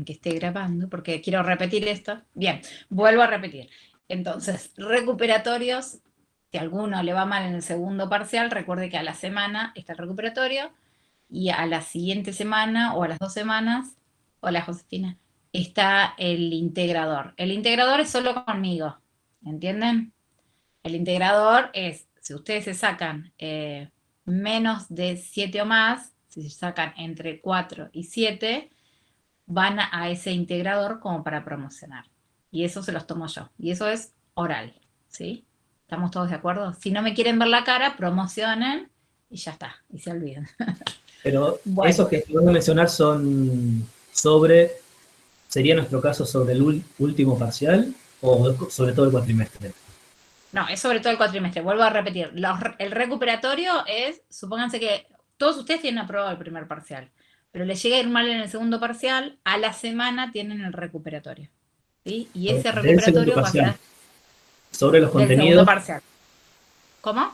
en que esté grabando, porque quiero repetir esto. Bien, vuelvo a repetir. Entonces, recuperatorios, si a alguno le va mal en el segundo parcial, recuerde que a la semana está el recuperatorio y a la siguiente semana o a las 2 semanas, hola Josefina, está el integrador. El integrador es solo conmigo, ¿entienden? El integrador es, si ustedes se sacan menos de 7 o más, si se sacan entre 4 y 7, van a ese integrador como para promocionar. Y eso se los tomo yo. Y eso es oral, ¿sí? ¿Estamos todos de acuerdo? Si no me quieren ver la cara, promocionen y ya está, y se olviden. Pero Bueno, esos que voy a mencionar son sobre, ¿sería nuestro caso sobre el último parcial o sobre todo el cuatrimestre? no, es sobre todo el cuatrimestre. Vuelvo a repetir. El recuperatorio es, supónganse que todos ustedes tienen aprobado el primer parcial, pero les llega a ir mal en el segundo parcial, a la semana tienen el recuperatorio. ¿Sí? Y ese Del segundo recuperatorio va a parcial. ser Sobre los del segundo contenidos, parcial. ¿Cómo?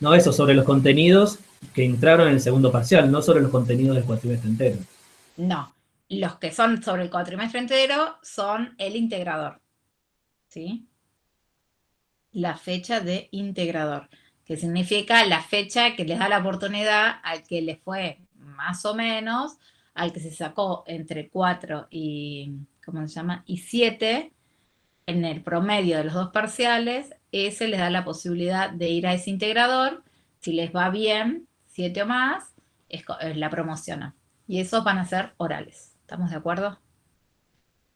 no eso, sobre los contenidos que entraron en el segundo parcial, no sobre los contenidos del cuatrimestre entero. No. Los que son sobre el cuatrimestre entero son el integrador. ¿Sí? La fecha de integrador, que significa la fecha que les da la oportunidad al que le fue más o menos, al que se sacó entre 4 y, ¿cómo se llama? Y 7, en el promedio de los dos parciales, ese les da la posibilidad de ir a ese integrador, si les va bien, 7 o más, la promociona. Y esos van a ser orales, ¿estamos de acuerdo?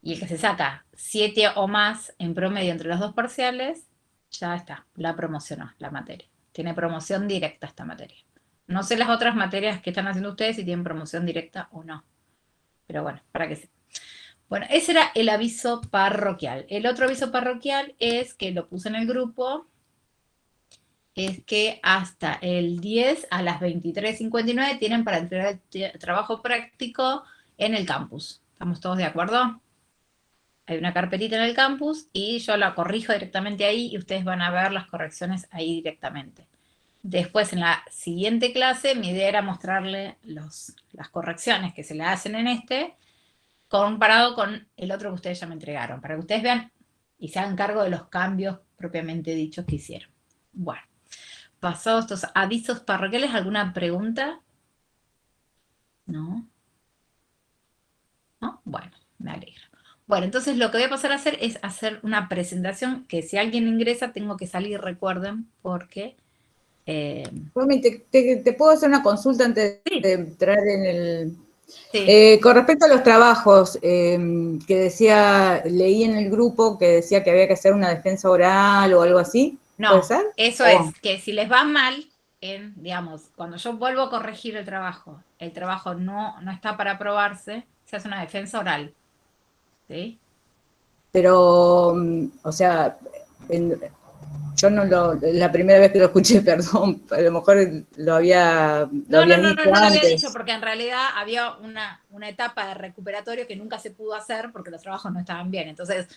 Y el que se saca 7 o más en promedio entre los dos parciales, ya está, la promocionó la materia. Tiene promoción directa esta materia. No sé las otras materias que están haciendo ustedes si tienen promoción directa o no. Pero bueno, para que se... Bueno, ese era el aviso parroquial. El otro aviso parroquial es que lo puse en el grupo, es que hasta el 10 a las 23:59 tienen para entregar el trabajo práctico en el campus. ¿Estamos todos de acuerdo? Hay una carpetita en el campus y yo la corrijo directamente ahí y ustedes van a ver las correcciones ahí directamente. Después, en la siguiente clase, mi idea era mostrarle las correcciones que se le hacen en este, comparado con el otro que ustedes ya me entregaron, para que ustedes vean y se hagan cargo de los cambios propiamente dichos que hicieron. Bueno, pasados estos avisos parroquiales, ¿alguna pregunta? ¿No? ¿No? Bueno, me alegro. Bueno, entonces lo que voy a pasar a hacer es hacer una presentación que si alguien ingresa tengo que salir, recuerden, porque... Romy, te puedo hacer una consulta antes sí, de entrar en el... sí. Con respecto a los trabajos, que decía, leí en el grupo que decía que había que hacer una defensa oral o algo así, ¿puede No, ser? eso Oh, es, que si les va mal, digamos, cuando yo vuelvo a corregir el trabajo no está para aprobarse, se hace una defensa oral, ¿sí? pero, o sea, yo no la primera vez que lo escuché, perdón, a lo mejor lo No, no, habías no, no, dicho no lo había dicho, antes. porque en realidad había una etapa de recuperatorio que nunca se pudo hacer porque los trabajos no estaban bien. Entonces,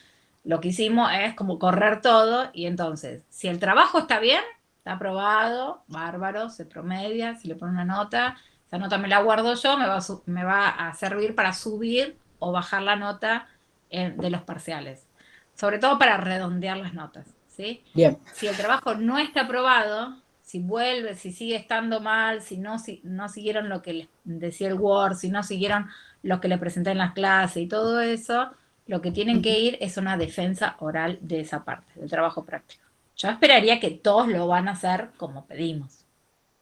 lo que hicimos es como correr todo y entonces, si el trabajo está bien, está aprobado, bárbaro, se promedia, si le pone una nota, esa nota me la guardo yo, me va a servir para subir o bajar la nota de los parciales. Sobre todo para redondear las notas, ¿sí? Bien. Si el trabajo no está aprobado, si vuelve, si sigue estando mal, si no siguieron lo que les decía el Word, si no siguieron lo que les presenté en las clases y todo eso, lo que tienen que ir es una defensa oral de esa parte, del trabajo práctico. Yo esperaría que todos lo van a hacer como pedimos,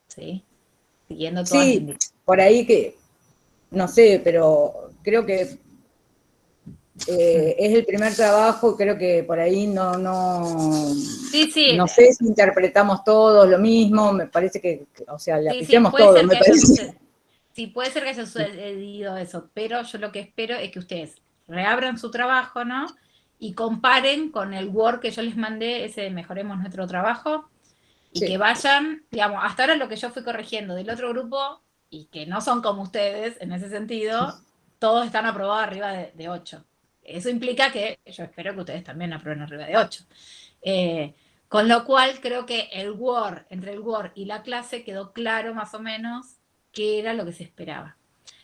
¿sí? Siguiendo todas las Sí, indicaciones. por ahí que, no sé, pero creo que es el primer trabajo, creo que por ahí Sí, sí, no sé si interpretamos todos lo mismo, me parece o sea, la sí, sí, pifiamos puede todos, ser me que haya parece. sucedido. Sí, puede ser que haya sucedido eso, pero yo lo que espero es que ustedes reabran su trabajo, ¿no? Y comparen con el Word que yo les mandé, ese de Mejoremos Nuestro Trabajo, y que Sí, vayan, digamos, hasta ahora lo que yo fui corrigiendo del otro grupo, y que no son como ustedes en ese sentido, todos están aprobados arriba de 8. Eso implica que yo espero que ustedes también aprueben arriba de 8. Eh, con lo cual creo que entre el Word y la clase quedó claro más o menos qué era lo que se esperaba.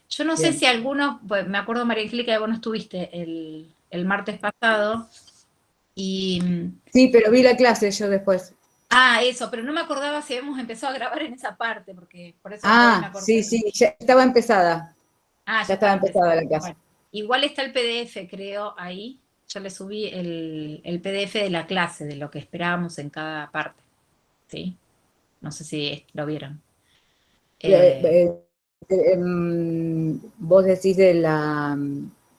Yo no sé Bien. si algunos, pues me acuerdo, María Angélica, que vos no estuviste el martes pasado, y... Sí, pero vi la clase yo después. Eso, pero no me acordaba si habíamos empezado a grabar en esa parte, porque por eso hoy me Ah, acordé. sí, ya estaba empezada. Ya Ya estaba estaba empezada empezando. la clase. Bueno, igual está el PDF, creo, ahí. Yo le subí el PDF de la clase, de lo que esperábamos en cada parte. ¿Sí? No sé si lo vieron. Eh, Eh, eh, vos decís de la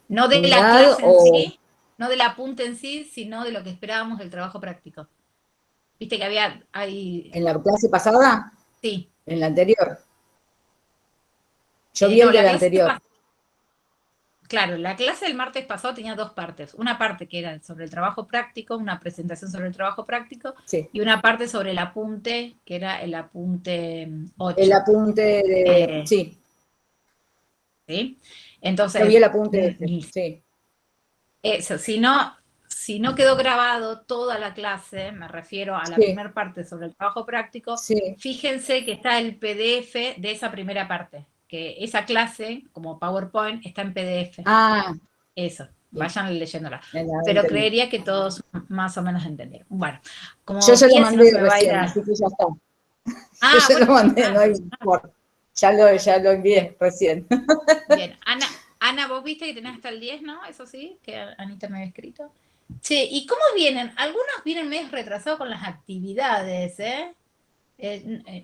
no de la unidad clase en o sí, no del apunte en sí, sino de lo que esperábamos del trabajo práctico. Viste que en la clase pasada, sí. en la anterior. Yo vi No, el de la la clase anterior. Claro, la clase del martes pasado tenía dos partes. Una parte que era sobre el trabajo práctico, una presentación sobre el trabajo práctico, Sí. y una parte sobre el apunte, que era el apunte El 8. apunte de. Sí, ¿Sí? yo vi Entonces, el apunte de este. Sí, eso, si no quedó grabado toda la clase, me refiero a la sí, primera parte sobre el trabajo práctico, sí. fíjense que está el PDF de esa primera parte, que esa clase, como PowerPoint, está en PDF. Ah, Eso, bien. vayan leyéndola. Pero Entendí. creería que todos más o menos entendieron. Bueno, Yo como ya lo Pía, si no mandé se me va a ir recién, a... así que ya está. Yo Ah, ya lo bueno, mandé, no hay por. Ya lo bien, envié recién. bien. Ana, vos viste que tenés hasta el 10, ¿no? Eso sí, que Anita me había escrito. Che, ¿y cómo vienen? Algunos vienen medio retrasados con las actividades, ¿eh?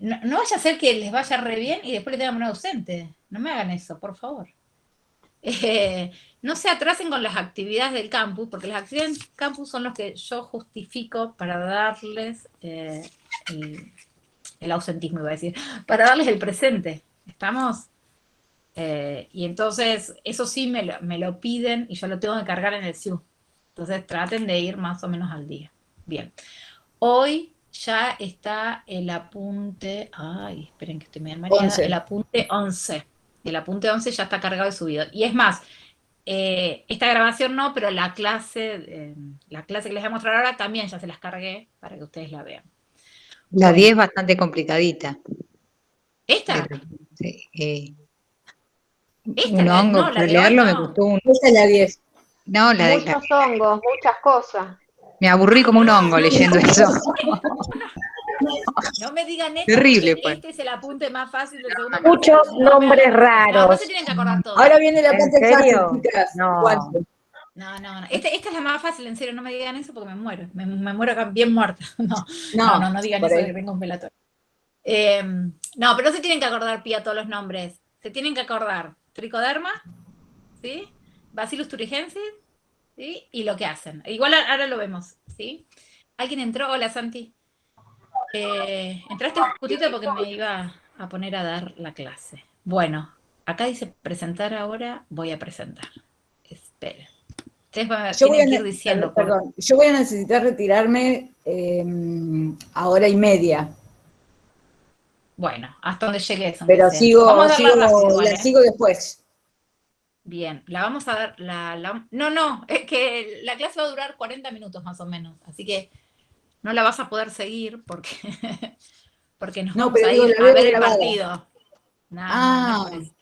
No vaya a ser que les vaya re bien y después les tengan un ausente. No me hagan eso, por favor. No se atrasen con las actividades del campus, porque las actividades del campus son los que yo justifico para darles el ausentismo, iba a decir, para darles el presente. ¿Estamos? Y entonces, eso sí me lo piden y yo lo tengo que cargar en el SIU. Entonces, traten de ir más o menos al día. Bien. Hoy ya está el apunte. Ay, esperen que estoy medio mareada. El 11. apunte 11. El apunte 11 ya está cargado y subido. Y es más, esta grabación no, pero la clase que les voy a mostrar ahora también ya se las cargué para que ustedes la vean. La 10 Bueno, es bastante complicadita. esta, Sí, esta, un hongo, no, la para de hoy leerlo me no. costó un... Esta es la 10. No, Muchos hongos, muchas cosas. me aburrí como un hongo No, leyendo eso. no me digan eso Terrible porque fue. este es el apunte más fácil del segundo parcial. Muchos Entonces no me nombres hagan recién. No se raros. tienen que acordar todos. Ahora viene la ¿En parte fácil, serio? chicas. No. Aguante. No. Esta es la más fácil, en serio, no me digan eso porque me muero. Me muero acá bien muerta. No digan por eso de que ahí. tengo un velatorio. No, pero no se tienen que acordar, Pía, todos los nombres. Se tienen que acordar Tricoderma, ¿sí? Bacillus thuringiensis, ¿sí? Y lo que hacen. Igual ahora lo vemos, ¿sí? ¿Alguien entró? Hola, Santi. Entraste justito porque me iba a poner a dar la clase. Bueno, acá dice presentar ahora, voy a presentar. Esperen. Ustedes Yo voy tienen que ir diciendo. perdón, yo voy a necesitar retirarme a hora y media, Bueno, hasta donde llegues, aunque pero sea. Vamos a darla rápido igual, la ¿eh? sigo después. Bien, la vamos a dar. No, es que la clase va a durar 40 minutos más o menos, así que no la vas a poder seguir porque, porque nos No, vamos pero a digo, ir la a veo ver el grabada. partido. No es Ah, por eso.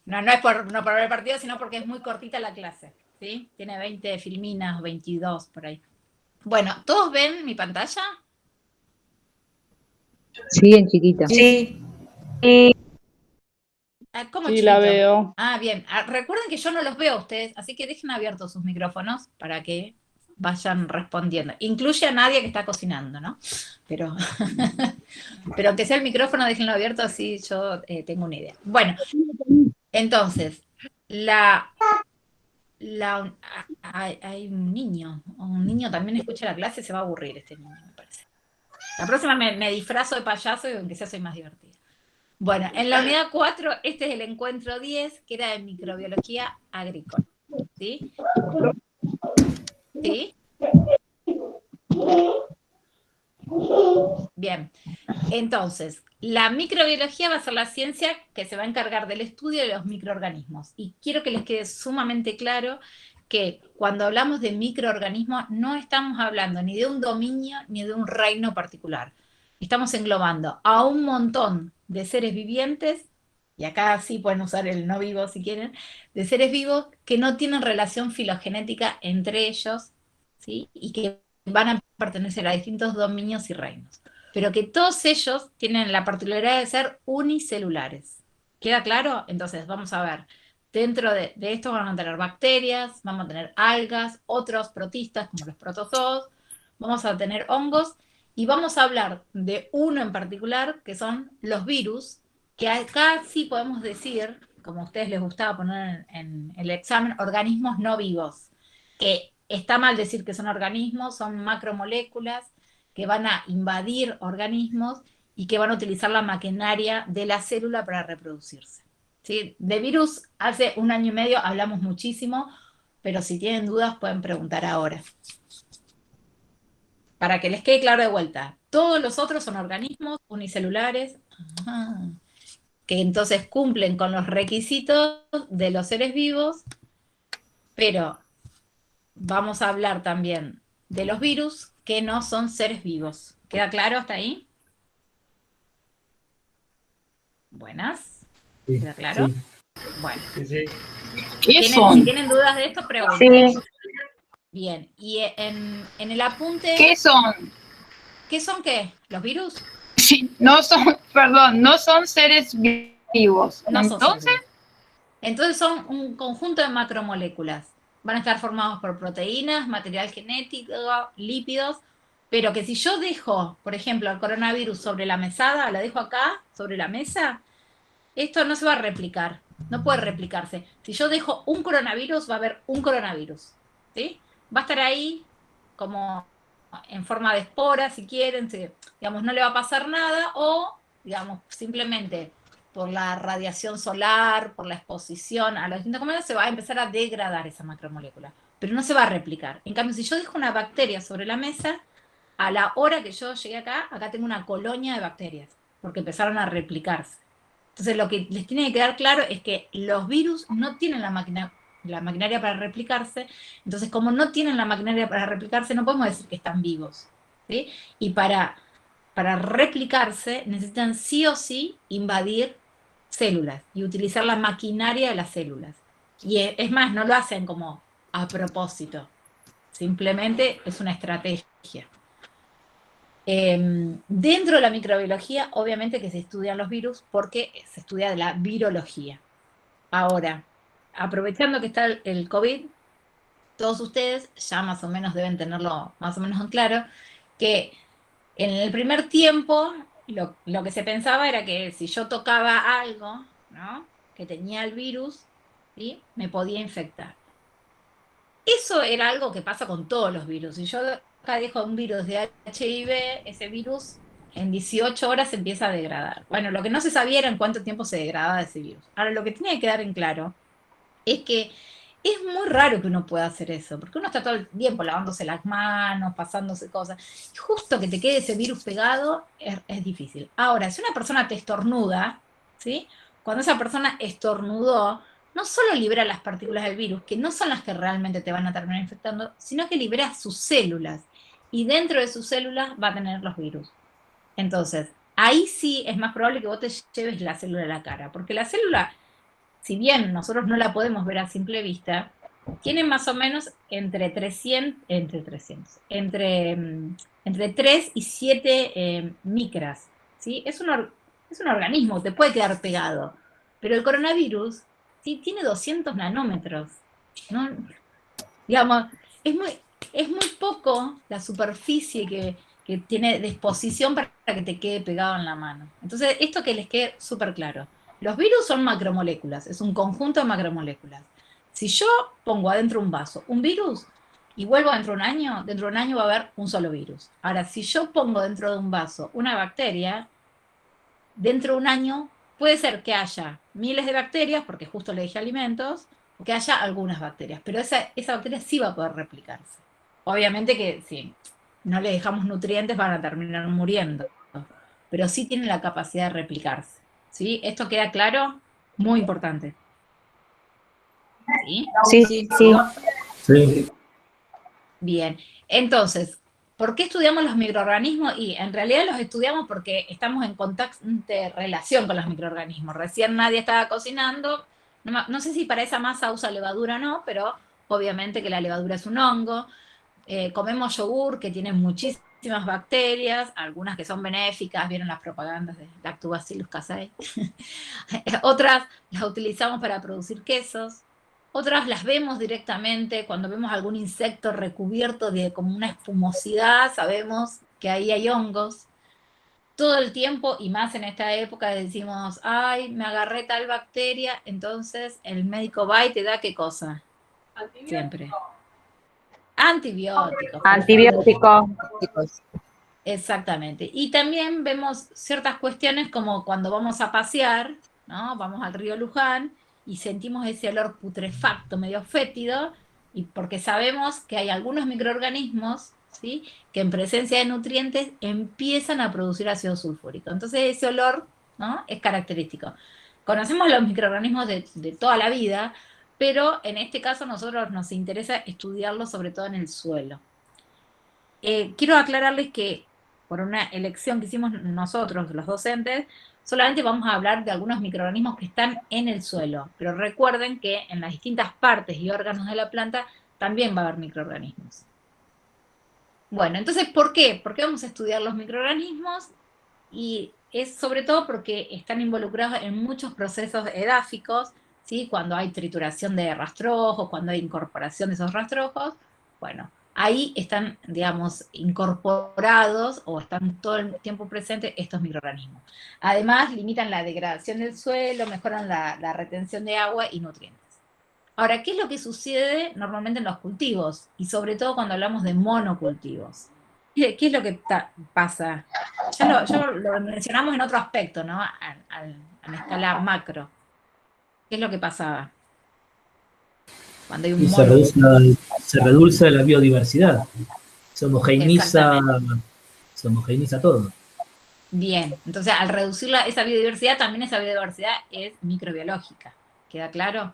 No es por ver el partido, sino porque es muy cortita la clase, ¿sí? Tiene 20 filminas, 22 por ahí. Bueno, ¿todos ven mi pantalla? Sí, en chiquita. sí. ¿Cómo Sí, chiquito? la veo. Bien. Recuerden que yo no los veo a ustedes, así que dejen abiertos sus micrófonos para que vayan respondiendo. Incluye a Nadia que está cocinando, ¿no? Pero, pero aunque sea el micrófono, déjenlo abierto, así yo tengo una idea. Bueno, entonces, hay un niño también escucha la clase, se va a aburrir este niño, me parece. La próxima me disfrazo de payaso y aunque sea soy más divertida. Bueno, en la unidad 4, este es el encuentro 10, que era de microbiología agrícola. ¿Sí? ¿Sí? Bien. Entonces, la microbiología va a ser la ciencia que se va a encargar del estudio de los microorganismos. Y quiero que les quede sumamente claro que cuando hablamos de microorganismos no estamos hablando ni de un dominio ni de un reino particular. estamos englobando a un montón de seres vivientes, y acá sí pueden usar el no vivo si quieren, de seres vivos que no tienen relación filogenética entre ellos, ¿sí? Y que van a pertenecer a distintos dominios y reinos. Pero que todos ellos tienen la particularidad de ser unicelulares. ¿Queda claro? Entonces, vamos a ver. Dentro de esto van a tener bacterias, vamos a tener algas, otros protistas como los protozoos, vamos a tener hongos y vamos a hablar de uno en particular que son los virus, que acá sí podemos decir, como a ustedes les gustaba poner en el examen, organismos no vivos, que está mal decir que son organismos, son macromoléculas que van a invadir organismos y que van a utilizar la maquinaria de la célula para reproducirse. ¿Sí? De virus hace 1 año y medio hablamos muchísimo, pero si tienen dudas pueden preguntar ahora. Para que les quede claro de vuelta, todos los otros son organismos unicelulares, que entonces cumplen con los requisitos de los seres vivos, pero vamos a hablar también de los virus que no son seres vivos. ¿Queda claro hasta ahí? Buenas. Sí, ¿Queda claro? sí. Bueno. Sí. ¿Qué Si son? tienen dudas de esto, pregunten. Sí. Bien, y en el apunte, ¿Qué son? ¿qué son qué? ¿Los virus? Sí, no son, perdón, no son seres vivos. No son Entonces, seres vivos. Entonces son un conjunto de macromoléculas. Van a estar formados por proteínas, material genético, lípidos, pero que si yo dejo, por ejemplo, el coronavirus sobre la mesada, la dejo acá, sobre la mesa, esto no se va a replicar, no puede replicarse. Si yo dejo un coronavirus, va a haber un coronavirus, ¿sí? Va a estar ahí como en forma de espora, si quieren, digamos, no le va a pasar nada, o, digamos, simplemente por la radiación solar, por la exposición a los distintos componentes, se va a empezar a degradar esa macromolécula, pero no se va a replicar. En cambio, si yo dejo una bacteria sobre la mesa, a la hora que yo llegué acá tengo una colonia de bacterias, porque empezaron a replicarse. Entonces, lo que les tiene que quedar claro es que los virus no tienen la maquinaria para replicarse, entonces como no tienen la maquinaria para replicarse, no podemos decir que están vivos, ¿sí? Y para replicarse necesitan sí o sí invadir células y utilizar la maquinaria de las células. Y es más, no lo hacen como a propósito, simplemente es una estrategia. Dentro de la microbiología, obviamente que se estudian los virus porque se estudia de la virología. Ahora, aprovechando que está el COVID, todos ustedes ya más o menos deben tenerlo más o menos en claro, que en el primer tiempo lo que se pensaba era que si yo tocaba algo, ¿no?, que tenía el virus, ¿sí?, me podía infectar. Eso era algo que pasa con todos los virus. Si yo acá dejo un virus de HIV, ese virus en 18 horas se empieza a degradar. Bueno, lo que no se sabía era en cuánto tiempo se degradaba ese virus. Ahora, lo que tiene que quedar en claro es que es muy raro que uno pueda hacer eso, porque uno está todo el tiempo lavándose las manos, pasándose cosas, y justo que te quede ese virus pegado es difícil. Ahora, si una persona te estornuda, ¿sí?, cuando esa persona estornudó, no solo libera las partículas del virus, que no son las que realmente te van a terminar infectando, sino que libera sus células, y dentro de sus células va a tener los virus. Entonces, ahí sí es más probable que vos te lleves la célula a la cara, porque la célula, si bien nosotros no la podemos ver a simple vista, tiene más o menos entre 3 y 7 micras, ¿sí? Es un organismo, te puede quedar pegado, pero el coronavirus, sí, tiene 200 nanómetros, ¿no? Digamos, es muy poco la superficie que tiene de exposición para que te quede pegado en la mano. Entonces, esto que les quede súper claro. Los virus son macromoléculas, es un conjunto de macromoléculas. Si yo pongo adentro un vaso un virus y vuelvo dentro de un año va a haber un solo virus. Ahora, si yo pongo dentro de un vaso una bacteria, dentro de un año puede ser que haya miles de bacterias, porque justo le dije alimentos, o que haya algunas bacterias, pero esa bacteria sí va a poder replicarse. Obviamente que si no le dejamos nutrientes van a terminar muriendo, pero sí tienen la capacidad de replicarse. ¿Sí? ¿Esto queda claro? Muy importante. ¿Sí? Sí, Sí. sí. Sí. Bien. Entonces, ¿Por qué estudiamos los microorganismos? Y en realidad los estudiamos porque estamos en constante relación con los microorganismos. Recién nadie estaba cocinando, no sé si para esa masa usa levadura o no, pero obviamente que la levadura es un hongo. Comemos yogur que tiene muchísimas bacterias, algunas que son benéficas, vieron las propagandas de Lactobacillus casei. Otras las utilizamos para producir quesos. Otras las vemos directamente cuando vemos algún insecto recubierto de como una espumosidad, sabemos que ahí hay hongos. Todo el tiempo, y más en esta época, decimos, ay, me agarré tal bacteria, entonces el médico va y te da ¿qué cosa? Siempre. Antibióticos. Antibiótico. Chicos, Exactamente. Y también vemos ciertas cuestiones como cuando vamos a pasear, ¿no? Vamos al río Luján y sentimos ese olor putrefacto, medio fétido, y porque sabemos que hay algunos microorganismos, ¿sí? Que en presencia de nutrientes empiezan a producir ácido sulfúrico. Entonces ese olor, ¿no? Es característico. Conocemos los microorganismos de toda la vida, pero en este caso a nosotros nos interesa estudiarlos sobre todo en el suelo. Quiero aclararles que por una elección que hicimos nosotros, los docentes, solamente vamos a hablar de algunos microorganismos que están en el suelo, pero recuerden que en las distintas partes y órganos de la planta también va a haber microorganismos. Bueno, entonces, ¿por qué? ¿Por qué vamos a estudiar los microorganismos? Y es sobre todo porque están involucrados en muchos procesos edáficos, ¿sí? Cuando hay trituración de rastrojos, cuando hay incorporación de esos rastrojos, bueno, ahí están, digamos, incorporados o están todo el tiempo presentes estos microorganismos. Además, limitan la degradación del suelo, mejoran la retención de agua y nutrientes. Ahora, ¿qué es lo que sucede normalmente en los cultivos? Y sobre todo cuando hablamos de monocultivos. ¿Qué es lo que pasa? Ya lo mencionamos en otro aspecto, ¿no? A la escala macro. ¿Qué es lo que pasaba? Cuando hay un Y monocultivo. se reduce la biodiversidad, se homogeneiza todo. Bien, entonces al reducir esa biodiversidad, también esa biodiversidad es microbiológica, ¿queda claro?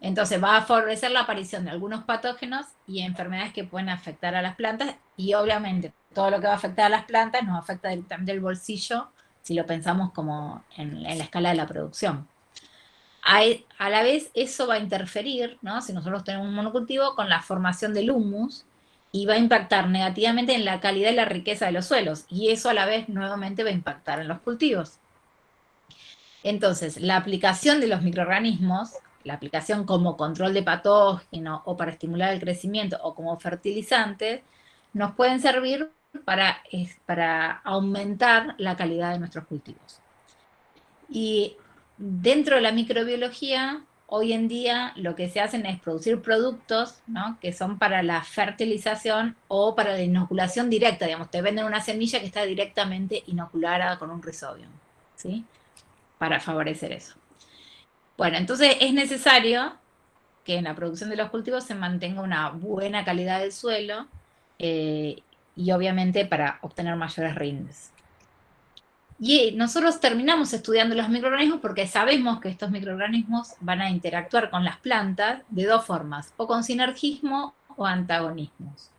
Entonces va a favorecer la aparición de algunos patógenos y enfermedades que pueden afectar a las plantas, y obviamente todo lo que va a afectar a las plantas nos afecta directamente el bolsillo, si lo pensamos como en la escala de la producción. A la vez eso va a interferir, ¿no? Si nosotros tenemos un monocultivo, con la formación del humus, y va a impactar negativamente en la calidad y la riqueza de los suelos, y eso a la vez nuevamente va a impactar en los cultivos. Entonces, la aplicación de los microorganismos, la aplicación como control de patógenos o para estimular el crecimiento o como fertilizantes, nos pueden servir para aumentar la calidad de nuestros cultivos. Y dentro de la microbiología, hoy en día lo que se hacen es producir productos, ¿no? Que son para la fertilización o para la inoculación directa, digamos, te venden una semilla que está directamente inoculada con un Rhizobium, ¿sí? Para favorecer eso. Bueno, entonces es necesario que en la producción de los cultivos se mantenga una buena calidad del suelo y obviamente para obtener mayores rindes. Y nosotros terminamos estudiando los microorganismos porque sabemos que estos microorganismos van a interactuar con las plantas de dos formas, o con sinergismo o antagonismos.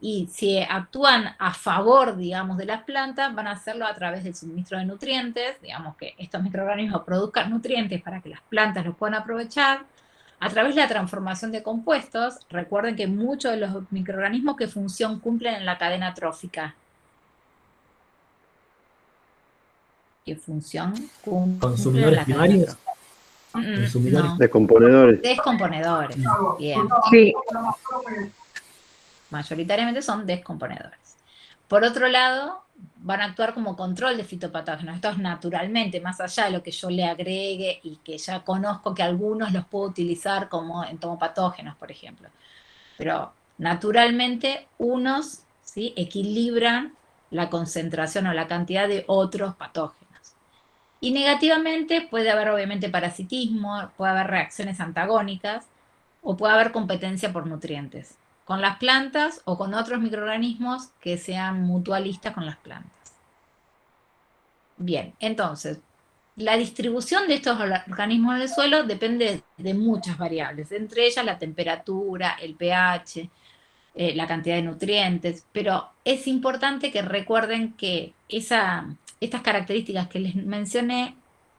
Y si actúan a favor, digamos, de las plantas, van a hacerlo a través del suministro de nutrientes, digamos que estos microorganismos produzcan nutrientes para que las plantas los puedan aprovechar, a través de la transformación de compuestos. Recuerden que muchos de los microorganismos qué función cumplen en la cadena trófica. ¿Qué función cumplen ¿Consumidores en la cadena primarios? trófica? ¿Consumidores? No, Descomponedores. descomponedores. Bien. Sí. Mayoritariamente son descomponedores. Por otro lado, van a actuar como control de fitopatógenos. Esto es naturalmente, más allá de lo que yo le agregue y que ya conozco que algunos los puedo utilizar como entomopatógenos, por ejemplo. Pero naturalmente unos, ¿sí?, equilibran la concentración o la cantidad de otros patógenos. Y negativamente puede haber obviamente parasitismo, puede haber reacciones antagónicas o puede haber competencia por nutrientes con las plantas o con otros microorganismos que sean mutualistas con las plantas. Bien, entonces, la distribución de estos organismos en el suelo depende de muchas variables, entre ellas la temperatura, el pH, la cantidad de nutrientes, pero es importante que recuerden que estas características que les mencioné,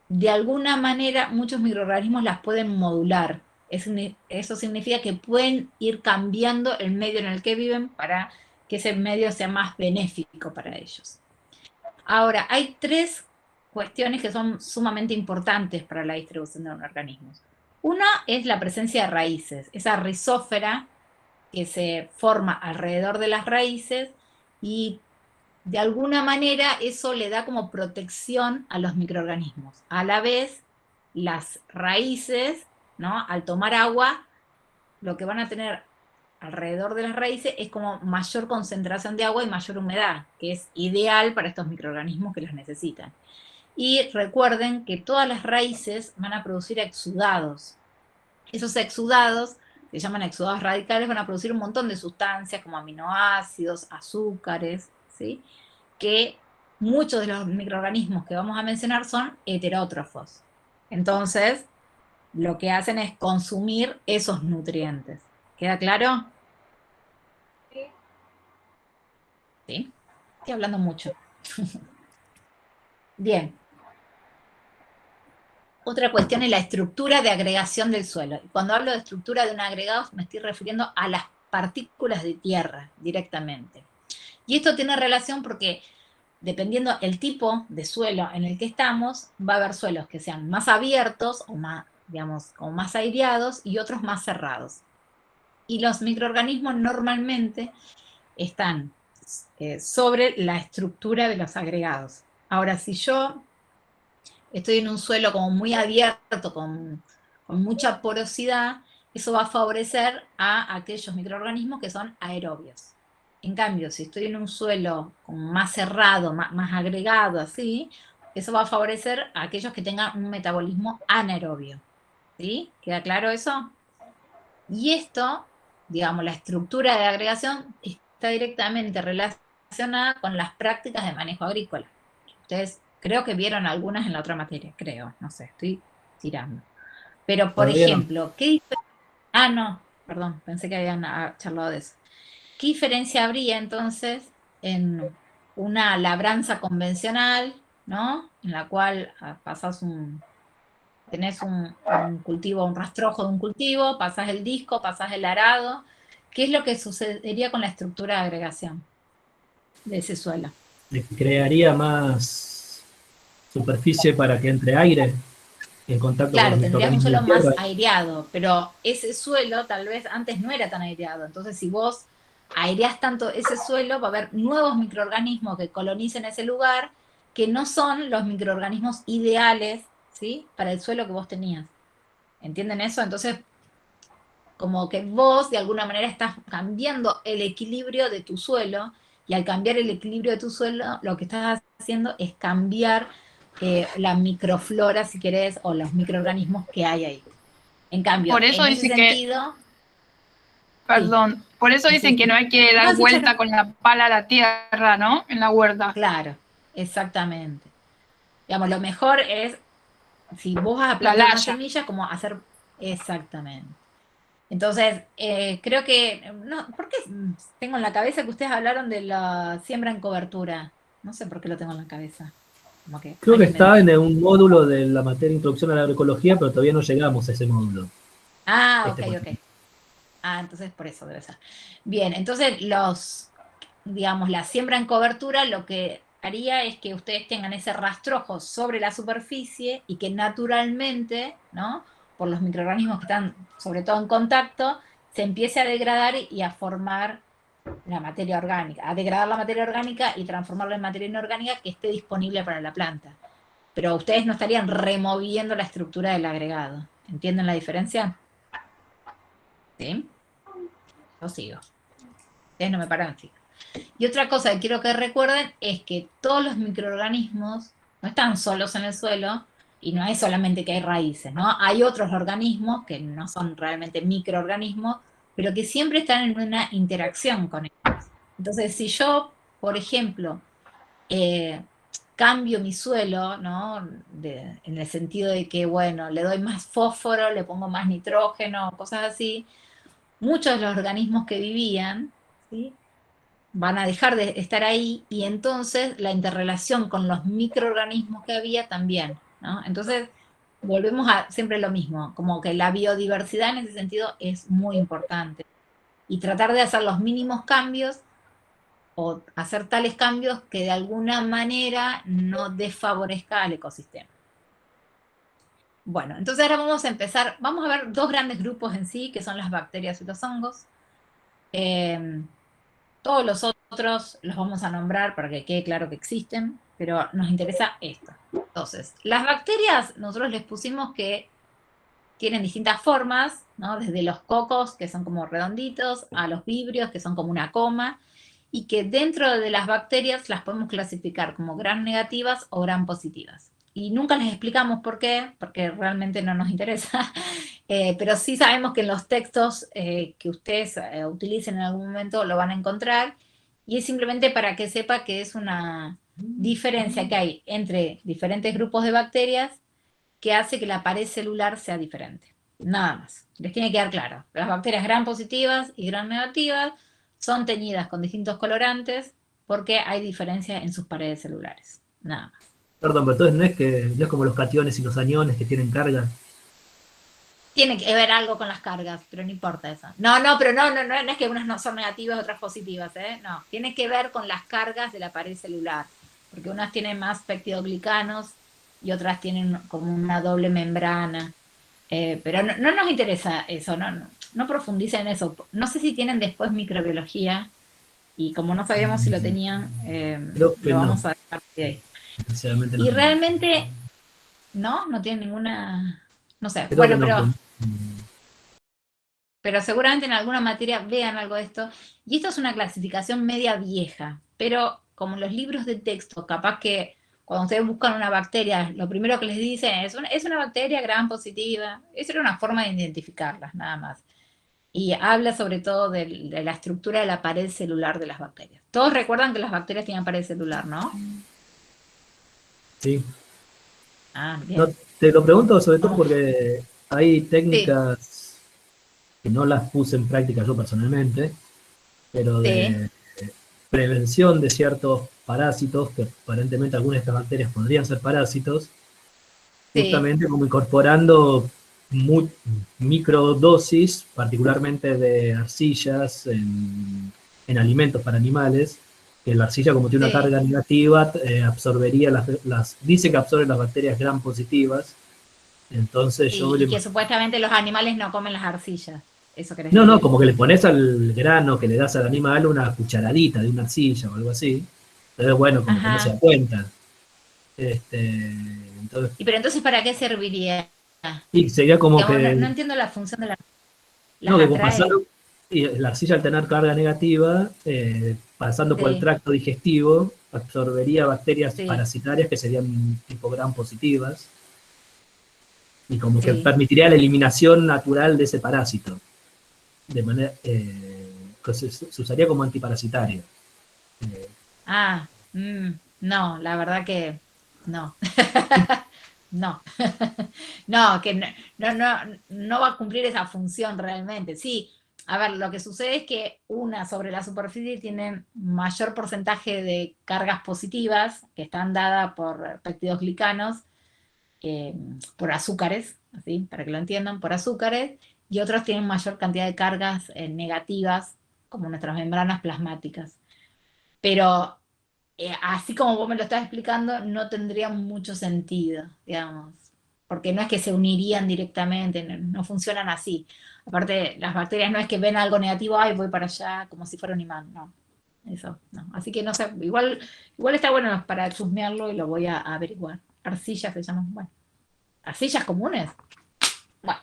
de alguna manera muchos microorganismos las pueden modular. Eso significa que pueden ir cambiando el medio en el que viven para que ese medio sea más benéfico para ellos. Ahora, hay 3 cuestiones que son sumamente importantes para la distribución de los organismos. Una es la presencia de raíces, esa rizósfera que se forma alrededor de las raíces y de alguna manera eso le da como protección a los microorganismos. A la vez, las raíces, ¿no? Al tomar agua, lo que van a tener alrededor de las raíces es como mayor concentración de agua y mayor humedad, que es ideal para estos microorganismos que las necesitan. Y recuerden que todas las raíces van a producir exudados. Esos exudados, se llaman exudados radicales, van a producir un montón de sustancias como aminoácidos, azúcares, ¿sí? Que muchos de los microorganismos que vamos a mencionar son heterótrofos. Entonces, lo que hacen es consumir esos nutrientes. ¿Queda claro? ¿Sí? Estoy hablando mucho. Bien. Otra cuestión es la estructura de agregación del suelo. Cuando hablo de estructura de un agregado, me estoy refiriendo a las partículas de tierra directamente. Y esto tiene relación porque, dependiendo el tipo de suelo en el que estamos, va a haber suelos que sean más abiertos o más, digamos, como más aireados y otros más cerrados. Y los microorganismos normalmente están sobre la estructura de los agregados. Ahora, si yo estoy en un suelo como muy abierto, con mucha porosidad, eso va a favorecer a aquellos microorganismos que son aerobios. En cambio, si estoy en un suelo como más cerrado, más agregado, así, eso va a favorecer a aquellos que tengan un metabolismo anaerobio. ¿Sí? ¿Queda claro eso? Y esto, digamos, la estructura de agregación está directamente relacionada con las prácticas de manejo agrícola. Ustedes creo que vieron algunas en la otra materia, creo, no sé, estoy tirando. Pero, por Todavía no. ejemplo, no, perdón, pensé que habían charlado de eso. ¿Qué diferencia habría entonces en una labranza convencional, ¿no? En la cual tenés un cultivo, un rastrojo de un cultivo, pasás el disco, pasás el arado. ¿Qué es lo que sucedería con la estructura de agregación de ese suelo? Le crearía más superficie para que entre aire en contacto con Claro, los tendrías un microorganismos suelo de más tierra. aireado, pero ese suelo tal vez antes no era tan aireado. Entonces, si vos aireás tanto ese suelo, va a haber nuevos microorganismos que colonicen ese lugar que no son los microorganismos ideales, ¿sí? Para el suelo que vos tenías. ¿Entienden eso? Entonces, como que vos de alguna manera estás cambiando el equilibrio de tu suelo, y al cambiar el equilibrio de tu suelo, lo que estás haciendo es cambiar la microflora, si querés, o los microorganismos que hay ahí. En cambio, Por eso en ese dice que, sentido, sí, perdón, por eso dicen sí. que no hay que No, dar sí, vuelta Charo. con la pala a la tierra, ¿no? En la huerta. Claro, exactamente. Digamos, lo mejor es, si vos vas a La plantar una laya. semilla, como hacer exactamente. Entonces, creo que, no, ¿por qué tengo en la cabeza que ustedes hablaron de la siembra en cobertura? No sé por qué lo tengo en la cabeza. Como que Creo que alguien me está dijo. en un módulo de la materia Introducción a la Agroecología, pero todavía no llegamos a ese módulo. Ah, ok, Este ok. cuatrimestre. Ah, entonces por eso debe ser. Bien, entonces digamos, la siembra en cobertura lo que haría es que ustedes tengan ese rastrojo sobre la superficie y que naturalmente, ¿no? Por los microorganismos que están sobre todo en contacto, se empiece a degradar y a formar la materia orgánica, a degradar la materia orgánica y transformarla en materia inorgánica que esté disponible para la planta. Pero ustedes no estarían removiendo la estructura del agregado. ¿Entienden la diferencia? ¿Sí? Yo sigo. Ustedes no me paran, chicos. Y otra cosa que quiero que recuerden es que todos los microorganismos no están solos en el suelo y no es solamente que hay raíces, ¿no? Hay otros organismos que no son realmente microorganismos, pero que siempre están en una interacción con ellos. Entonces, si yo, por ejemplo, eh, cambio mi suelo, ¿no? En el sentido de que, bueno, le doy más fósforo, le pongo más nitrógeno, cosas así, muchos de los organismos que vivían ¿sí? Van a dejar de estar ahí y entonces la interrelación con los microorganismos que había también, ¿no? Entonces volvemos a siempre lo mismo, como que la biodiversidad en ese sentido es muy importante y tratar de hacer los mínimos cambios o hacer tales cambios que de alguna manera no desfavorezca al ecosistema. Bueno, entonces ahora vamos a empezar, vamos a ver dos grandes grupos en sí, que son las bacterias y los hongos. Todos los otros los vamos a nombrar para que quede claro que existen, pero nos interesa esto. Entonces, las bacterias, nosotros les pusimos que tienen distintas formas, ¿no? Desde los cocos, que son como redonditos, a los vibrios, que son como una coma, y que dentro de las bacterias las podemos clasificar como gram negativas o gram positivas. Y nunca les explicamos por qué, porque realmente no nos interesa, pero sí sabemos que en los textos que ustedes utilicen en algún momento lo van a encontrar, y es simplemente para que sepa que es una diferencia que hay entre diferentes grupos de bacterias que hace que la pared celular sea diferente. Nada más. Les tiene que quedar claro. Las bacterias gram positivas y gram negativas son teñidas con distintos colorantes porque hay diferencia en sus paredes celulares. Nada más. Perdón, pero entonces no es como los cationes y los aniones que tienen carga. Tiene que ver algo con las cargas, pero no importa eso. Pero no es que unas no son negativas, otras positivas, ¿eh? No, tiene que ver con las cargas de la pared celular, porque unas tienen más peptidoglicanos y otras tienen como una doble membrana. Pero no nos interesa eso, no profundicen en eso. No sé si tienen después microbiología, y como no sabíamos si lo tenían, Creo que lo no. vamos a dejar de ahí. Desgraciadamente no Y tengo. realmente, no tiene ninguna, no sé, Creo bueno, que no, pero seguramente en alguna materia vean algo de esto. Y esto es una clasificación media vieja, pero como los libros de texto, capaz que cuando ustedes buscan una bacteria, lo primero que les dicen es una bacteria gram positiva. Esa era una forma de identificarlas, nada más. Y habla sobre todo de la estructura de la pared celular de las bacterias. Todos recuerdan que las bacterias tienen pared celular, ¿no? sí. Ah, No, bien. te lo pregunto sobre todo Vamos. porque hay Sí, técnicas que no las puse en práctica yo personalmente, pero sí, de prevención de ciertos parásitos, que aparentemente algunas de estas bacterias podrían ser parásitos, sí, justamente como incorporando microdosis, particularmente de arcillas en alimentos para animales, que la arcilla como tiene una sí. carga negativa, absorbería dice que absorbe las bacterias gram positivas, entonces yo Y que supuestamente los animales no comen las arcillas. Eso querés no, decir. como que le pones al grano que le das al animal una cucharadita de una arcilla o algo así, entonces bueno, como que no se Ajá. da cuenta. Entonces, ¿Y pero entonces para qué serviría? y sería como Digamos, no que entiendo la función de no, las que con pasar, atrae. y la arcilla al tener carga negativa, pasando por el Sí, tracto digestivo, absorbería bacterias sí, parasitarias que serían tipo gram positivas, y como que sí. permitiría la eliminación natural de ese parásito, de manera que se usaría como antiparasitario. Eh, Ah, no, la verdad que no. No. No, que no va a cumplir esa función realmente. Sí, a ver, lo que sucede es que una sobre la superficie tiene mayor porcentaje de cargas positivas que están dadas por peptidoglicanos, eh, por azúcares, así, para que lo entiendan, por azúcares, y otros tienen mayor cantidad de cargas negativas, como nuestras membranas plasmáticas. Pero así como vos me lo estás explicando, no tendría mucho sentido, digamos, porque no es que se unirían directamente, no funcionan así. Aparte, las bacterias no es que ven algo negativo, ay, voy para allá, como si fuera un imán, no. Eso, no. Así que no sé, igual está bueno para chusmearlo y lo voy a averiguar. Arcillas se llaman, bueno. ¿Arcillas comunes? Bueno,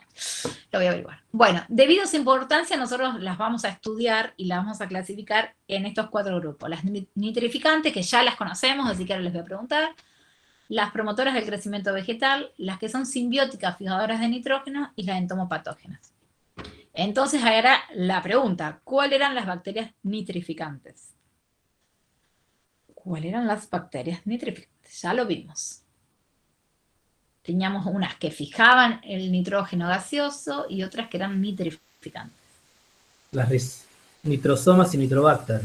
lo voy a averiguar. Bueno, debido a su importancia, nosotros las vamos a estudiar y las vamos a clasificar en estos 4 grupos. Las nitrificantes, que ya las conocemos, así que ahora les voy a preguntar. Las promotoras del crecimiento vegetal, las que son simbióticas, fijadoras de nitrógeno, y las entomopatógenas. Entonces, ahora la pregunta, ¿cuáles eran las bacterias nitrificantes? ¿Cuáles eran las bacterias nitrificantes? Ya lo vimos. Teníamos unas que fijaban el nitrógeno gaseoso y otras que eran nitrificantes. las Nitrosomas y Nitrobacter.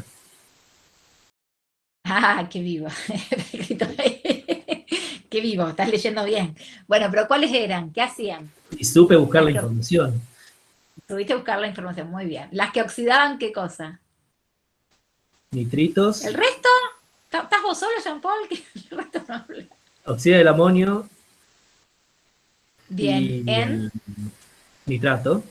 Ah, qué vivo. Qué vivo, estás leyendo bien. Bueno, pero ¿cuáles eran? ¿Qué hacían? Y supe buscar la Las que- información. Tuviste que buscar la información, muy bien. Las que oxidaban, ¿qué cosa? Nitritos, ¿El resto? ¿Estás vos solo, Jean Paul? Que el resto no habla. oxida del amonio Bien, y el nitrato.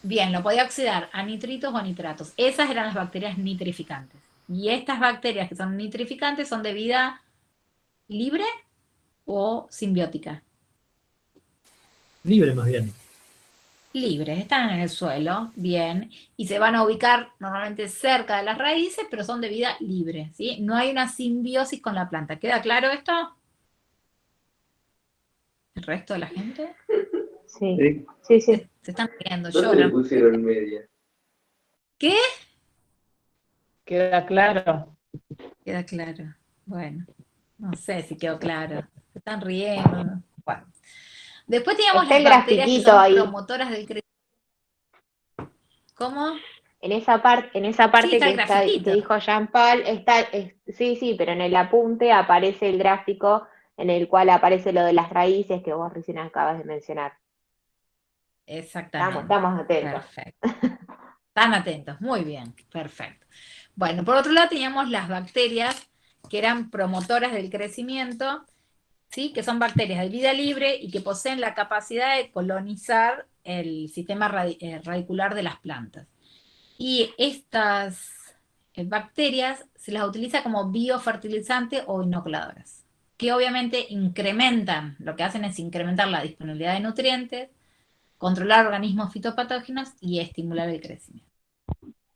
bien, lo podía oxidar a nitritos o a nitratos. Esas eran las bacterias nitrificantes. Y estas bacterias que son nitrificantes son de vida libre o simbiótica. Libre más bien. Libres, están en el suelo, bien, y se van a ubicar normalmente cerca de las raíces, pero son de vida libre, ¿sí? No hay una simbiosis con la planta. ¿Queda claro esto? ¿El resto de la gente? Sí, Sí. sí, sí. Se están riendo, ¿Dónde le lloran. pusieron media? ¿Qué? Queda claro. Queda claro. Bueno, no sé si quedó claro. Se están riendo. Bueno. Después teníamos Está las el bacterias que grafiquito son ahí. promotoras del crecimiento. ¿Cómo? En esa parte está que el grafiquito. que dijo Jean-Paul, sí, sí, pero en el apunte aparece el gráfico en el cual aparece lo de las raíces que vos recién acabas de mencionar. Exactamente. Estamos atentos. Perfecto. Están atentos, muy bien, perfecto. Bueno, por otro lado teníamos las bacterias que eran promotoras del crecimiento, ¿sí? Que son bacterias de vida libre y que poseen la capacidad de colonizar el sistema radicular de las plantas. Y estas bacterias se las utiliza como biofertilizantes o inoculadoras, que obviamente incrementan, lo que hacen es incrementar la disponibilidad de nutrientes, controlar organismos fitopatógenos y estimular el crecimiento.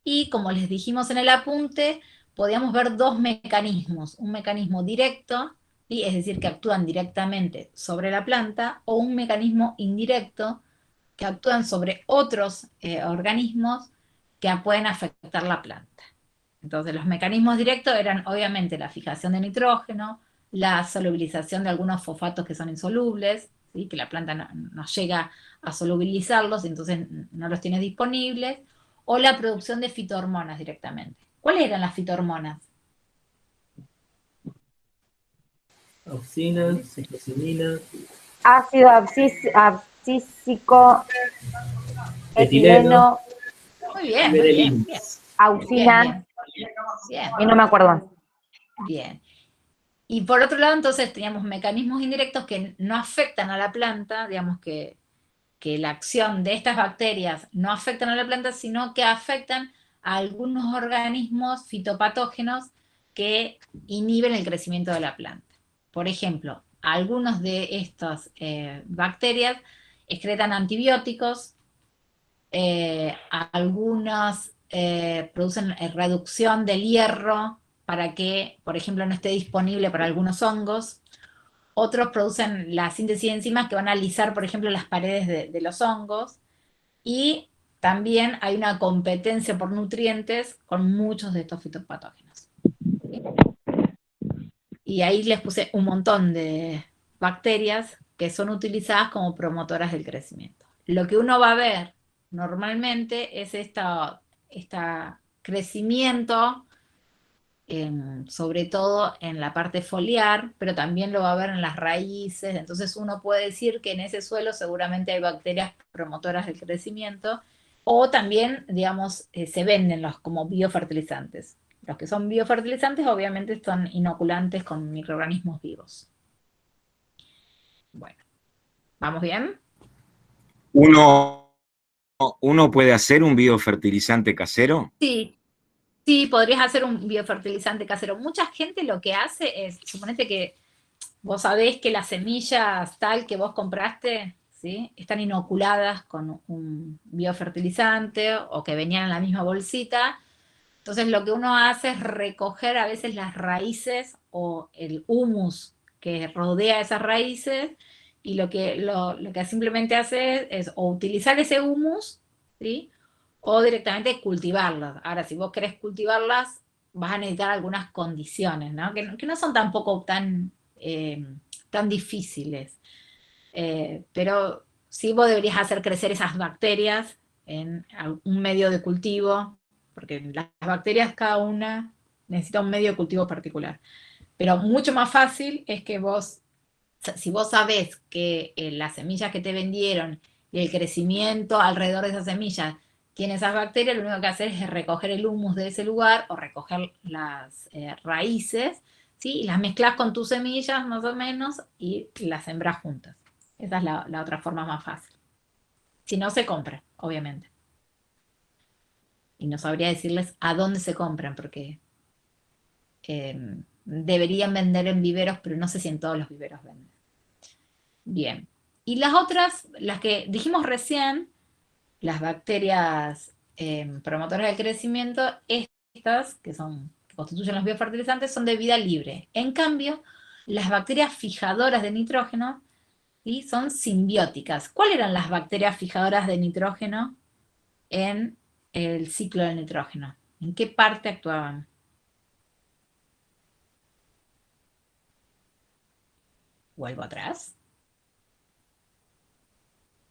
Y como les dijimos en el apunte, podíamos ver dos mecanismos, un mecanismo directo, ¿sí? Es decir, que actúan directamente sobre la planta, o un mecanismo indirecto, que actúan sobre otros organismos que pueden afectar la planta. Entonces, los mecanismos directos eran obviamente la fijación de nitrógeno, la solubilización de algunos fosfatos que son insolubles, ¿sí? Que la planta no llega a solubilizarlos, entonces no los tiene disponibles, o la producción de fitohormonas directamente. ¿Cuáles eran las fitohormonas? Auxina, citocinina, Ácido abscísico, etileno, Muy bien, muy bien, berelín. bien, auxina, bien, y no me acuerdo. bien. Y por otro lado, entonces teníamos mecanismos indirectos que no afectan a la planta, digamos que la acción de estas bacterias no afectan a la planta, sino que afectan a algunos organismos fitopatógenos que inhiben el crecimiento de la planta. Por ejemplo, algunos de estas bacterias excretan antibióticos, algunas producen reducción del hierro para que, por ejemplo, no esté disponible para algunos hongos. Otros producen la síntesis de enzimas que van a lisar, por ejemplo, las paredes de los hongos. Y también hay una competencia por nutrientes con muchos de estos fitopatógenos. Y ahí les puse un montón de bacterias que son utilizadas como promotoras del crecimiento. Lo que uno va a ver normalmente es este crecimiento, sobre todo en la parte foliar, pero también lo va a ver en las raíces. Entonces uno puede decir que en ese suelo seguramente hay bacterias promotoras del crecimiento, o también, digamos, se venden los como biofertilizantes. Los que son biofertilizantes obviamente son inoculantes con microorganismos vivos. Bueno, ¿vamos bien? ¿Uno puede hacer un biofertilizante casero? Sí, sí, podrías hacer un biofertilizante casero. Mucha gente lo que hace es, suponete que vos sabés que las semillas tal que vos compraste, ¿sí? Están inoculadas con un biofertilizante o que venían en la misma bolsita. Entonces lo que uno hace es recoger a veces las raíces o el humus que rodea esas raíces, y lo que simplemente hace es o utilizar ese humus, ¿sí? O directamente cultivarlas. Ahora, si vos querés cultivarlas, vas a necesitar algunas condiciones, ¿no? Que no son tampoco tan difíciles. Pero sí vos deberías hacer crecer esas bacterias en un medio de cultivo, porque las bacterias cada una necesita un medio de cultivo particular. Pero mucho más fácil es que vos, si vos sabés que las semillas que te vendieron y el crecimiento alrededor de esas semillas tiene esas bacterias, lo único que hacer es recoger el humus de ese lugar o recoger las raíces, ¿sí? Y las mezclas con tus semillas más o menos y las sembrás juntas. Esa es la otra forma más fácil. Si no, se compra, obviamente. Y no sabría decirles a dónde se compran, porque deberían vender en viveros, pero no sé si en todos los viveros venden. Bien. Y las otras, las que dijimos recién, las bacterias promotoras del crecimiento, estas, que constituyen los biofertilizantes, son de vida libre. En cambio, las bacterias fijadoras de nitrógeno, ¿sí?, son simbióticas. ¿Cuáles eran las bacterias fijadoras de nitrógeno en el ciclo del nitrógeno? ¿En qué parte actuaban? ¿Vuelvo atrás?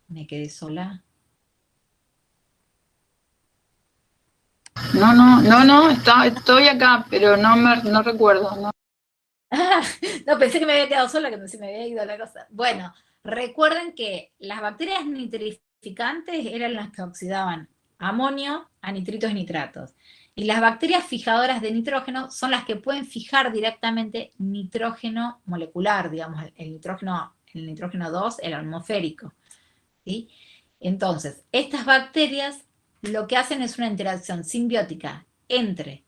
¿Me quedé sola? No, estoy acá, pero no recuerdo. No. No, pensé que me había quedado sola, que se me había ido la cosa. Bueno, recuerden que las bacterias nitrificantes eran las que oxidaban amonio a nitritos y nitratos. Y las bacterias fijadoras de nitrógeno son las que pueden fijar directamente nitrógeno molecular, digamos, el nitrógeno 2, el atmosférico, ¿sí? Entonces, estas bacterias lo que hacen es una interacción simbiótica entre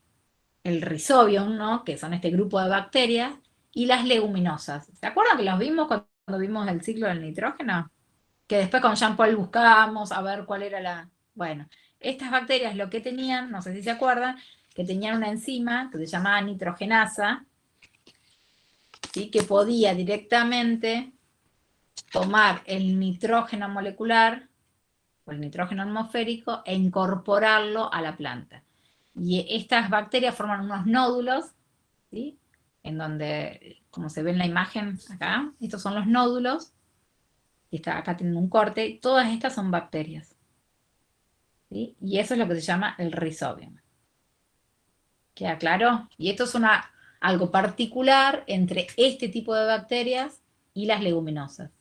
el Rhizobium, ¿no?, que son este grupo de bacterias, y las leguminosas. ¿Se acuerdan que los vimos cuando vimos el ciclo del nitrógeno? Que después con Jean-Paul buscábamos a ver cuál era la... Bueno, estas bacterias lo que tenían, no sé si se acuerdan, que tenían una enzima que se llamaba nitrogenasa, ¿sí?, que podía directamente tomar el nitrógeno molecular o el nitrógeno atmosférico e incorporarlo a la planta. Y estas bacterias forman unos nódulos, ¿sí?, en donde, como se ve en la imagen acá, estos son los nódulos, y acá tienen un corte, y todas estas son bacterias, ¿sí? Y eso es lo que se llama el Rhizobium. ¿Queda claro? Y esto es algo particular entre este tipo de bacterias y las leguminosas.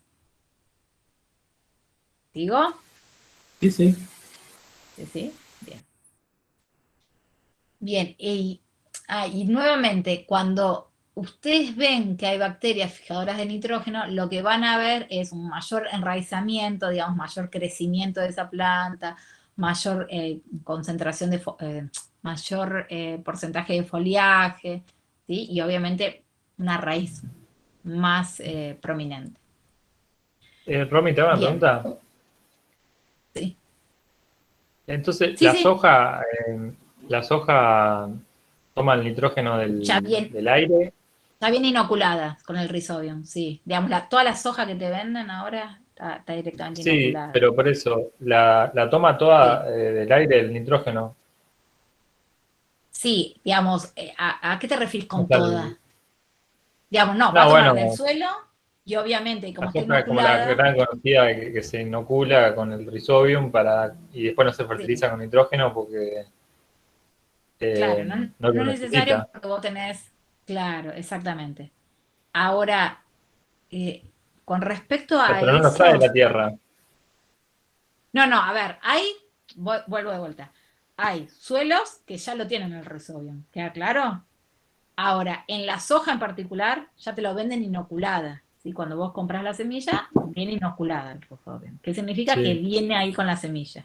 ¿Digo? Sí, sí. Sí, sí, bien. Bien, y nuevamente, cuando ustedes ven que hay bacterias fijadoras de nitrógeno, lo que van a ver es un mayor enraizamiento, digamos, mayor crecimiento de esa planta, mayor concentración mayor porcentaje de foliaje, ¿sí? Y obviamente una raíz más prominente. Romy, te hago una Bien. pregunta. Sí. Entonces, Sí, la sí. soja toma el nitrógeno Ya bien. del aire. Está bien inoculada con el Rhizobium, sí. Digamos, toda la soja que te venden ahora está directamente Sí, inoculada. pero por eso, la toma toda del aire, el nitrógeno. Sí, digamos, ¿a qué te refieres con O sea, toda? Digamos, no, va a no, tomar bueno, del suelo y obviamente, como la está soja es como la inoculada, gran conocida que se inocula con el Rhizobium y después no se fertiliza con nitrógeno porque claro, no no lo es necesario necesita. porque vos tenés, claro, exactamente. Ahora, con respecto a Pero no lo eso, trae de la tierra. no, a ver, vuelvo de vuelta. Hay suelos que ya lo tienen el Rhizobium, ¿queda claro? Ahora, en la soja en particular, ya te lo venden inoculada, ¿sí? Cuando vos compras la semilla, viene inoculada el Rhizobium. ¿Qué significa? Sí. Que viene ahí con la semilla.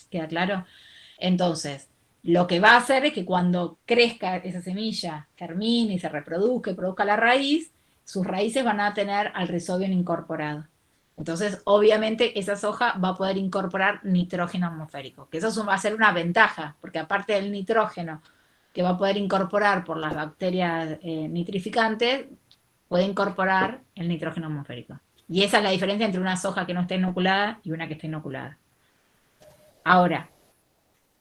¿Queda claro? Entonces, lo que va a hacer es que cuando crezca esa semilla, germine y se reproduzca y produzca la raíz, sus raíces van a tener al Rhizobium incorporado. Entonces, obviamente, esa soja va a poder incorporar nitrógeno atmosférico, que eso va a ser una ventaja, porque aparte del nitrógeno que va a poder incorporar por las bacterias nitrificantes, puede incorporar el nitrógeno atmosférico. Y esa es la diferencia entre una soja que no está inoculada y una que está inoculada. Ahora,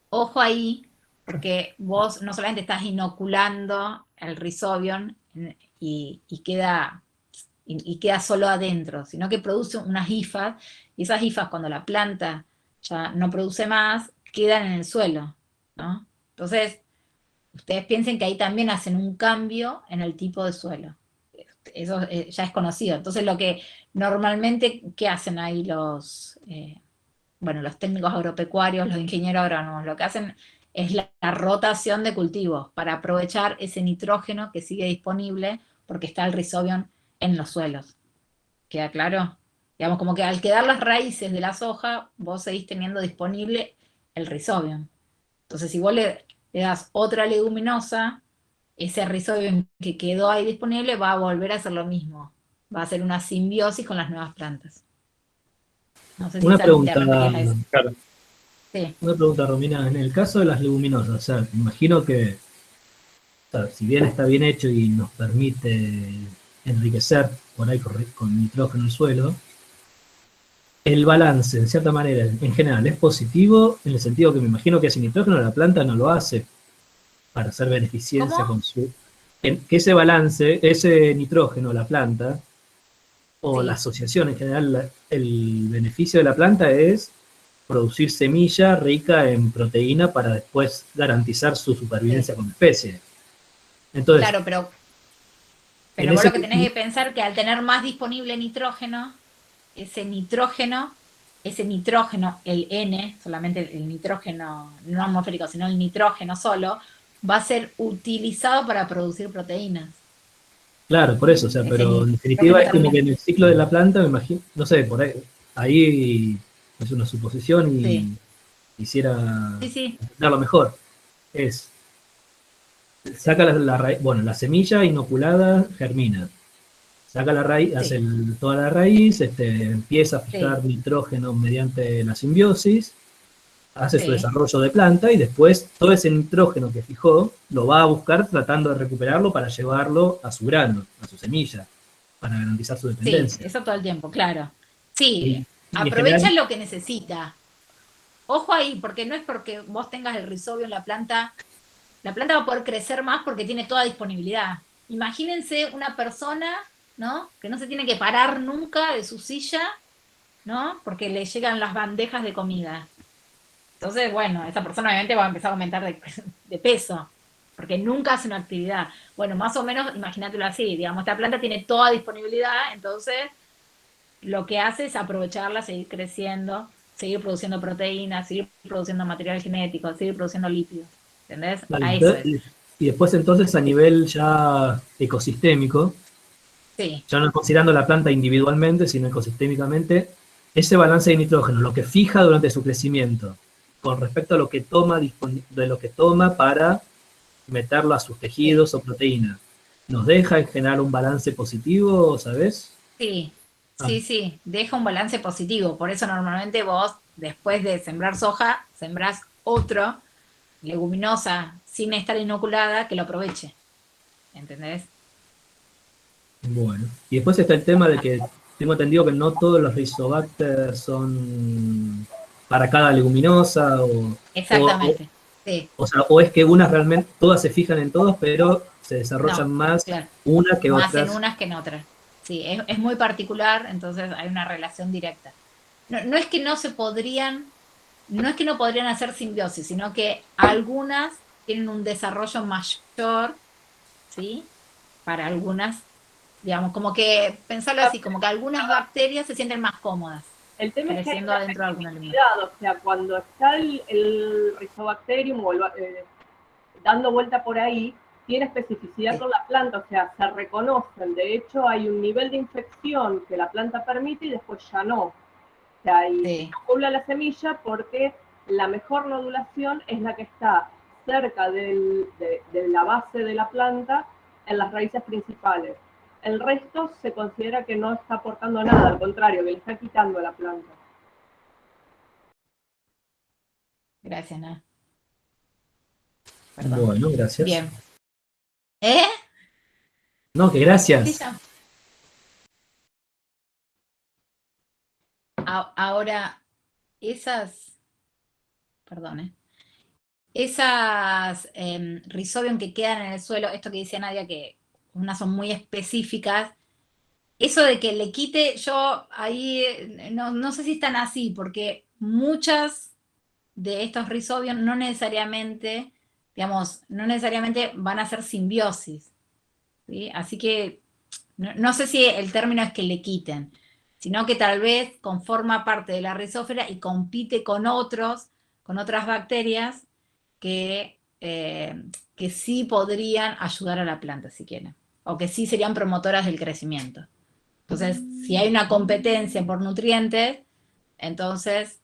ojo ahí, porque vos no solamente estás inoculando el Rhizobium y queda solo adentro, sino que produce unas hifas, y esas hifas cuando la planta ya no produce más, quedan en el suelo, ¿no? Entonces, ustedes piensen que ahí también hacen un cambio en el tipo de suelo. Eso ya es conocido. Entonces, lo que normalmente, ¿qué hacen ahí los técnicos agropecuarios, los ingenieros agrónomos? Lo que hacen es la rotación de cultivos para aprovechar ese nitrógeno que sigue disponible porque está el Rhizobium en los suelos. ¿Queda claro? Digamos, como que al quedar las raíces de la soja, vos seguís teniendo disponible el Rhizobium. Entonces, si vos le das otra leguminosa, ese Rhizobium que quedó ahí disponible va a volver a hacer lo mismo. Va a hacer una simbiosis con las nuevas plantas. No sé si Una Santi te pregunta, referías a eso. Claro. Sí, una pregunta, Romina. En el caso de las leguminosas, o sea, me imagino que, o sea, si bien está bien hecho y nos permite enriquecer por ahí con nitrógeno el suelo, el balance, en cierta manera, en general, es positivo en el sentido que me imagino que sin nitrógeno la planta no lo hace para hacer beneficencia ¿cómo? con que ese balance, ese nitrógeno, la planta, o Sí. la asociación en general, el beneficio de la planta es producir semilla rica en proteína para después garantizar su supervivencia como especie. Entonces, Claro, pero en vos ese lo que tenés que pensar que al tener más disponible nitrógeno, ese nitrógeno, el N, solamente el nitrógeno no atmosférico, sino el nitrógeno solo, va a ser utilizado para producir proteínas. claro, por eso, o sea, Ese pero en nitrógeno definitiva es como termina. que en el ciclo de la planta, me imagino, no sé, por ahí es una suposición y Sí, quisiera sí, sí, entenderlo mejor. Es, saca bueno, la semilla inoculada germina, saca la raíz, hace sí, toda la raíz, empieza a sí, fijar nitrógeno mediante la simbiosis, hace su sí, desarrollo de planta y después todo ese nitrógeno que fijó lo va a buscar tratando de recuperarlo para llevarlo a su grano, a su semilla, para garantizar su sí, dependencia. eso todo el tiempo, claro. Sí, Y en aprovecha general, lo que necesita. Ojo ahí, porque no es porque vos tengas el rizobio en la planta va a poder crecer más porque tiene toda disponibilidad. Imagínense una persona, ¿no? Que no se tiene que parar nunca de su silla, ¿no? Porque le llegan las bandejas de comida. Entonces, bueno, esa persona obviamente va a empezar a aumentar de peso, porque nunca hace una actividad. Bueno, más o menos, imagínatelo así, digamos, esta planta tiene toda disponibilidad, entonces lo que hace es aprovecharla, seguir creciendo, seguir produciendo proteínas, seguir produciendo material genético, seguir produciendo lípidos. ¿Entendés? A eso es. y después entonces a nivel ya ecosistémico, Sí, ya no considerando la planta individualmente, sino ecosistémicamente, ese balance de nitrógeno, lo que fija durante su crecimiento, con respecto a lo que toma, de lo que toma para meterlo a sus sí, tejidos o proteínas, ¿nos deja en general un balance positivo, sabes? sí, Ah, sí, sí, deja un balance positivo. Por eso normalmente vos, después de sembrar soja, sembrás otro, leguminosa, sin estar inoculada, que lo aproveche. ¿Entendés? bueno. Y después está el tema de que tengo entendido que no todos los Rizobacter son para cada leguminosa, o, Exactamente. Sí. o sea, o es que unas realmente, todas se fijan en todos, pero se No, desarrollan más claro. una que Más en otras. unas que en otras. Sí, es muy particular, entonces hay una relación directa. No, no es que no se podrían, no es que no podrían hacer simbiosis, sino que algunas tienen un desarrollo mayor, ¿sí? Para algunas, digamos, como que, pensarlo así, como que algunas bacterias se sienten más cómodas El tema es que hay creciendo una adentro de algún alimento. especificidad, o sea, cuando está el Rizobacterium dando vuelta por ahí, tiene especificidad Sí, con la planta, o sea, se reconocen. De hecho, hay un nivel de infección que la planta permite y después ya no. O sea, y se sí, inocula la semilla porque la mejor nodulación es la que está cerca de la base de la planta en las raíces principales. El resto se considera que no está aportando nada, al contrario, que le está quitando a la planta. gracias, Ana. Perdón. Bueno, gracias. Bien. ¿Eh? No, que Sí, gracias. ya. Ahora, esas, perdón, esas Rhizobium que quedan en el suelo, esto que dice Nadia, que unas son muy específicas, eso de que le quite, yo ahí no sé si están así, porque muchas de estos rizobios no necesariamente, digamos, no necesariamente van a hacer simbiosis, ¿sí? Así que no sé si el término es que le quiten, sino que tal vez conforma parte de la rizófera y compite con otras bacterias que sí podrían ayudar a la planta, si quieren, o que sí serían promotoras del crecimiento. Entonces, si hay una competencia por nutrientes, entonces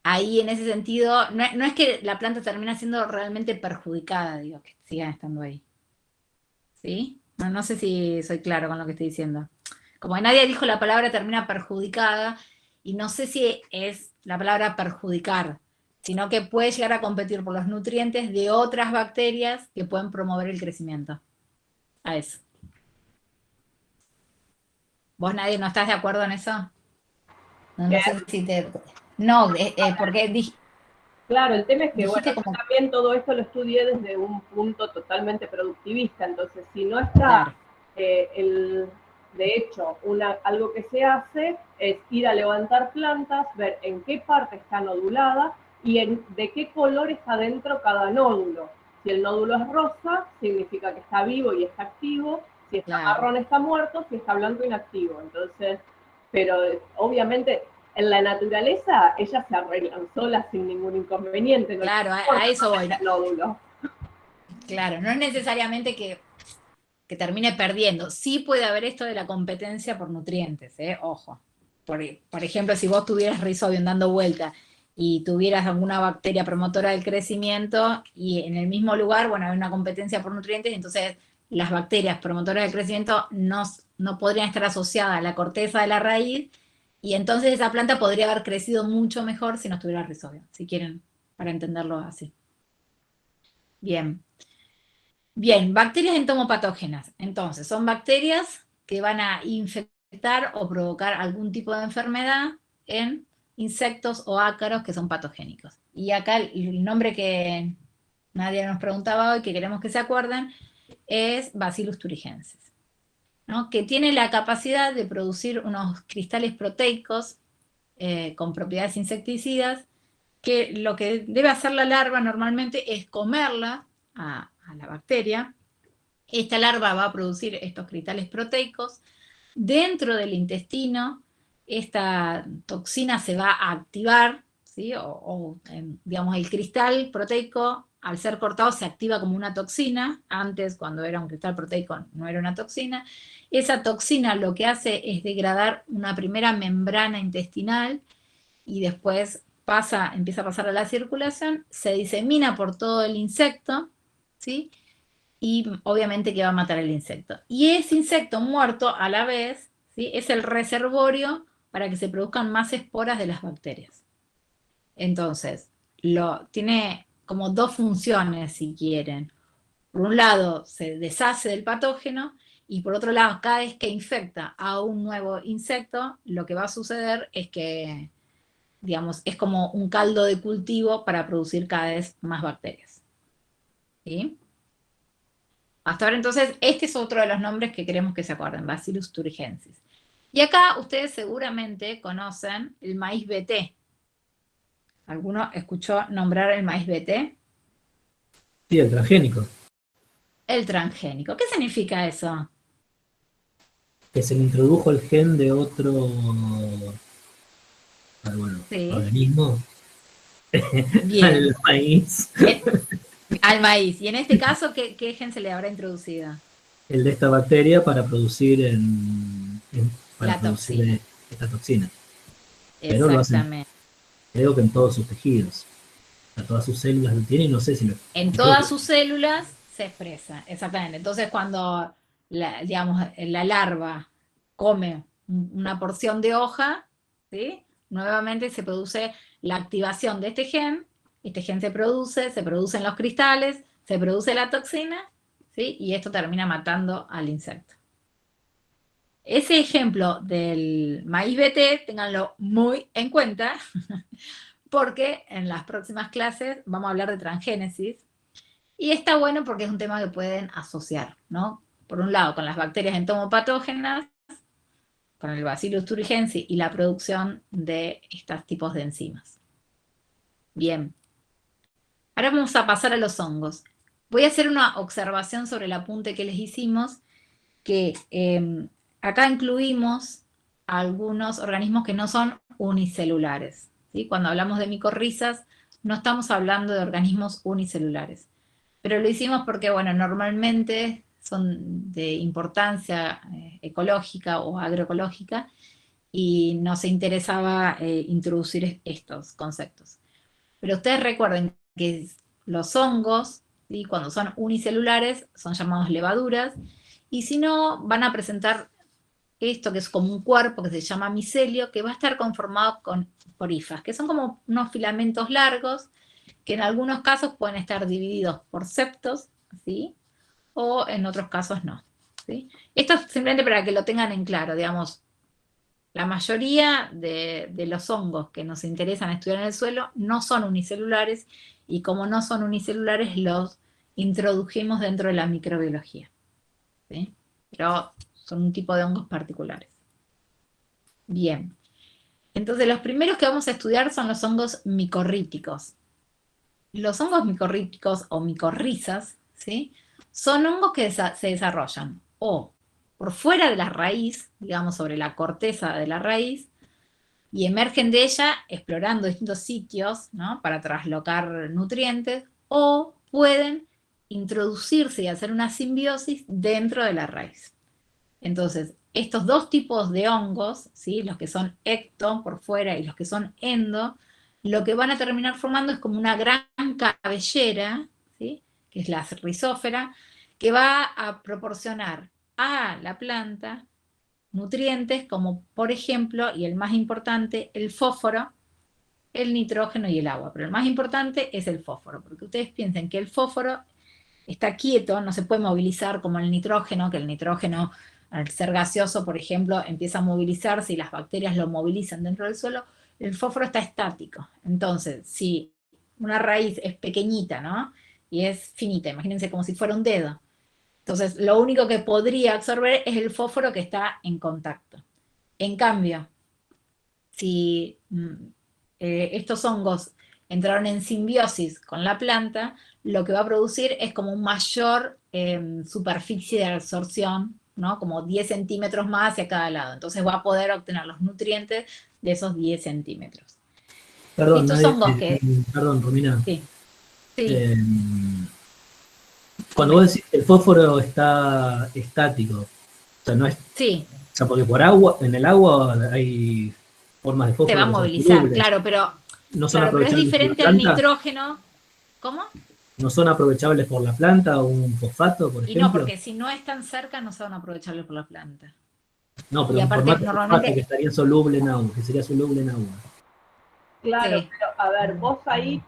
ahí en ese sentido, no es que la planta termina siendo realmente perjudicada, digo, que sigan estando ahí. ¿Sí? No sé si soy claro con lo que estoy diciendo. Como nadie dijo la palabra termina perjudicada, y no sé si es la palabra perjudicar, sino que puede llegar a competir por los nutrientes de otras bacterias que pueden promover el crecimiento. A eso. ¿Vos nadie no estás de acuerdo en eso? No sé si te... No, porque dije... Claro, el tema es que, bueno, Dijiste yo como... también todo esto lo estudié desde un punto totalmente productivista, entonces si no está, Claro. de hecho, algo que se hace es ir a levantar plantas, ver en qué parte está nodulada y de qué color está dentro cada nódulo. Si el nódulo es rosa, significa que está vivo y está activo, si está marrón está muerto, si está blanco inactivo. Entonces, pero obviamente... En la naturaleza, ellas se arreglan solas sin ningún inconveniente. Claro, a eso voy. Nódulo. Claro, no es necesariamente que termine perdiendo. Sí puede haber esto de la competencia por nutrientes, ojo. Por ejemplo, si vos tuvieras Rhizobium dando vuelta y tuvieras alguna bacteria promotora del crecimiento y en el mismo lugar, bueno, hay una competencia por nutrientes, entonces las bacterias promotoras del crecimiento no podrían estar asociadas a la corteza de la raíz, y entonces esa planta podría haber crecido mucho mejor si no estuviera Rhizobium, si quieren, para entenderlo así. Bien. Bien, bacterias entomopatógenas. Entonces, son bacterias que van a infectar o provocar algún tipo de enfermedad en insectos o ácaros que son patogénicos. Y acá el nombre que nadie nos preguntaba hoy, que queremos que se acuerden, es Bacillus thuringiensis, ¿no? Que tiene la capacidad de producir unos cristales proteicos con propiedades insecticidas, que lo que debe hacer la larva normalmente es comerla a la bacteria. Esta larva va a producir estos cristales proteicos. Dentro del intestino, esta toxina se va a activar, ¿sí? Digamos, el cristal proteico, al ser cortado, se activa como una toxina. Antes, cuando era un cristal proteico, no era una toxina. Esa toxina lo que hace es degradar una primera membrana intestinal y después empieza a pasar a la circulación, se disemina por todo el insecto, ¿sí? Y obviamente que va a matar al insecto. Y ese insecto muerto a la vez, ¿sí? Es el reservorio para que se produzcan más esporas de las bacterias. Entonces, tiene como dos funciones, si quieren. Por un lado, se deshace del patógeno, y por otro lado, cada vez que infecta a un nuevo insecto, lo que va a suceder es que, digamos, es como un caldo de cultivo para producir cada vez más bacterias. ¿Sí? Hasta ahora, entonces, este es otro de los nombres que queremos que se acuerden, Bacillus thuringiensis. Y acá ustedes seguramente conocen el maíz BT. ¿Alguno escuchó nombrar el maíz BT? Sí, el transgénico. El transgénico. ¿Qué significa eso? Que se le introdujo el gen de otro organismo al maíz. Al maíz. Y en este caso, ¿qué gen se le habrá introducido? El de esta bacteria para producir esta toxina. Pero lo hacen, creo que en todos sus tejidos. A todas sus células lo tiene, y no sé si lo... En todas sus células se expresa, exactamente. Entonces, cuando digamos, la larva come una porción de hoja, ¿sí? Nuevamente se produce la activación de este gen se producen los cristales, se produce la toxina, ¿sí? Y esto termina matando al insecto. Ese ejemplo del maíz BT, ténganlo muy en cuenta, porque en las próximas clases vamos a hablar de transgénesis, y está bueno porque es un tema que pueden asociar, ¿no? Por un lado, con las bacterias entomopatógenas, con el Bacillus thuringiensis y la producción de estos tipos de enzimas. Bien. Ahora vamos a pasar a los hongos. Voy a hacer una observación sobre el apunte que les hicimos, que acá incluimos algunos organismos que no son unicelulares, ¿sí? Cuando hablamos de micorrizas, no estamos hablando de organismos unicelulares. Pero lo hicimos porque, bueno, normalmente son de importancia ecológica o agroecológica y nos interesaba introducir estos conceptos. Pero ustedes recuerden que los hongos, ¿sí? Cuando son unicelulares, son llamados levaduras, y si no, van a presentar esto que es como un cuerpo que se llama micelio, que va a estar conformado por hifas, que son como unos filamentos largos, que en algunos casos pueden estar divididos por septos, ¿sí? O en otros casos no, ¿sí? Esto es simplemente para que lo tengan en claro, digamos. La mayoría de los hongos que nos interesan estudiar en el suelo no son unicelulares, y como no son unicelulares, los introdujimos dentro de la microbiología, ¿sí? Pero son un tipo de hongos particulares. Bien. Entonces, los primeros que vamos a estudiar son los hongos micorríticos. Los hongos micorríticos o micorrizas, ¿sí? Son hongos que se desarrollan o por fuera de la raíz, digamos sobre la corteza de la raíz, y emergen de ella explorando distintos sitios, ¿no? Para traslocar nutrientes, o pueden introducirse y hacer una simbiosis dentro de la raíz. Entonces, estos dos tipos de hongos, ¿sí? Los que son ecto por fuera y los que son endo, lo que van a terminar formando es como una gran cabellera, ¿sí? Que es la rizófera, que va a proporcionar a la planta nutrientes como, por ejemplo, y el más importante, el fósforo, el nitrógeno y el agua. Pero el más importante es el fósforo, porque ustedes piensen que el fósforo está quieto, no se puede movilizar como el nitrógeno, que el nitrógeno, al ser gaseoso, por ejemplo, empieza a movilizarse y las bacterias lo movilizan dentro del suelo. El fósforo está estático. Entonces, si una raíz es pequeñita, ¿no? Y es finita, imagínense como si fuera un dedo. Entonces, lo único que podría absorber es el fósforo que está en contacto. En cambio, si estos hongos entraron en simbiosis con la planta, lo que va a producir es como un mayor superficie de absorción, ¿no? Como 10 centímetros más hacia cada lado. Entonces va a poder obtener los nutrientes de esos 10 centímetros. Perdón, Estos hongos que... perdón, Romina. Sí. Sí. Cuando vos decís que el fósforo está estático, o sea, no es... Sí. O sea, porque por agua, en el agua hay formas de fósforo. Se va a movilizar, claro, pero, no son pero es aprovechables diferente por la al planta. Nitrógeno. ¿Cómo? ¿No son aprovechables por la planta o un fosfato, por Y ejemplo? no, porque si no están cerca no son aprovechables por la planta. No, pero y un aparte, formato normalmente... que estaría soluble en agua, que sería soluble en agua. Claro, Sí. pero a ver, vos ahí,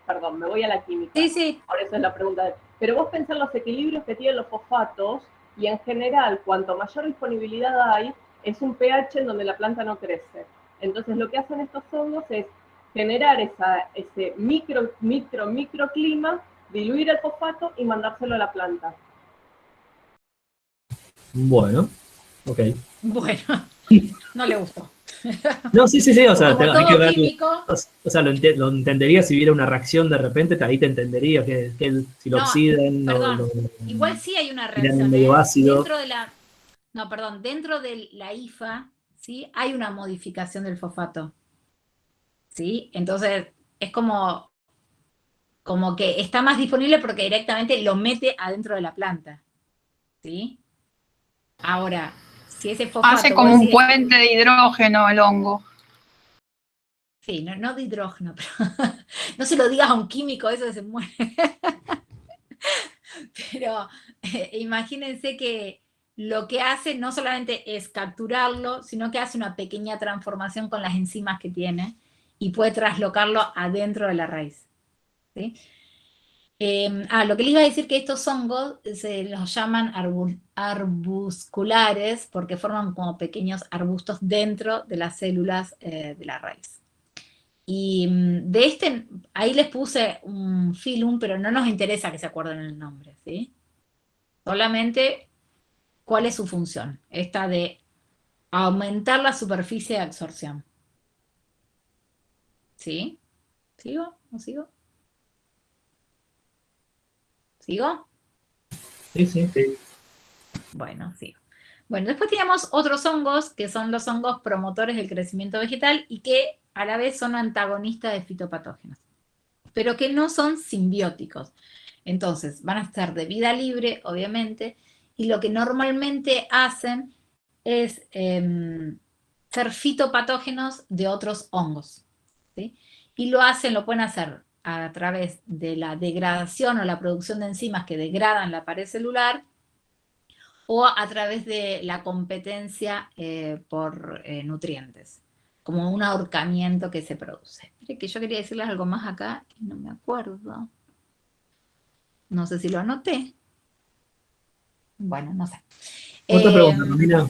perdón, me voy a la química. Sí, sí. Por eso es la pregunta. Pero vos pensás en los equilibrios que tienen los fosfatos, y en general, cuanto mayor disponibilidad hay, es un pH en donde la planta no crece. Entonces, lo que hacen estos hongos es generar ese microclima, diluir el fosfato y mandárselo a la planta. Bueno, ok. Bueno, no le gustó. No, sí, o sea, Como hay que todo ver, químico, o sea, lo entendería si hubiera una reacción de repente, ahí te entendería que si lo No, oxidan, perdón, igual sí hay una tiran reacción. medio ácido. Dentro de la IFA, ¿sí? Hay una modificación del fosfato. ¿Sí? Entonces, es como que está más disponible porque directamente lo mete adentro de la planta. ¿Sí? Ahora, si ese fosfato... Hace como un puente de hidrógeno el hongo. Sí, no de hidrógeno, pero no se lo digas a un químico, eso se muere. Pero imagínense que lo que hace no solamente es capturarlo, sino que hace una pequeña transformación con las enzimas que tiene y puede traslocarlo adentro de la raíz. ¿Sí? Lo que les iba a decir que estos hongos se los llaman arbusculares porque forman como pequeños arbustos dentro de las células de la raíz. Y de ahí les puse un filum, pero no nos interesa que se acuerden el nombre, ¿sí? Solamente cuál es su función. Esta de aumentar la superficie de absorción. ¿Sí? ¿Sigo? ¿No sigo? ¿Sigo? Sí, sí. Bueno, sigo. Bueno, después tenemos otros hongos, que son los hongos promotores del crecimiento vegetal y que a la vez son antagonistas de fitopatógenos, pero que no son simbióticos. Entonces, van a ser de vida libre, obviamente, y lo que normalmente hacen es ser fitopatógenos de otros hongos, ¿sí? Y lo pueden hacer a través de la degradación o la producción de enzimas que degradan la pared celular, o a través de la competencia por nutrientes, como un ahorcamiento que se produce. Mire que yo quería decirles algo más acá, y no me acuerdo. No sé si lo anoté. Bueno, no sé. Otra pregunta, Romina.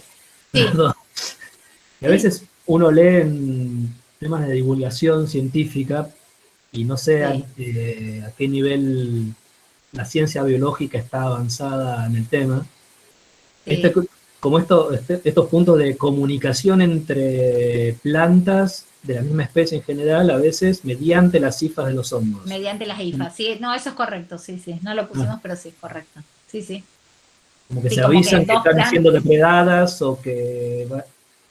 Sí. Perdón. Y a veces uno lee en temas de divulgación científica y no sé a qué nivel la ciencia biológica está avanzada en el tema. Sí. Estos puntos de comunicación entre plantas de la misma especie en general, a veces mediante las hifas de los hongos. Mediante las hifas, sí, no, eso es correcto, sí, sí, no lo pusimos, pero sí, es correcto, sí, sí. Como que Sí, se como avisan que están plantas. siendo depredadas o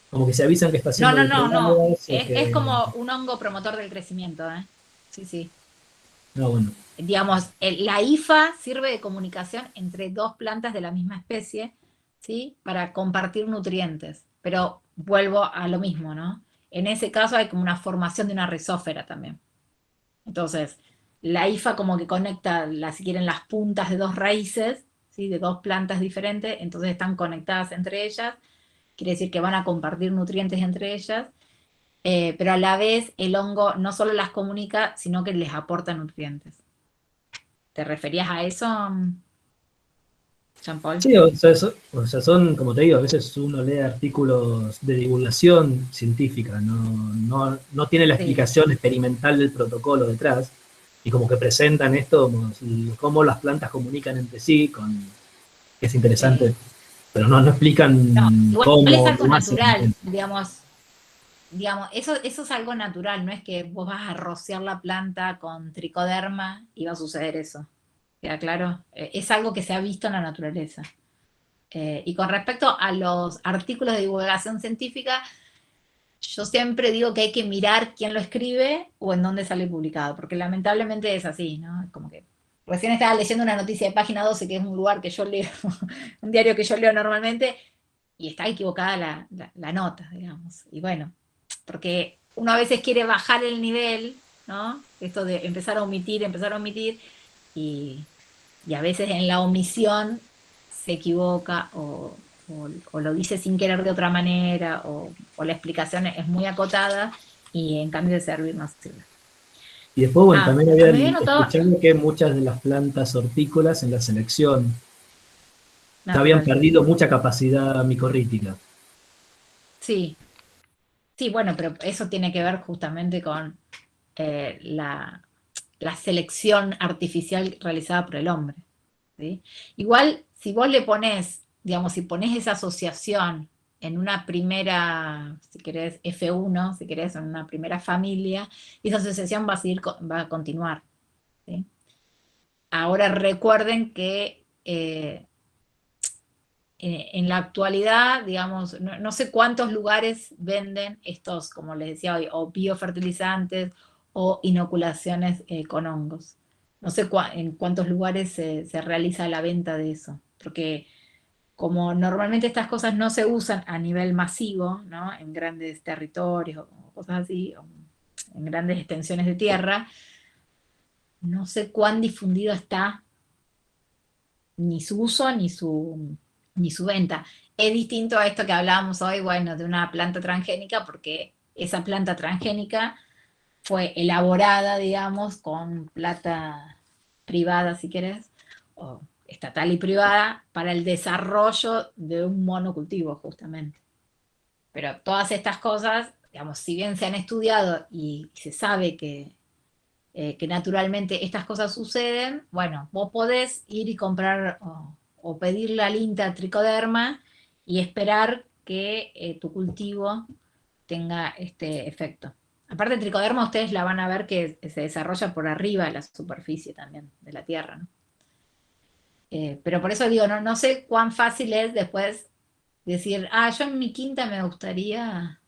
como que se avisan que está siendo No, depredadas. es como un hongo promotor del crecimiento, ¿eh? Sí, sí. No, bueno. Digamos, la hifa sirve de comunicación entre dos plantas de la misma especie, ¿sí? Para compartir nutrientes, pero vuelvo a lo mismo, ¿no? En ese caso hay como una formación de una rizósfera también. Entonces, la hifa como que conecta, si quieren, las puntas de dos raíces, ¿sí? De dos plantas diferentes, entonces están conectadas entre ellas, quiere decir que van a compartir nutrientes entre ellas, pero a la vez el hongo no solo las comunica, sino que les aporta nutrientes. ¿Te referías a eso, Jean-Paul? Sí, o sea, son, como te digo, a veces uno lee artículos de divulgación científica, no tiene la explicación experimental del protocolo detrás, y como que presentan esto, cómo las plantas comunican entre sí, que es interesante, pero no explican cómo. Igual es algo natural, digamos, eso es algo natural, no es que vos vas a rociar la planta con tricoderma y va a suceder eso. ¿Queda claro? Es algo que se ha visto en la naturaleza. Y con respecto a los artículos de divulgación científica, yo siempre digo que hay que mirar quién lo escribe o en dónde sale publicado, porque lamentablemente es así, ¿no? Es como que recién estaba leyendo una noticia de Página 12, que es un lugar que yo leo, un diario que yo leo normalmente, y está equivocada la nota, digamos. Y bueno, porque uno a veces quiere bajar el nivel, ¿no? Esto de empezar a omitir, y a veces en la omisión se equivoca o lo dice sin querer de otra manera, o la explicación es muy acotada, y en cambio de servir no sirve. Y después, bueno, también había notado, escuchado que muchas de las plantas hortícolas en la selección habían perdido mucha capacidad micorrítica. Sí. Sí, bueno, pero eso tiene que ver justamente con la selección artificial realizada por el hombre, ¿sí? Igual, si vos le ponés, digamos, si ponés esa asociación en una primera, si querés, F1, si querés, en una primera familia, esa asociación va a continuar, ¿sí? Ahora recuerden que en la actualidad, digamos, no sé cuántos lugares venden estos, como les decía hoy, o biofertilizantes o inoculaciones con hongos. No sé en cuántos lugares se realiza la venta de eso, porque como normalmente estas cosas no se usan a nivel masivo, ¿no? En grandes territorios o cosas así, o en grandes extensiones de tierra, no sé cuán difundido está ni su uso ni su venta. Es distinto a esto que hablábamos hoy, bueno, de una planta transgénica, porque esa planta transgénica fue elaborada, digamos, con plata privada, si querés, o estatal y privada, para el desarrollo de un monocultivo, justamente. Pero todas estas cosas, digamos, si bien se han estudiado y se sabe que naturalmente estas cosas suceden, bueno, vos podés ir y comprar o pedirle al INTA tricoderma y esperar que tu cultivo tenga este efecto. Aparte, el tricoderma ustedes la van a ver que se desarrolla por arriba de la superficie también de la tierra, ¿no? Pero por eso digo, no sé cuán fácil es después decir, yo en mi quinta me gustaría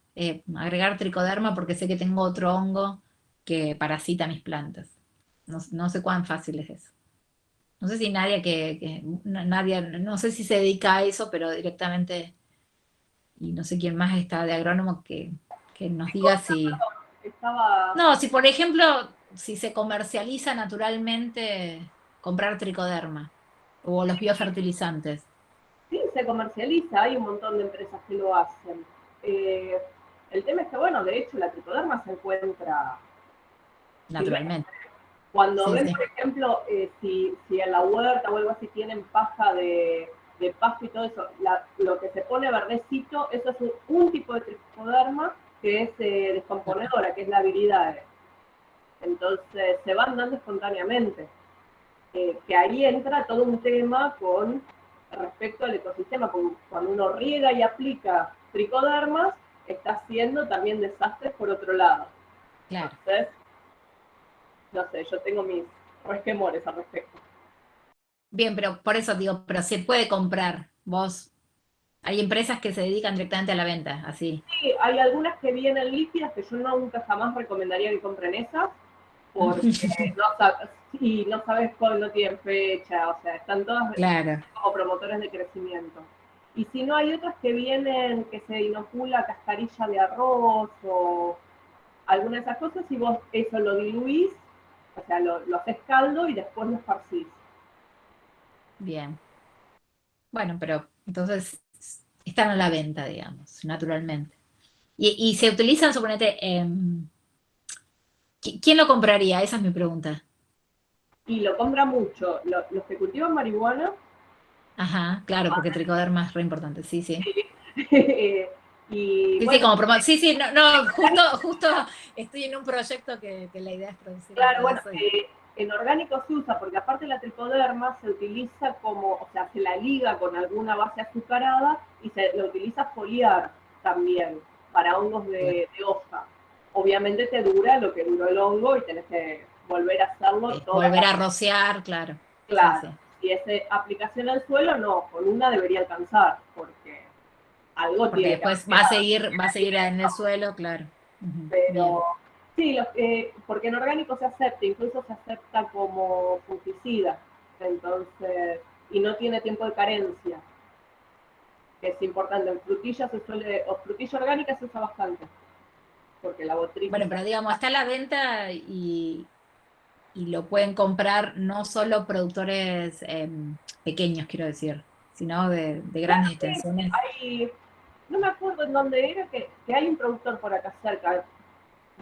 agregar tricoderma porque sé que tengo otro hongo que parasita mis plantas. No sé cuán fácil es eso. No sé si nadie, no sé si se dedica a eso, pero directamente, y no sé quién más está de agrónomo que nos diga si... Estaba... No, si por ejemplo, si se comercializa naturalmente comprar tricoderma o los biofertilizantes. Sí, se comercializa, hay un montón de empresas que lo hacen. El tema es que, bueno, de hecho, la tricoderma se encuentra Naturalmente. Cuando Sí, ven, sí. por ejemplo, si en la huerta o algo así tienen paja de pasto y todo eso, lo que se pone verdecito, eso es un tipo de tricoderma que es descomponedora, que es la viridade. Entonces se van dando espontáneamente. Que ahí entra todo un tema con respecto al ecosistema. Cuando uno riega y aplica tricodermas, está haciendo también desastres por otro lado. Claro. Entonces, no sé, yo tengo mis resquemores al respecto. Bien, pero por eso digo, pero se puede comprar. Vos, hay empresas que se dedican directamente a la venta, así. Sí, hay algunas que vienen líquidas que yo nunca jamás recomendaría que compren esas, porque no sabes cuándo no tienen fecha, o sea, están todas Claro. como promotores de crecimiento. Y si no, hay otras que vienen, que se inocula cascarilla de arroz o alguna de esas cosas, y vos eso lo diluís, o sea, lo haces caldo y después lo esparcís. Bien. Bueno, pero entonces están a la venta, digamos, naturalmente. Y se utilizan, suponete, ¿quién lo compraría? Esa es mi pregunta. Y lo compra mucho. Los que cultivan marihuana. Ajá, claro, porque tricoderma es re importante, sí, sí. Y Sí, bueno, como sí, justo estoy en un proyecto que la idea es producir claro, algo de bueno, eso. en orgánico se usa, porque aparte la tricoderma se utiliza como, o sea, se la liga con alguna base azucarada y se lo utiliza foliar también para hongos de hoja. Obviamente te dura lo que duró el hongo y tenés que volver a hacerlo todo. Volver a rociar, claro. Claro, Sí. y esa aplicación al suelo no, con una debería alcanzar, porque algo Porque tiene después que va a seguir en el suelo, claro. pero sí, porque en orgánico se acepta, incluso se acepta como fungicida, entonces, y no tiene tiempo de carencia, que es importante. En frutillas o frutilla orgánica se usa bastante, porque la botritis... Bueno, pero digamos, está a la venta y lo pueden comprar no solo productores pequeños, quiero decir, sino de grandes extensiones. No me acuerdo en dónde era, que hay un productor por acá cerca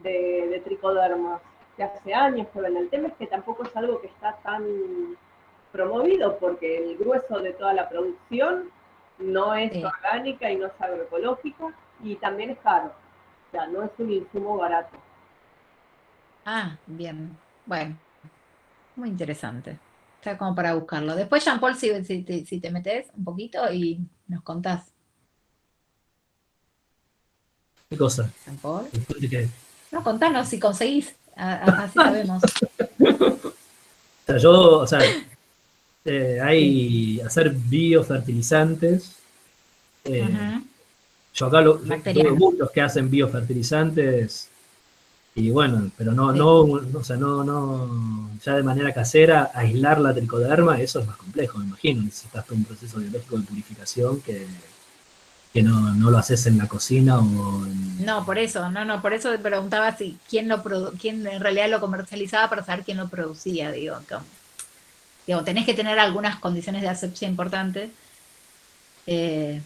de tricodermas, que hace años que ven. El tema es que tampoco es algo que está tan promovido, porque el grueso de toda la producción no es orgánica y no es agroecológica, y también es caro, o sea, no es un insumo barato. Bien, bueno, muy interesante. Está como para buscarlo. Después, Jean-Paul, si te metes un poquito y nos contás. ¿Qué cosa? Jean-Paul. ¿Qué? No, contanos si conseguís, así sabemos. O sea, hay hacer biofertilizantes. Yo acá veo muchos que hacen biofertilizantes y bueno, pero ya de manera casera, aislar la tricoderma, eso es más complejo, me imagino. Necesitas todo un proceso biológico de purificación que no lo haces en la cocina o en... No, por eso te preguntaba si quién en realidad lo comercializaba para saber quién lo producía, digo, tenés que tener algunas condiciones de asepsia importantes,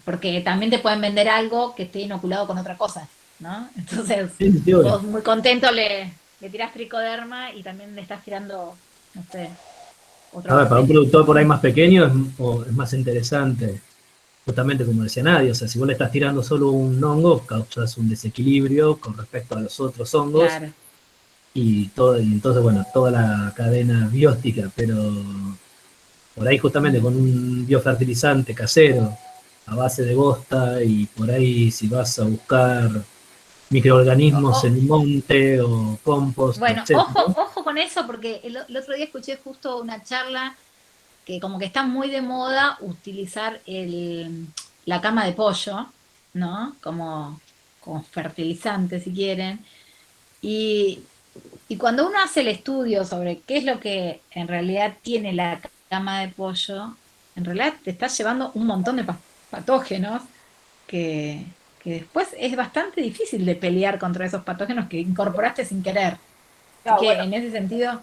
porque también te pueden vender algo que esté inoculado con otra cosa, ¿no? Entonces, vos muy contento le tirás tricoderma y también le estás tirando, no sé, A ver, para un productor por ahí más pequeño es más interesante, justamente como decía Nadia, o sea, si vos le estás tirando solo un hongo, causas un desequilibrio con respecto a los otros hongos, claro. y entonces, bueno, toda la cadena biótica, pero por ahí justamente con un biofertilizante casero, a base de bosta, y por ahí si vas a buscar microorganismos en un monte o compost, Bueno, etcétera. ojo con eso, porque el otro día escuché justo una charla que como que está muy de moda utilizar la cama de pollo, ¿no? Como fertilizante, si quieren. Y cuando uno hace el estudio sobre qué es lo que en realidad tiene la cama de pollo, en realidad te estás llevando un montón de patógenos que después es bastante difícil de pelear contra esos patógenos que incorporaste sin querer. Claro, Así que bueno, en ese sentido,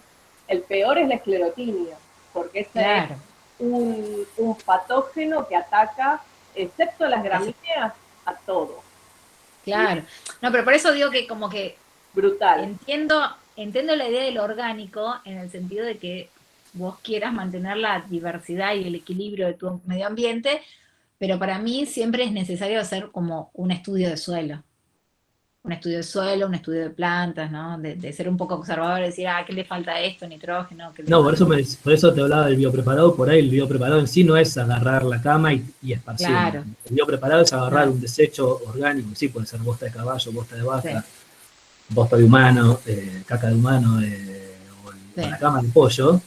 el peor es la esclerotinia, porque ese claro, es un patógeno que ataca, excepto las gramíneas, a todo. claro. No, pero por eso digo que como que Brutal. entiendo la idea del orgánico en el sentido de que vos quieras mantener la diversidad y el equilibrio de tu medio ambiente, pero para mí siempre es necesario hacer como un estudio de suelo. Un estudio de suelo, un estudio de plantas, ¿no? De ser un poco observador, de decir, ¿qué le falta a esto? Nitrógeno, ¿qué le No, falta? por eso te hablaba del biopreparado. Por ahí el biopreparado en sí no es agarrar la cama y esparcirla. Claro. El biopreparado es agarrar Claro. un desecho orgánico, sí, puede ser bosta de caballo, bosta de vaca, bosta de humano, caca de humano, o la cama de pollo,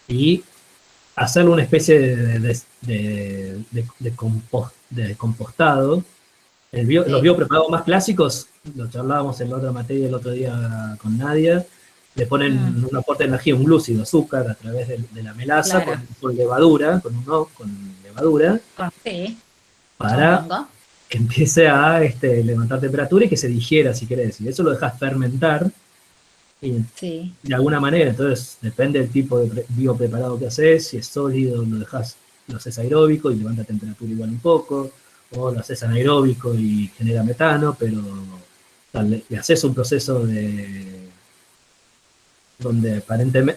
y hacerle una especie de compostado. Los biopreparados más clásicos, lo charlábamos en la otra materia el otro día con Nadia, le ponen un aporte de energía, un glúcido, azúcar, a través de la melaza, Claro. con levadura, Sí, para supongo. que empiece a levantar temperatura y que se digiera, si querés. Y eso lo dejas fermentar, y Sí. de alguna manera. Entonces, depende del tipo de biopreparado que haces. Si es sólido, lo haces aeróbico y levanta temperatura igual un poco, o lo haces anaeróbico y genera metano, pero le haces un proceso donde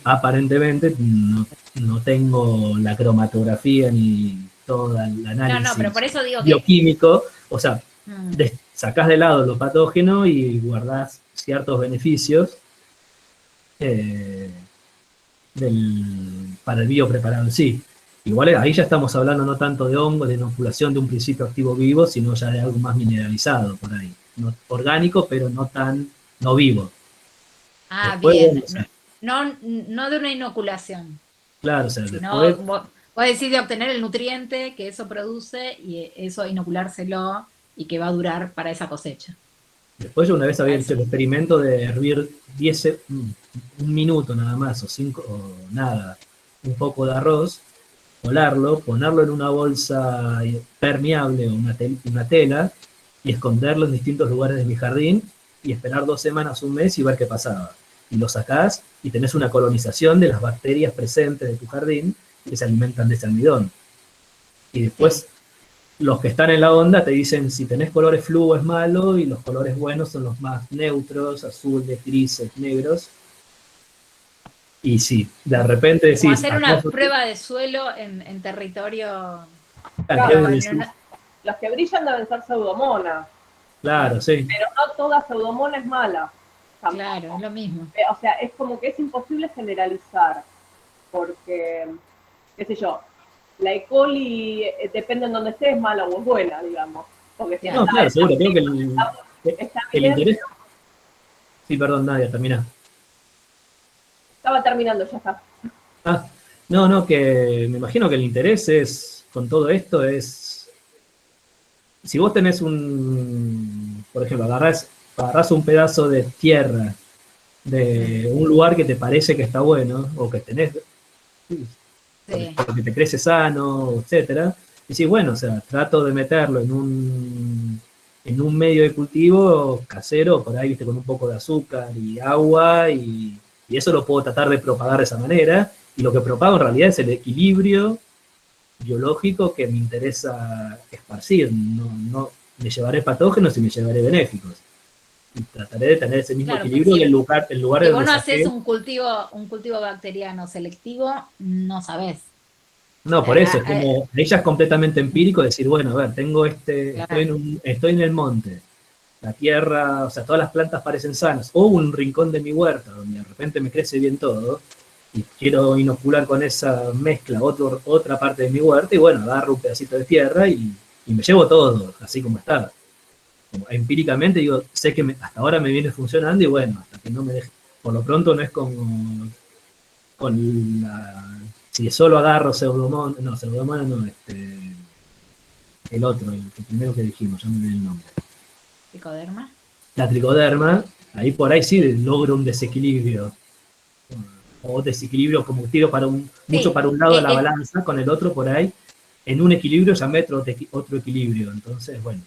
aparentemente no tengo la cromatografía ni todo el análisis No, pero por eso digo que bioquímico. O sea, sacás de lado los patógenos y guardás ciertos beneficios para el biopreparado en sí. Igual ahí ya estamos hablando no tanto de hongos, de inoculación de un principio activo vivo, sino ya de algo más mineralizado por ahí. No, orgánico, pero no vivo. Después, bien. bueno, No de una inoculación. claro, o sea, Sino después, vos decís de obtener el nutriente que eso produce y eso inoculárselo y que va a durar para esa cosecha. después yo una vez había hecho el experimento de hervir un minuto nada más, o 5, o nada, un poco de arroz, colarlo, ponerlo en una bolsa permeable o una tela, y esconderlo en distintos lugares de mi jardín, y esperar 2 semanas, un mes, y ver qué pasaba. Y lo sacás, y tenés una colonización de las bacterias presentes de tu jardín, que se alimentan de ese almidón. Y después, los que están en la onda te dicen, si tenés colores fluo es malo, y los colores buenos son los más neutros, azules, grises, negros. Y sí, de repente decís... Como hacer una ¿acaso prueba de suelo en territorio... Claro, decís? los que brillan deben ser pseudomonas, Claro, sí. pero no toda pseudomona es mala. Tampoco. Claro, es lo mismo. O sea, es como que es imposible generalizar, porque, qué sé yo, la E. coli depende en dónde estés, es mala o es buena, digamos. Porque si No, está- claro, seguro, creo que está el bien, interés... Sí, perdón, Nadia, termina. estaba terminando, ya está. No, que me imagino que el interés es, con todo esto, es... Si vos tenés por ejemplo, agarrás un pedazo de tierra de un lugar que te parece que está bueno, o que tenés, porque te crece sano, etcétera, y decís, bueno, o sea, trato de meterlo en un medio de cultivo casero, por ahí, viste, con un poco de azúcar y agua, y eso lo puedo tratar de propagar de esa manera, y lo que propago en realidad es el equilibrio biológico que me interesa esparcir. No me llevaré patógenos y me llevaré benéficos. Y trataré de tener ese mismo equilibrio en el lugar Si de vos no donde haces saqué. un cultivo bacteriano selectivo, no sabés. No, por eso, es como, ella es completamente empírico, decir, bueno, a ver, tengo Claro. estoy en el monte, la tierra, o sea, todas las plantas parecen sanas, o un rincón de mi huerta, donde de repente me crece bien todo, y quiero inocular con esa mezcla otra parte de mi huerta, y bueno, agarro un pedacito de tierra y y me llevo todo así como está. Como empíricamente digo, sé que hasta ahora me viene funcionando y bueno, hasta que no me deje. Por lo pronto no es como con la... Si solo agarro Pseudomonas, no, el otro, el primero que dijimos, ya me olvidé el nombre. Tricoderma. La tricoderma, ahí por ahí sí logro un desequilibrio. O desequilibrio como tiro mucho para un lado de la balanza, con el otro por ahí, en un equilibrio ya meto otro equilibrio. Entonces, bueno.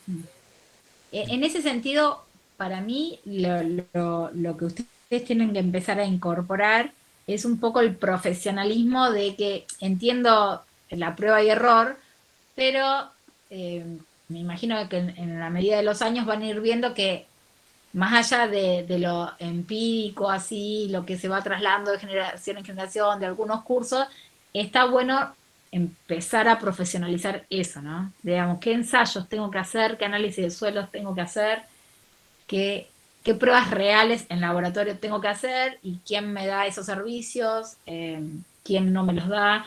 En ese sentido, para mí, lo que ustedes tienen que empezar a incorporar es un poco el profesionalismo de que entiendo la prueba y error, pero me imagino que en la medida de los años van a ir viendo que más allá de lo empírico, así, lo que se va trasladando de generación en generación, de algunos cursos, está bueno empezar a profesionalizar eso, ¿no? Digamos, qué ensayos tengo que hacer, qué análisis de suelos tengo que hacer, qué pruebas reales en laboratorio tengo que hacer y quién me da esos servicios, quién no me los da.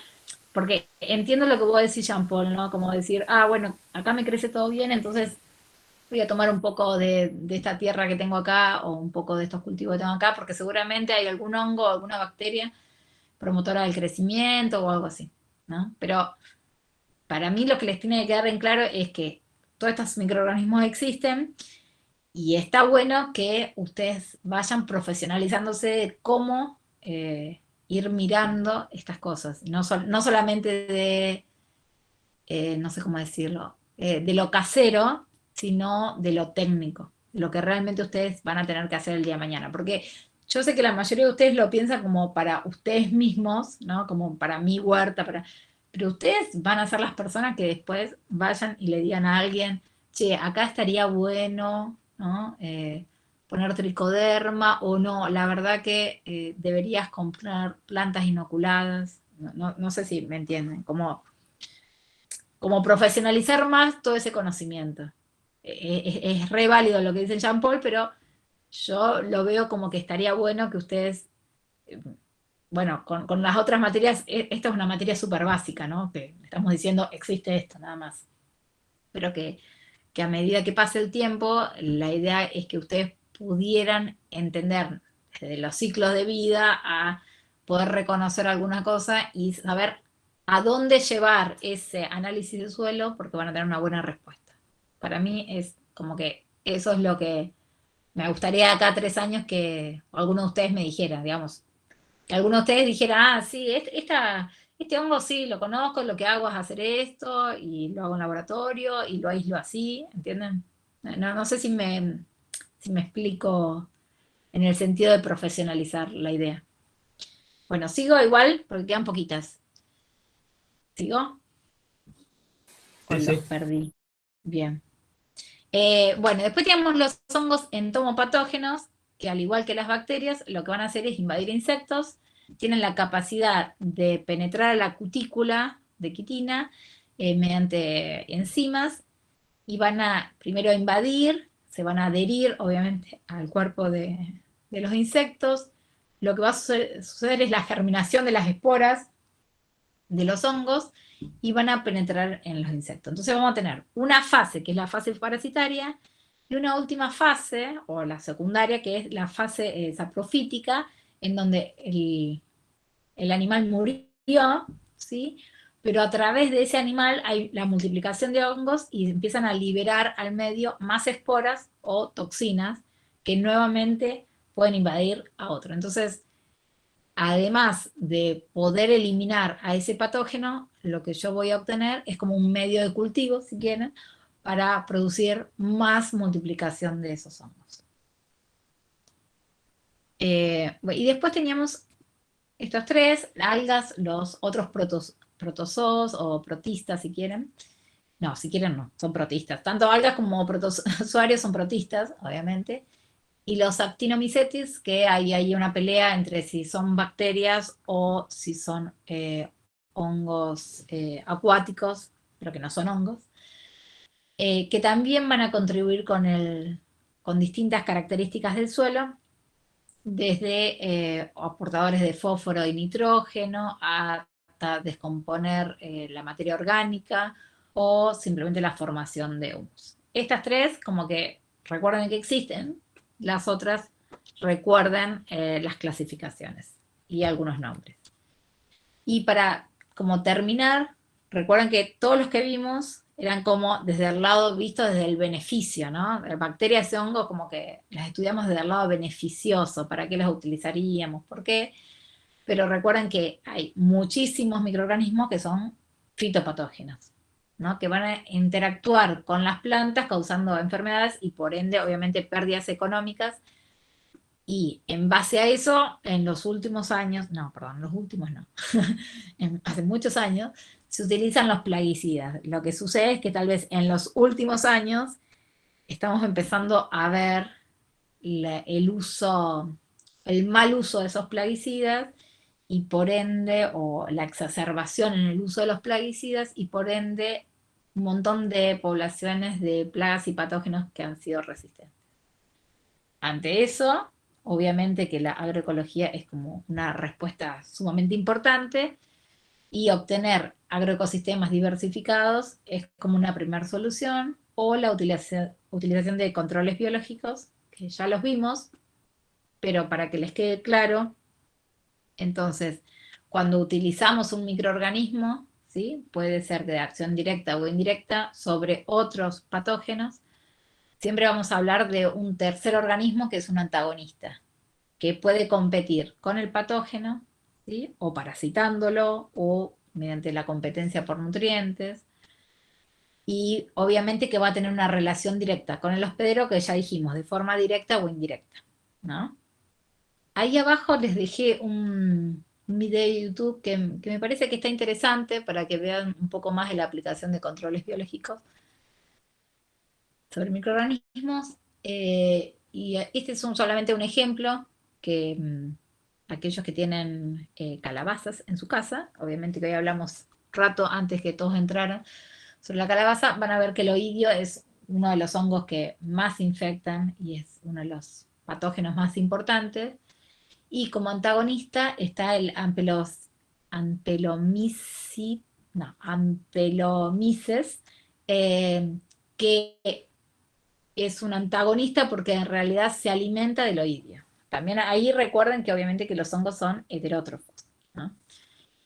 Porque entiendo lo que vos decís, Jean-Paul, ¿no? Como decir, bueno, acá me crece todo bien, entonces voy a tomar un poco de esta tierra que tengo acá o un poco de estos cultivos que tengo acá, porque seguramente hay algún hongo, alguna bacteria promotora del crecimiento o algo así, ¿no? Pero para mí lo que les tiene que quedar en claro es que todos estos microorganismos existen y está bueno que ustedes vayan profesionalizándose de cómo ir mirando estas cosas, no solamente de, no sé cómo decirlo, de lo casero, sino de lo técnico, de lo que realmente ustedes van a tener que hacer el día de mañana. Porque yo sé que la mayoría de ustedes lo piensan como para ustedes mismos, ¿no? Como para mi huerta, pero ustedes van a ser las personas que después vayan y le digan a alguien, che, acá estaría bueno, ¿no? Poner tricoderma o no, la verdad que deberías comprar plantas inoculadas, no sé si me entienden, como profesionalizar más todo ese conocimiento. Es re válido lo que dice Jean-Paul, pero yo lo veo como que estaría bueno que ustedes, eh, bueno, con las otras materias, esta es una materia súper básica, ¿no? Que estamos diciendo, existe esto, nada más. Pero que a medida que pase el tiempo, la idea es que ustedes pudieran entender desde los ciclos de vida a poder reconocer alguna cosa y saber a dónde llevar ese análisis de suelo porque van a tener una buena respuesta. Para mí es como que eso es lo que me gustaría acá 3 años que alguno de ustedes me dijera, digamos, que alguno de ustedes dijera, sí, este hongo sí, lo conozco, lo que hago es hacer esto, y lo hago en laboratorio, y lo aíslo así, ¿entienden? No sé si me explico en el sentido de profesionalizar la idea. Bueno, sigo igual, porque quedan poquitas. ¿Sigo? O Sí, los sí. perdí. Bien. Bueno, después tenemos los hongos entomopatógenos, que al igual que las bacterias, lo que van a hacer es invadir insectos, tienen la capacidad de penetrar a la cutícula de quitina mediante enzimas y van a primero invadir, se van a adherir obviamente al cuerpo de los insectos. Lo que va a suceder es la germinación de las esporas de los hongos y van a penetrar en los insectos. Entonces vamos a tener una fase, que es la fase parasitaria, y una última fase, o la secundaria, que es la fase saprofítica, en donde el animal murió, ¿sí? Pero a través de ese animal hay la multiplicación de hongos y empiezan a liberar al medio más esporas o toxinas que nuevamente pueden invadir a otro. Entonces, además de poder eliminar a ese patógeno, lo que yo voy a obtener es como un medio de cultivo, si quieren, para producir más multiplicación de esos hongos. Y después teníamos estos tres, algas, los otros protozoos o protistas, si quieren. No, si quieren no, son protistas. Tanto algas como protozoarios son protistas, obviamente. Y los actinomycetes, que hay una pelea entre si son bacterias o si son hongos acuáticos, pero que no son hongos, que también van a contribuir con distintas características del suelo, desde aportadores de fósforo y nitrógeno hasta descomponer la materia orgánica o simplemente la formación de humus. Estas tres, como que recuerden que existen, las otras recuerden las clasificaciones y algunos nombres. Y para como terminar, recuerden que todos los que vimos eran como desde el lado visto desde el beneficio, ¿no? Las bacterias y hongos como que las estudiamos desde el lado beneficioso, ¿para qué las utilizaríamos? ¿Por qué? Pero recuerden que hay muchísimos microorganismos que son fitopatógenos, ¿no? Que van a interactuar con las plantas causando enfermedades y por ende, obviamente, pérdidas económicas. Y en base a eso, en los últimos años, no, perdón, los últimos no, hace muchos años, se utilizan los plaguicidas. Lo que sucede es que tal vez en los últimos años estamos empezando a ver el mal uso de esos plaguicidas y por ende, o la exacerbación en el uso de los plaguicidas y por ende un montón de poblaciones de plagas y patógenos que han sido resistentes. Ante eso, obviamente que la agroecología es como una respuesta sumamente importante y obtener agroecosistemas diversificados es como una primera solución, o la utilización de controles biológicos, que ya los vimos, pero para que les quede claro, entonces, cuando utilizamos un microorganismo, ¿sí? Puede ser de acción directa o indirecta sobre otros patógenos, siempre vamos a hablar de un tercer organismo que es un antagonista, que puede competir con el patógeno, ¿sí? O parasitándolo, o mediante la competencia por nutrientes, y obviamente que va a tener una relación directa con el hospedero, que ya dijimos, de forma directa o indirecta, ¿no? Ahí abajo les dejé un video de YouTube que me parece que está interesante para que vean un poco más de la aplicación de controles biológicos sobre microorganismos. Y este es solamente un ejemplo que aquellos que tienen calabazas en su casa, obviamente que hoy hablamos rato antes que todos entraran sobre la calabaza, van a ver que el oidio es uno de los hongos que más infectan y es uno de los patógenos más importantes. Y como antagonista está el Ampelomyces, que es un antagonista porque en realidad se alimenta del oidio. También ahí recuerden que obviamente que los hongos son heterótrofos, ¿no?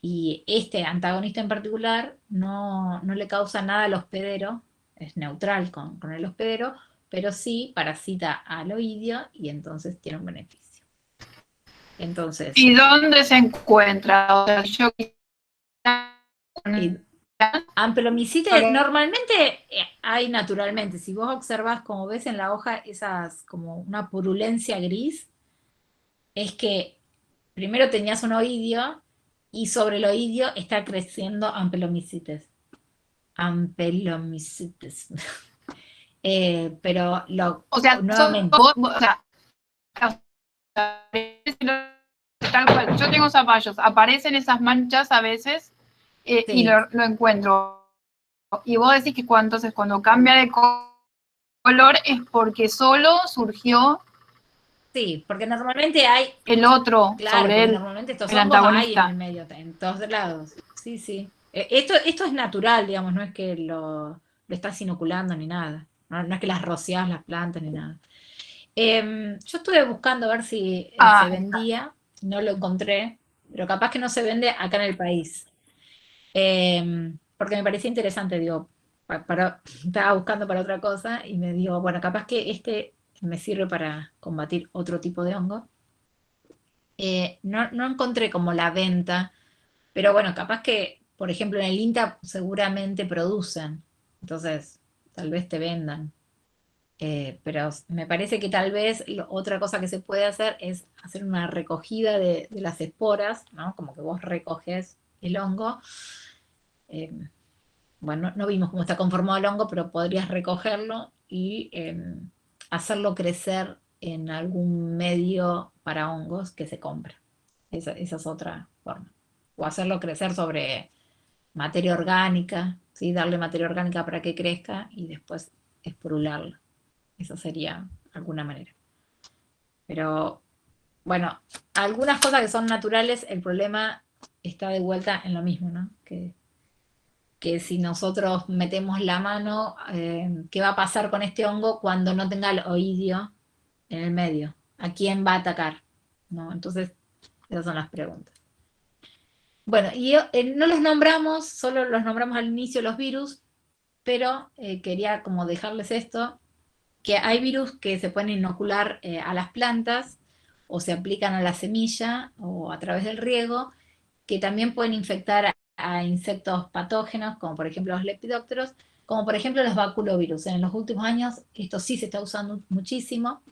Y este antagonista en particular no le causa nada al hospedero, es neutral con el hospedero, pero sí parasita al oidio y entonces tiene un beneficio. Entonces, ¿Y dónde se encuentra? O sea, yo Ampelomycetes normalmente hay naturalmente. Si vos observás, como ves en la hoja, esas como una purulencia gris, es que primero tenías un oidio y sobre el oidio está creciendo Ampelomycetes. Ampelomycetes. Pero o sea, nuevamente. Tal cual, yo tengo zapallos, aparecen esas manchas a veces Sí. y lo encuentro. Y vos decís que entonces cuando cambia de color es porque solo surgió Sí, porque normalmente hay. el otro Claro, sobre porque él, normalmente estos el hongos hay en antagonista. el medio, en todos lados. Sí, sí. Esto es natural, digamos, no es que lo estás inoculando ni nada. No es que las rociás las plantas ni nada. Yo estuve buscando a ver si se vendía, no lo encontré, pero capaz que no se vende acá en el país. Porque me parecía interesante, digo, estaba buscando para otra cosa y me digo, bueno, capaz que este me sirve para combatir otro tipo de hongo. No encontré como la venta, pero bueno, capaz que, por ejemplo, en el INTA seguramente producen, entonces tal vez te vendan. Pero me parece que tal vez otra cosa que se puede hacer es hacer una recogida de las esporas, ¿no? Como que vos recoges el hongo. Bueno, no vimos cómo está conformado el hongo, pero podrías recogerlo y hacerlo crecer en algún medio para hongos que se compra. Esa es otra forma. O hacerlo crecer sobre materia orgánica, ¿sí? Darle materia orgánica para que crezca y después esporularlo. Esa sería alguna manera. Pero, bueno, algunas cosas que son naturales, el problema está de vuelta en lo mismo, ¿no? Que que si nosotros metemos la mano, ¿qué va a pasar con este hongo cuando no tenga el oidio en el medio? ¿A quién va a atacar? ¿No? Entonces, esas son las preguntas. Bueno, y no los nombramos, solo los nombramos al inicio los virus, pero quería como dejarles esto, que hay virus que se pueden inocular a las plantas, o se aplican a la semilla, o a través del riego, que también pueden infectar a insectos patógenos, como por ejemplo los lepidópteros, como por ejemplo los baculovirus. En los últimos años esto sí se está usando muchísimo.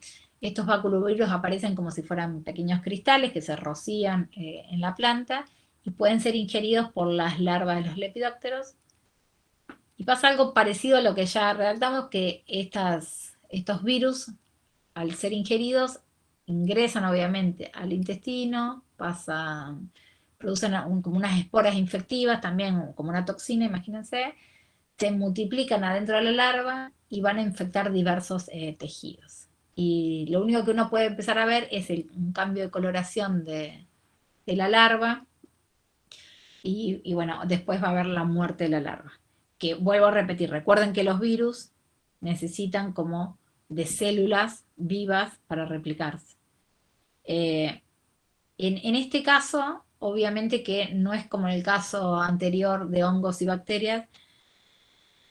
Estos baculovirus aparecen como si fueran pequeños cristales que se rocían en la planta y pueden ser ingeridos por las larvas de los lepidópteros. Y pasa algo parecido a lo que ya redactamos, que estos virus, al ser ingeridos, ingresan obviamente al intestino, producen como unas esporas infectivas, también como una toxina, imagínense, se multiplican adentro de la larva y van a infectar diversos tejidos. Y lo único que uno puede empezar a ver es un cambio de coloración de la larva, y bueno, después va a haber la muerte de la larva. Que vuelvo a repetir, recuerden que los virus necesitan como de células vivas para replicarse. En este caso, obviamente que no es como en el caso anterior de hongos y bacterias,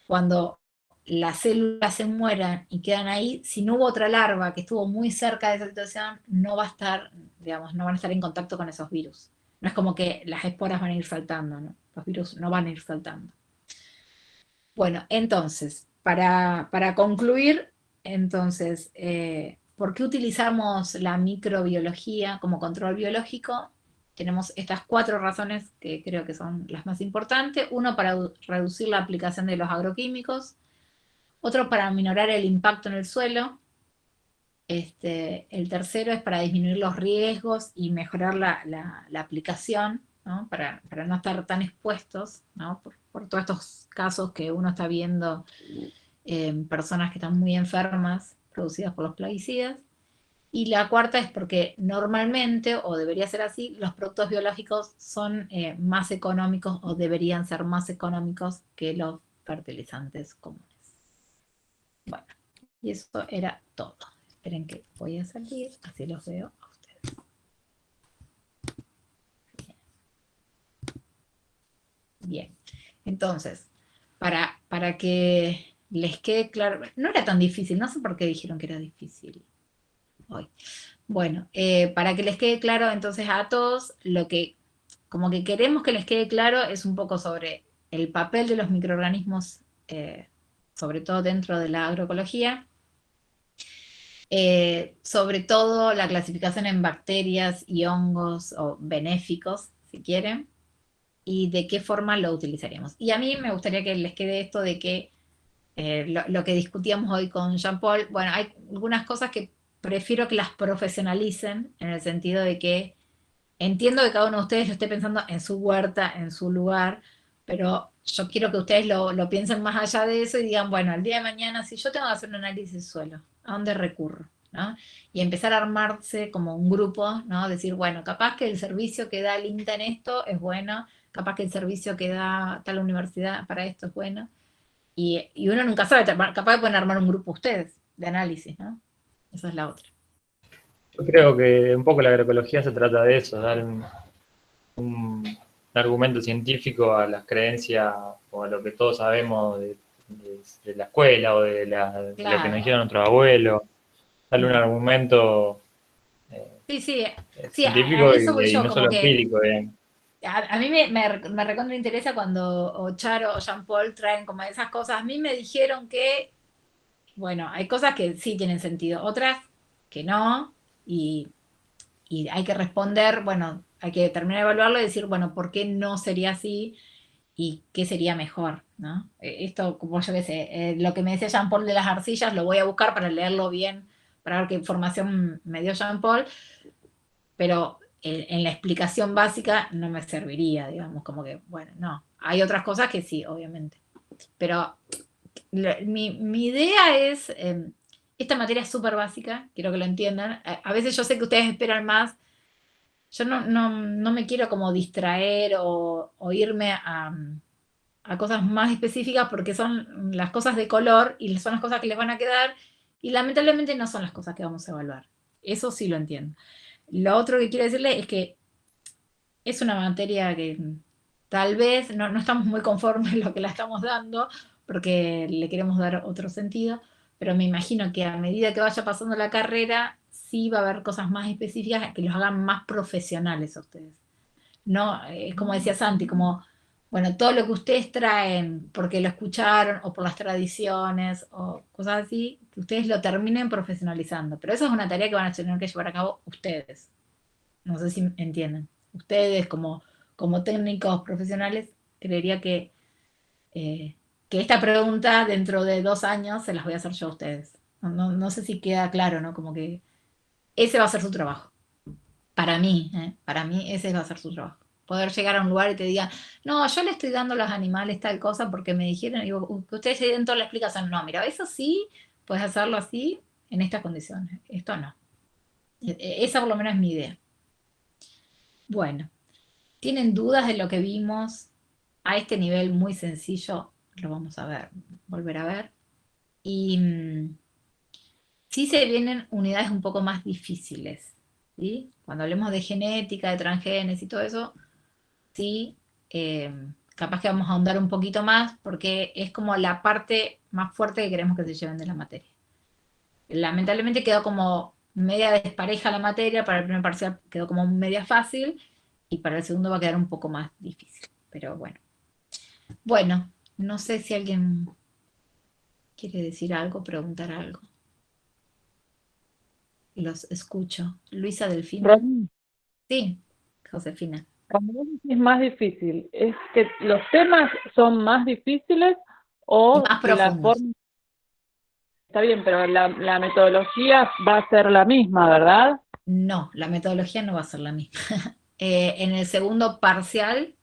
cuando las células se mueran y quedan ahí, si no hubo otra larva que estuvo muy cerca de esa situación, no va a estar, digamos, no van a estar en contacto con esos virus. No es como que las esporas van a ir saltando, ¿no? Los virus no van a ir saltando. Bueno, entonces, para concluir, entonces, ¿por qué utilizamos la microbiología como control biológico? Tenemos estas 4 razones que creo que son las más importantes. Uno, para reducir la aplicación de los agroquímicos. Otro, para minorar el impacto en el suelo. El tercero es para disminuir los riesgos y mejorar la aplicación, ¿no? Para no estar tan expuestos, ¿no? Por todos estos casos que uno está viendo en personas que están muy enfermas, producidas por los plaguicidas. Y la cuarta es porque normalmente, o debería ser así, los productos biológicos son más económicos, o deberían ser más económicos que los fertilizantes comunes. Bueno, y eso era todo. Esperen que voy a salir, así los veo a ustedes. Bien, entonces, para que les quede claro, no era tan difícil, no sé por qué dijeron que era difícil hoy. Bueno, para que les quede claro entonces a todos, lo que como que queremos que les quede claro es un poco sobre el papel de los microorganismos, sobre todo dentro de la agroecología, sobre todo la clasificación en bacterias y hongos, o benéficos, si quieren, y de qué forma lo utilizaríamos. Y a mí me gustaría que les quede esto de que lo que discutíamos hoy con Jean-Paul, bueno, hay algunas cosas que prefiero que las profesionalicen, en el sentido de que entiendo que cada uno de ustedes lo esté pensando en su huerta, en su lugar, pero yo quiero que ustedes lo piensen más allá de eso y digan, bueno, el día de mañana, si yo tengo que hacer un análisis de suelo, ¿a dónde recurro? ¿No? Y empezar a armarse como un grupo, ¿no? Decir, bueno, capaz que el servicio que da el INTA en esto es bueno, capaz que el servicio que da tal universidad para esto es bueno, y uno nunca sabe, capaz pueden armar un grupo ustedes de análisis, ¿no? Esa es la otra. Yo creo que un poco la agroecología se trata de eso, dar un argumento científico a las creencias o a lo que todos sabemos de la escuela o de lo que nos dijeron nuestros abuelos, darle un argumento científico y no solo empírico. A mí me recontra interesa cuando o Charo o Jean-Paul traen como esas cosas. A mí me dijeron que, bueno, hay cosas que sí tienen sentido, otras que no, y hay que responder, bueno, hay que terminar de evaluarlo y decir, bueno, ¿por qué no sería así? ¿Y qué sería mejor? ¿No? Esto, como yo qué sé, lo que me decía Jean-Paul de las arcillas, lo voy a buscar para leerlo bien, para ver qué información me dio Jean-Paul, pero en la explicación básica no me serviría, digamos, como que, bueno, no. Hay otras cosas que sí, obviamente. Pero mi idea es, esta materia es súper básica, quiero que lo entiendan. A veces yo sé que ustedes esperan más. Yo no me quiero como distraer o irme a cosas más específicas porque son las cosas de color y son las cosas que les van a quedar y lamentablemente no son las cosas que vamos a evaluar. Eso sí lo entiendo. Lo otro que quiero decirle es que es una materia que tal vez no estamos muy conformes en lo que la estamos dando porque le queremos dar otro sentido, pero me imagino que a medida que vaya pasando la carrera sí va a haber cosas más específicas que los hagan más profesionales a ustedes. No, es como decía Santi, como, bueno, todo lo que ustedes traen porque lo escucharon o por las tradiciones o cosas así, que ustedes lo terminen profesionalizando. Pero eso es una tarea que van a tener que llevar a cabo ustedes. No sé si entienden. Ustedes como técnicos profesionales, creería que esta pregunta dentro de 2 años se las voy a hacer yo a ustedes. No sé si queda claro, ¿no? Como que ese va a ser su trabajo. Para mí ese va a ser su trabajo. Poder llegar a un lugar y te digan, no, yo le estoy dando a los animales tal cosa porque me dijeron, y digo, que ustedes se den toda la explicación. No, mira, eso sí, puedes hacerlo así, en estas condiciones. Esto no. Esa por lo menos es mi idea. Bueno, ¿tienen dudas de lo que vimos a este nivel muy sencillo? Lo vamos a ver, volver a ver. Y sí se vienen unidades un poco más difíciles, ¿sí? Cuando hablemos de genética, de transgenes y todo eso, sí, capaz que vamos a ahondar un poquito más porque es como la parte más fuerte que queremos que se lleven de la materia. Lamentablemente quedó como media despareja la materia, para el primer parcial quedó como media fácil y para el segundo va a quedar un poco más difícil, pero bueno. Bueno, no sé si alguien quiere decir algo, preguntar algo. Los escucho. Luisa Delfina. Ronnie, Sí, Josefina. cuando vos decís más difícil, ¿es que los temas son más difíciles o Más la profundos. forma? Está bien, pero la metodología va a ser la misma, ¿verdad? No, la metodología no va a ser la misma. En el segundo parcial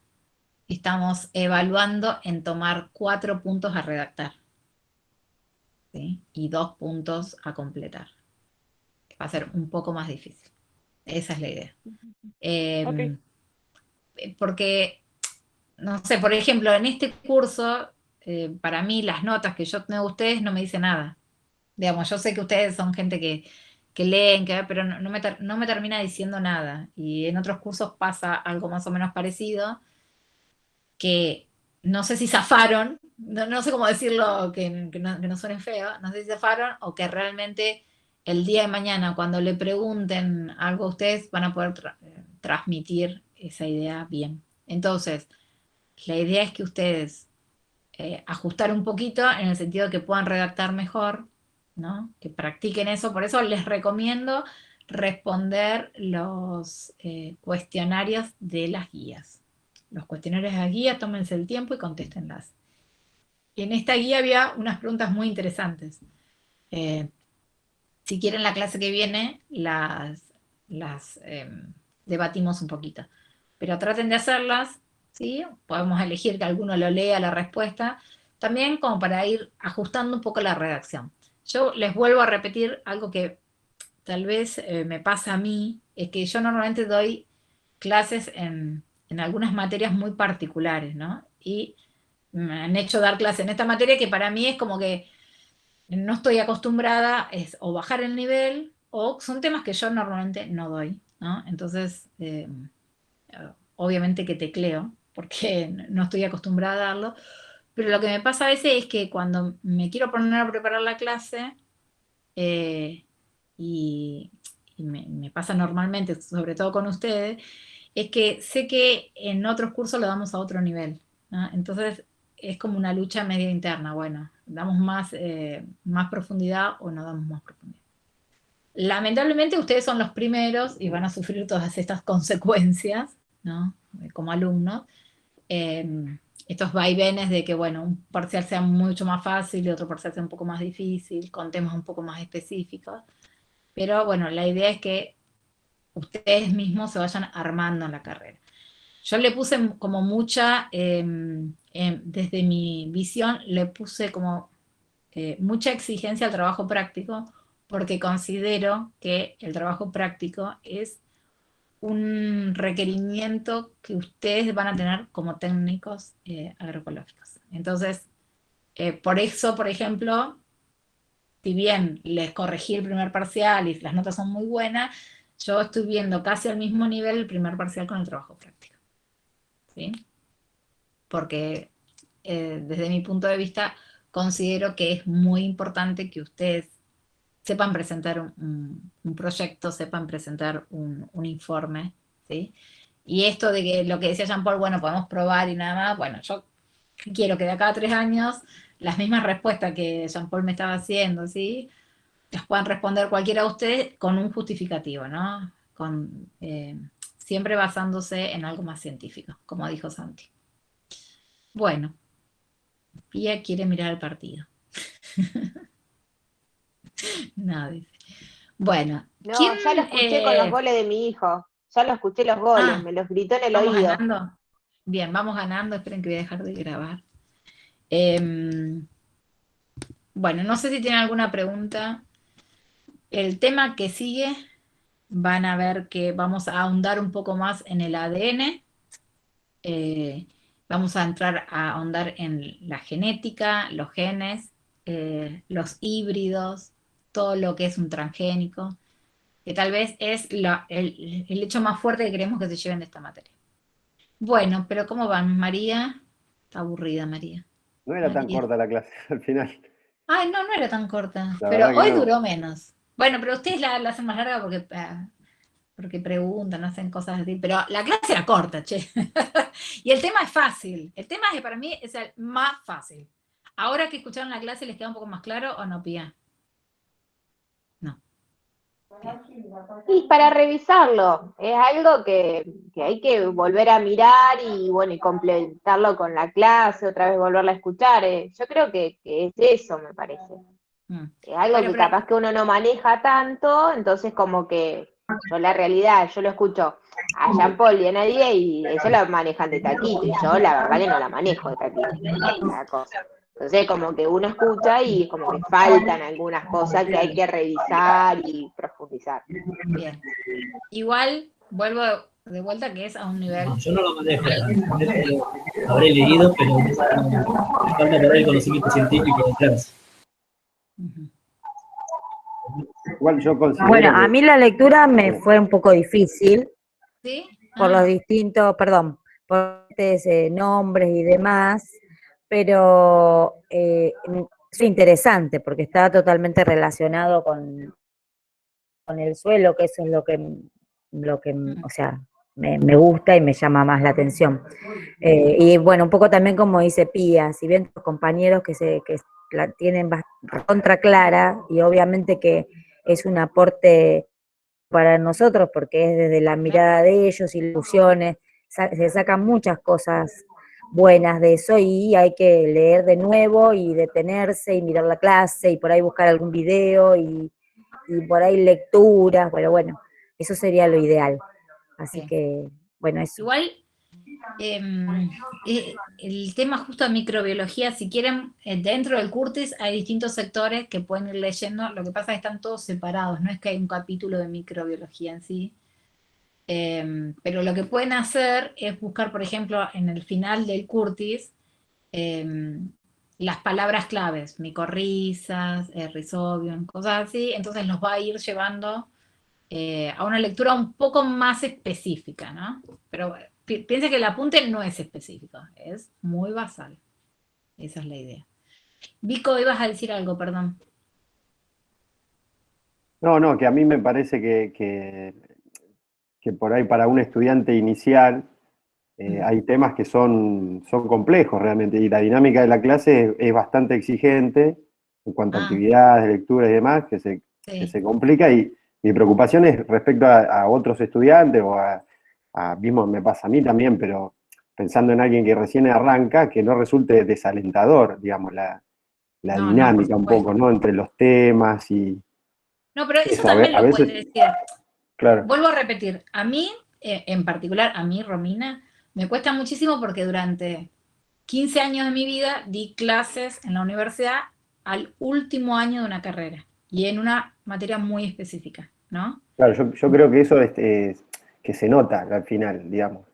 estamos evaluando en tomar 4 puntos a redactar, ¿sí? Y 2 puntos a completar. Va a ser un poco más difícil. Esa es la idea. Ok. Porque, no sé, por ejemplo, en este curso, para mí las notas que yo tengo de ustedes no me dicen nada. Digamos, yo sé que ustedes son gente que leen, pero no me termina diciendo nada. Y en otros cursos pasa algo más o menos parecido, que no sé si zafaron, no sé cómo decirlo, que no suene feo, no sé si zafaron o que realmente el día de mañana, cuando le pregunten algo a ustedes, van a poder transmitir esa idea bien. Entonces, la idea es que ustedes ajustar un poquito en el sentido de que puedan redactar mejor, ¿no? Que practiquen eso. Por eso les recomiendo responder los cuestionarios de las guías. Los cuestionarios de las guías, tómense el tiempo y contéstenlas. Y en esta guía había unas preguntas muy interesantes. Si quieren la clase que viene, las debatimos un poquito. Pero traten de hacerlas, ¿sí? Podemos elegir que alguno lo lea la respuesta, también como para ir ajustando un poco la redacción. Yo les vuelvo a repetir algo que tal vez me pasa a mí, es que yo normalmente doy clases en algunas materias muy particulares, ¿no? Y me han hecho dar clases en esta materia que para mí es como que no estoy acostumbrada, es o bajar el nivel o son temas que yo normalmente no doy, ¿no? Entonces, obviamente que tecleo, porque no estoy acostumbrada a darlo, pero lo que me pasa a veces es que cuando me quiero poner a preparar la clase, eh, y, y me pasa normalmente, sobre todo con ustedes, es que sé que en otros cursos lo damos a otro nivel, ¿no? Entonces es como una lucha media interna, bueno, ¿damos más profundidad o no damos más profundidad? Lamentablemente ustedes son los primeros y van a sufrir todas estas consecuencias, ¿no? Como alumnos. Estos vaivenes de que, bueno, un parcial sea mucho más fácil y otro parcial sea un poco más difícil, con temas un poco más específicos. Pero bueno, la idea es que ustedes mismos se vayan armando en la carrera. Yo le puse como mucha, desde mi visión, le puse como mucha exigencia al trabajo práctico, porque considero que el trabajo práctico es un requerimiento que ustedes van a tener como técnicos agroecológicos. Entonces, por eso, por ejemplo, si bien les corregí el primer parcial y las notas son muy buenas, yo estoy viendo casi al mismo nivel el primer parcial con el trabajo práctico. ¿Sí? Porque desde mi punto de vista considero que es muy importante que ustedes sepan presentar un proyecto, sepan presentar un informe, ¿sí? Y esto de que lo que decía Jean-Paul, bueno, podemos probar y nada más, bueno, yo quiero que de acá a 3 años las mismas respuestas que Jean-Paul me estaba haciendo, ¿sí? Las puedan responder cualquiera de ustedes con un justificativo, ¿no? Siempre basándose en algo más científico, como dijo Santi. Bueno, Pía quiere mirar el partido. No, dice. Bueno, No, ¿quién? ya lo escuché con los goles de mi hijo. Ya lo escuché los goles, me los gritó en el ¿Vamos oído. ganando? Bien, vamos ganando. Esperen que voy a dejar de grabar. Bueno, no sé si tienen alguna pregunta. El tema que sigue, van a ver que vamos a ahondar un poco más en el ADN. Vamos a entrar a ahondar en la genética, los genes, los híbridos, todo lo que es un transgénico, que tal vez es el hecho más fuerte que queremos que se lleven de esta materia. Bueno, pero ¿cómo van, María? Está aburrida, María. No era tan María. corta la clase al final. Ay, no, no era tan corta, La pero verdad que hoy no. duró menos. Bueno, pero ustedes la hacen más larga porque preguntan, hacen cosas así, pero la clase era corta, che. Y el tema es fácil. El tema para mí es el más fácil. Ahora que escucharon la clase, ¿les queda un poco más claro o no, Pía? No. Y para revisarlo, es algo que hay que volver a mirar y bueno, y complementarlo con la clase, otra vez volverla a escuchar. Yo creo que es eso, me parece. Es algo Bueno, que pero- capaz que uno no maneja tanto, entonces como que yo la realidad, yo lo escucho a Jean-Paul y a Nadie y ellos la manejan de taquito, y yo la verdad que no la manejo de taquito, la cosa. Entonces como que uno escucha y como que faltan algunas cosas que hay que revisar y profundizar. Bien. Igual, vuelvo de vuelta que es a un nivel... No, yo no lo manejo. Habré leído, pero me falta por ahí el conocimiento científico detrás. Igual yo considero Bueno, a que- mí la lectura me fue un poco difícil ¿Sí? por los distintos, perdón, por nombres y demás, pero es interesante porque está totalmente relacionado con el suelo, que eso es lo que o sea, me gusta y me llama más la atención. Y bueno, un poco también como dice Pía, si bien tus compañeros que la tienen contra clara, y obviamente que es un aporte para nosotros, porque es desde la mirada de ellos, ilusiones, se sacan muchas cosas buenas de eso y hay que leer de nuevo y detenerse y mirar la clase y por ahí buscar algún video y por ahí lecturas, bueno, eso sería lo ideal. Así que, bueno, eso. Igual, el tema justo de microbiología, si quieren, dentro del Curtis hay distintos sectores que pueden ir leyendo, lo que pasa es que están todos separados, no es que hay un capítulo de microbiología en sí, pero lo que pueden hacer es buscar, por ejemplo, en el final del Curtis, las palabras claves, micorrizas, rhizobium, cosas así, entonces los va a ir llevando a una lectura un poco más específica, ¿no? Pero piensa que el apunte no es específico, es muy basal. Esa es la idea. Vico, ibas a decir algo, perdón. No, que a mí me parece que por ahí para un estudiante inicial hay temas que son complejos realmente, y la dinámica de la clase es bastante exigente en cuanto a actividades, lecturas y demás, que se complica, y mi preocupación es respecto a otros estudiantes, o mismo me pasa a mí también, pero pensando en alguien que recién arranca, que no resulte desalentador, digamos, la dinámica un poco, ¿no? Entre los temas y... No, pero eso Eso, también a lo veces, puede decir. claro. Vuelvo a repetir, a mí, en particular, a mí, Romina, me cuesta muchísimo porque durante 15 años de mi vida di clases en la universidad al último año de una carrera y en una materia muy específica, ¿no? Claro, yo creo que eso que que se nota al final, digamos.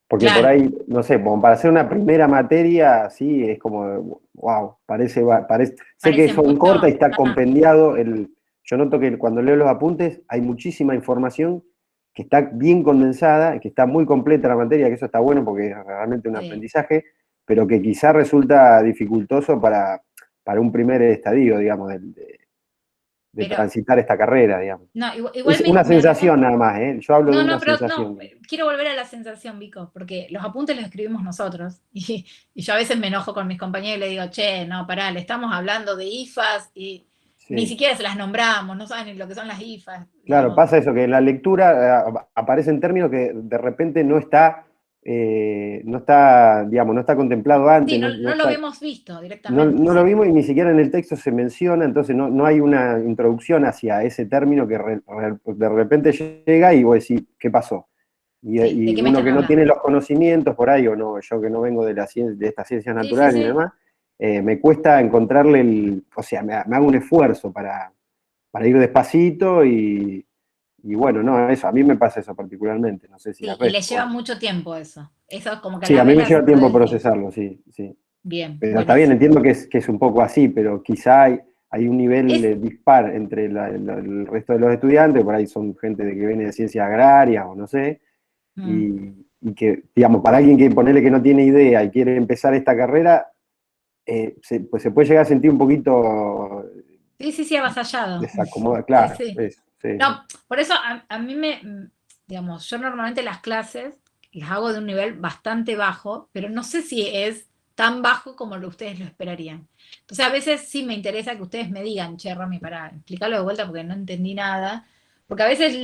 Porque Claro. por ahí, no sé, como para hacer una primera materia, sí, es como, wow, sé que Parece son mucho. cortas y está compendiado. Yo noto que cuando leo los apuntes hay muchísima información que está bien condensada, que está muy completa la materia, que eso está bueno porque es realmente un Sí. aprendizaje, pero que quizá resulta dificultoso para un primer estadio, digamos, de Pero- transitar esta carrera, digamos. No, igual Es me- una me sensación nada más, ¿eh? Yo hablo de No, una no, pero sensación. no, quiero volver a la sensación, Vico, porque los apuntes los escribimos nosotros y yo a veces me enojo con mis compañeros y le digo, che, no, pará, le estamos hablando de IFAs y ni Sí. siquiera se las nombramos, no saben ni lo que son las IFAs. Claro, Digo, pasa eso, que en la lectura aparecen términos que de repente no está, digamos, no está contemplado antes, sí, no, no no lo está, habíamos visto directamente. no lo Sí. vimos y ni siquiera en el texto se menciona, entonces no hay una introducción hacia ese término que de repente llega y vos decís, ¿qué pasó? Y, Sí, ¿de y qué me uno están que no hablando? tiene los conocimientos por ahí, o no, yo que no vengo de estas ciencias Sí, naturales sí, ni sí. demás, me cuesta encontrarle o sea, me hago un esfuerzo para ir despacito y bueno, no, eso, a mí me pasa eso particularmente, no sé si al Sí, y le resto. lleva mucho tiempo eso. Eso como que a Sí, la a mí vez me la hace lleva tiempo perder el tiempo. procesarlo, sí, sí. Bien, Pero está bien, buenísimo. entiendo que es un poco así, pero quizá hay un nivel Es- dispar entre el resto de los estudiantes, por ahí son gente que viene de ciencias agrarias o no sé, Mm. y que, digamos, para alguien que ponerle que no tiene idea y quiere empezar esta carrera, pues se puede llegar a sentir un poquito Sí, avasallado. desacomodado, Sí, claro, sí. eso, sí. No, por eso a mí digamos, yo normalmente las clases las hago de un nivel bastante bajo, pero no sé si es tan bajo como ustedes lo esperarían. Entonces a veces sí me interesa que ustedes me digan, che, Romy, para explicarlo de vuelta porque no entendí nada, porque a veces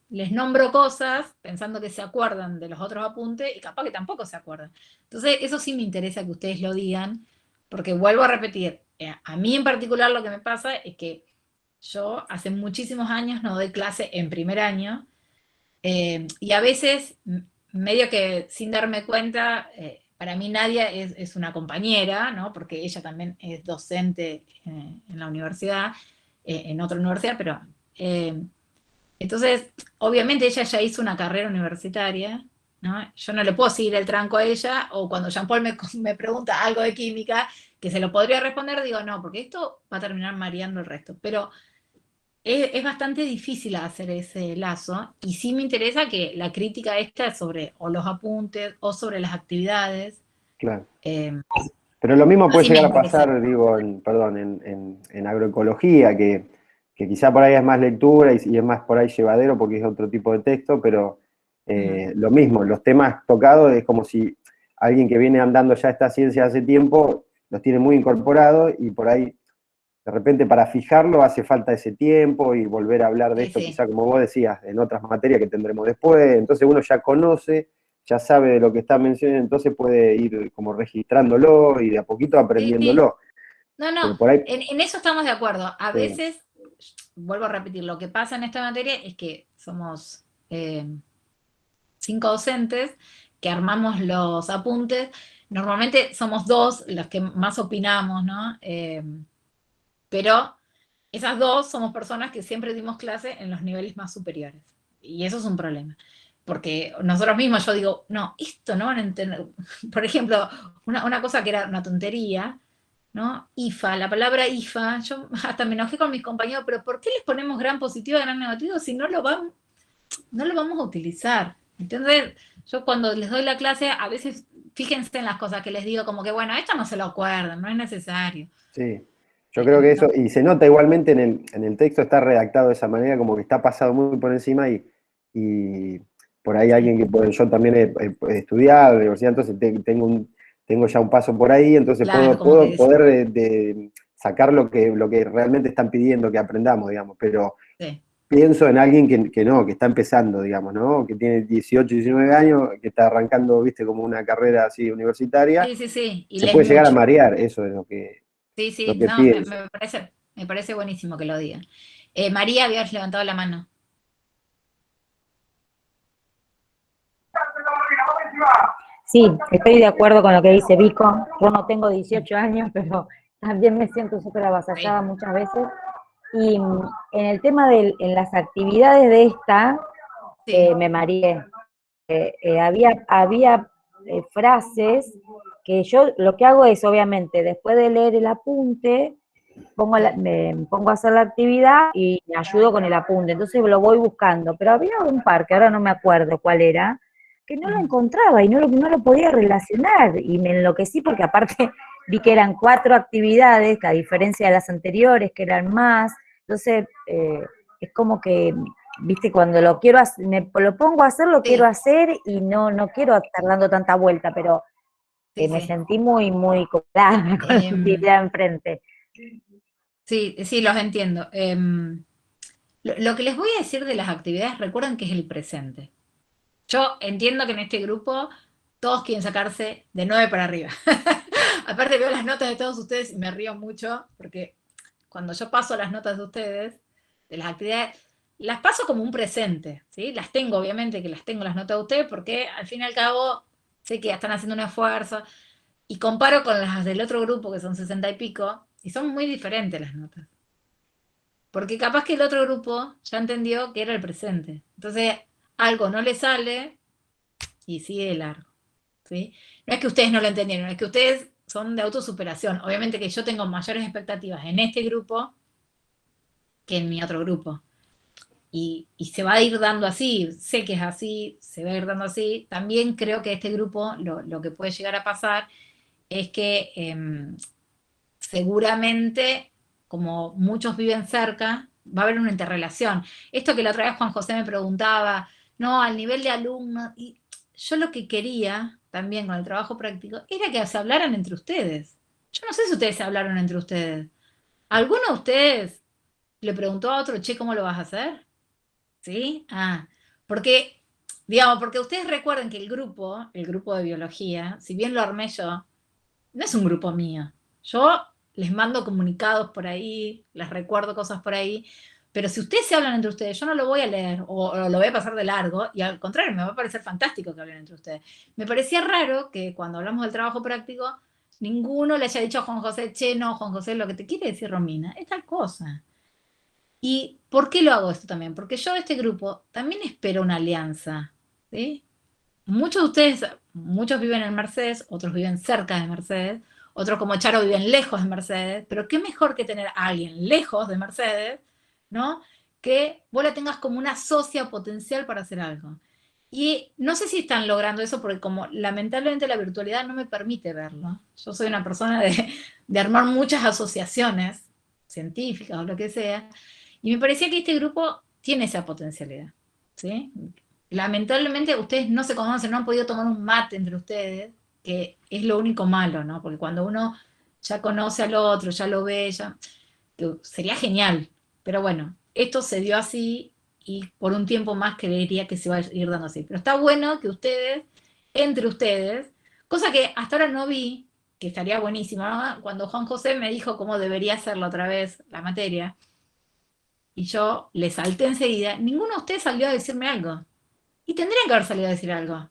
les nombro cosas pensando que se acuerdan de los otros apuntes y capaz que tampoco se acuerdan. Entonces eso sí me interesa que ustedes lo digan, porque vuelvo a repetir, a mí en particular lo que me pasa es que yo hace muchísimos años no doy clase en primer año y a veces, medio que sin darme cuenta, para mí Nadia es una compañera, ¿no? Porque ella también es docente en la universidad, en otra universidad, pero entonces, obviamente ella ya hizo una carrera universitaria, ¿no? Yo no le puedo seguir el tranco a ella, o cuando Jean-Paul me pregunta algo de química, que se lo podría responder, digo, no, porque esto va a terminar mareando el resto. Pero es bastante difícil hacer ese lazo y sí me interesa que la crítica esta es sobre o los apuntes o sobre las actividades. Claro. Eh, Pero lo mismo puede así me llegar a interesa. pasar, digo, en agroecología, que quizá por ahí es más lectura y es más por ahí llevadero porque es otro tipo de texto, pero lo mismo, los temas tocados es como si alguien que viene andando ya esta ciencia hace tiempo los tiene muy incorporados y por ahí de repente para fijarlo hace falta ese tiempo y volver a hablar de Sí, esto, sí. quizá como vos decías, en otras materias que tendremos después, entonces uno ya conoce, ya sabe de lo que está mencionando, entonces puede ir como registrándolo y de a poquito Sí, sí. aprendiéndolo. No, Pero por ahí, en eso estamos de acuerdo. A sí, veces, vuelvo a repetir, lo que pasa en esta materia es que somos 5 docentes que armamos los apuntes. Normalmente somos 2 los que más opinamos, ¿no? Pero esas 2 somos personas que siempre dimos clase en los niveles más superiores. Y eso es un problema. Porque nosotros mismos, yo digo, no, esto no van a entender. Por ejemplo, una cosa que era una tontería, ¿no? IFA, la palabra IFA, yo hasta me enojé con mis compañeros, pero ¿por qué les ponemos gran positivo y gran negativo si no lo vamos a utilizar? Entonces, yo cuando les doy la clase, a veces fíjense en las cosas que les digo, como que, bueno, esto no se lo acuerdan, no es necesario. sí. Yo creo que No, eso, y se nota igualmente en el texto, está redactado de esa manera, como que está pasado muy por encima y por ahí alguien que yo también he estudiado en la universidad, entonces tengo ya un paso por ahí, entonces claro, como puedo que poder sacar lo que realmente están pidiendo que aprendamos, digamos, pero sí. pienso en alguien que no, que está empezando, digamos, ¿no? Que tiene 18, 19 años, que está arrancando, viste, como una carrera así universitaria, Sí, y se lees puede llegar a mucho. marear, eso es lo Sí, que no, pienso. me parece buenísimo que lo digan. María, habías levantado la mano. Sí, estoy de acuerdo con lo que dice Vico. Yo no tengo 18 años, pero también me siento súper avasallada Sí. muchas veces. Y en el tema en las actividades de esta, Sí. me mareé. Había frases que yo lo que hago es, obviamente, después de leer el apunte, me pongo a hacer la actividad y me ayudo con el apunte, entonces lo voy buscando, pero había un par, que ahora no me acuerdo cuál era, que no lo encontraba y no lo podía relacionar, y me enloquecí porque aparte vi que eran 4 actividades, que a diferencia de las anteriores, que eran más, entonces es como que, viste, cuando lo quiero hacer, lo pongo a hacer, lo quiero hacer y no quiero estar dando tanta vuelta, pero me sentí muy cómoda con la actividad enfrente. Sí, sí, los entiendo. Lo que les voy a decir de las actividades, recuerden que es el presente. Yo entiendo que en este grupo todos quieren sacarse de 9 para arriba. Aparte veo las notas de todos ustedes y me río mucho, porque cuando yo paso las notas de ustedes, de las actividades, las paso como un presente, ¿sí? Las tengo, obviamente, que las tengo las notas de ustedes, porque al fin y al cabo sé que están haciendo un esfuerzo, y comparo con las del otro grupo, que son 60 y pico, y son muy diferentes las notas. Porque capaz que el otro grupo ya entendió que era el presente. Entonces, algo no le sale y sigue de largo, ¿sí? No es que ustedes no lo entendieron, es que ustedes son de autosuperación. Obviamente que yo tengo mayores expectativas en este grupo que en mi otro grupo. Y se va a ir dando así, sé que es así, se va a ir dando así. También creo que este grupo, lo que puede llegar a pasar es que seguramente, como muchos viven cerca, va a haber una interrelación. Esto que la otra vez Juan José me preguntaba, no, al nivel de alumnos, y yo lo que quería también con el trabajo práctico era que se hablaran entre ustedes. Yo no sé si ustedes se hablaron entre ustedes. ¿Alguno de ustedes le preguntó a otro, che, ¿cómo lo vas a hacer? ¿Sí? Porque, digamos, porque ustedes recuerden que el grupo de biología, si bien lo armé yo, no es un grupo mío. Yo les mando comunicados por ahí, les recuerdo cosas por ahí, pero si ustedes se hablan entre ustedes, yo no lo voy a leer o lo voy a pasar de largo, y al contrario, me va a parecer fantástico que hablen entre ustedes. Me parecía raro que cuando hablamos del trabajo práctico, ninguno le haya dicho a Juan José, che, no, Juan José, lo que te quiere decir Romina es tal cosa. ¿Y por qué lo hago esto también? Porque yo de este grupo también espero una alianza, ¿sí? Muchos de ustedes, muchos viven en Mercedes, otros viven cerca de Mercedes, otros como Charo viven lejos de Mercedes, pero qué mejor que tener a alguien lejos de Mercedes, ¿no? Que vos la tengas como una socia potencial para hacer algo. Y no sé si están logrando eso porque como lamentablemente la virtualidad no me permite verlo. Yo soy una persona de armar muchas asociaciones científicas o lo que sea, y me parecía que este grupo tiene esa potencialidad, ¿sí? Lamentablemente ustedes no se conocen, no han podido tomar un mate entre ustedes, que es lo único malo, ¿no? Porque cuando uno ya conoce al otro, ya lo ve, ya, que sería genial. Pero bueno, esto se dio así y por un tiempo más creería que se va a ir dando así. Pero está bueno que ustedes, entre ustedes, cosa que hasta ahora no vi, que estaría buenísimo, ¿no? Cuando Juan José me dijo cómo debería hacerlo otra vez la materia, y yo le salté enseguida, ninguno de ustedes salió a decirme algo. Y tendrían que haber salido a decir algo.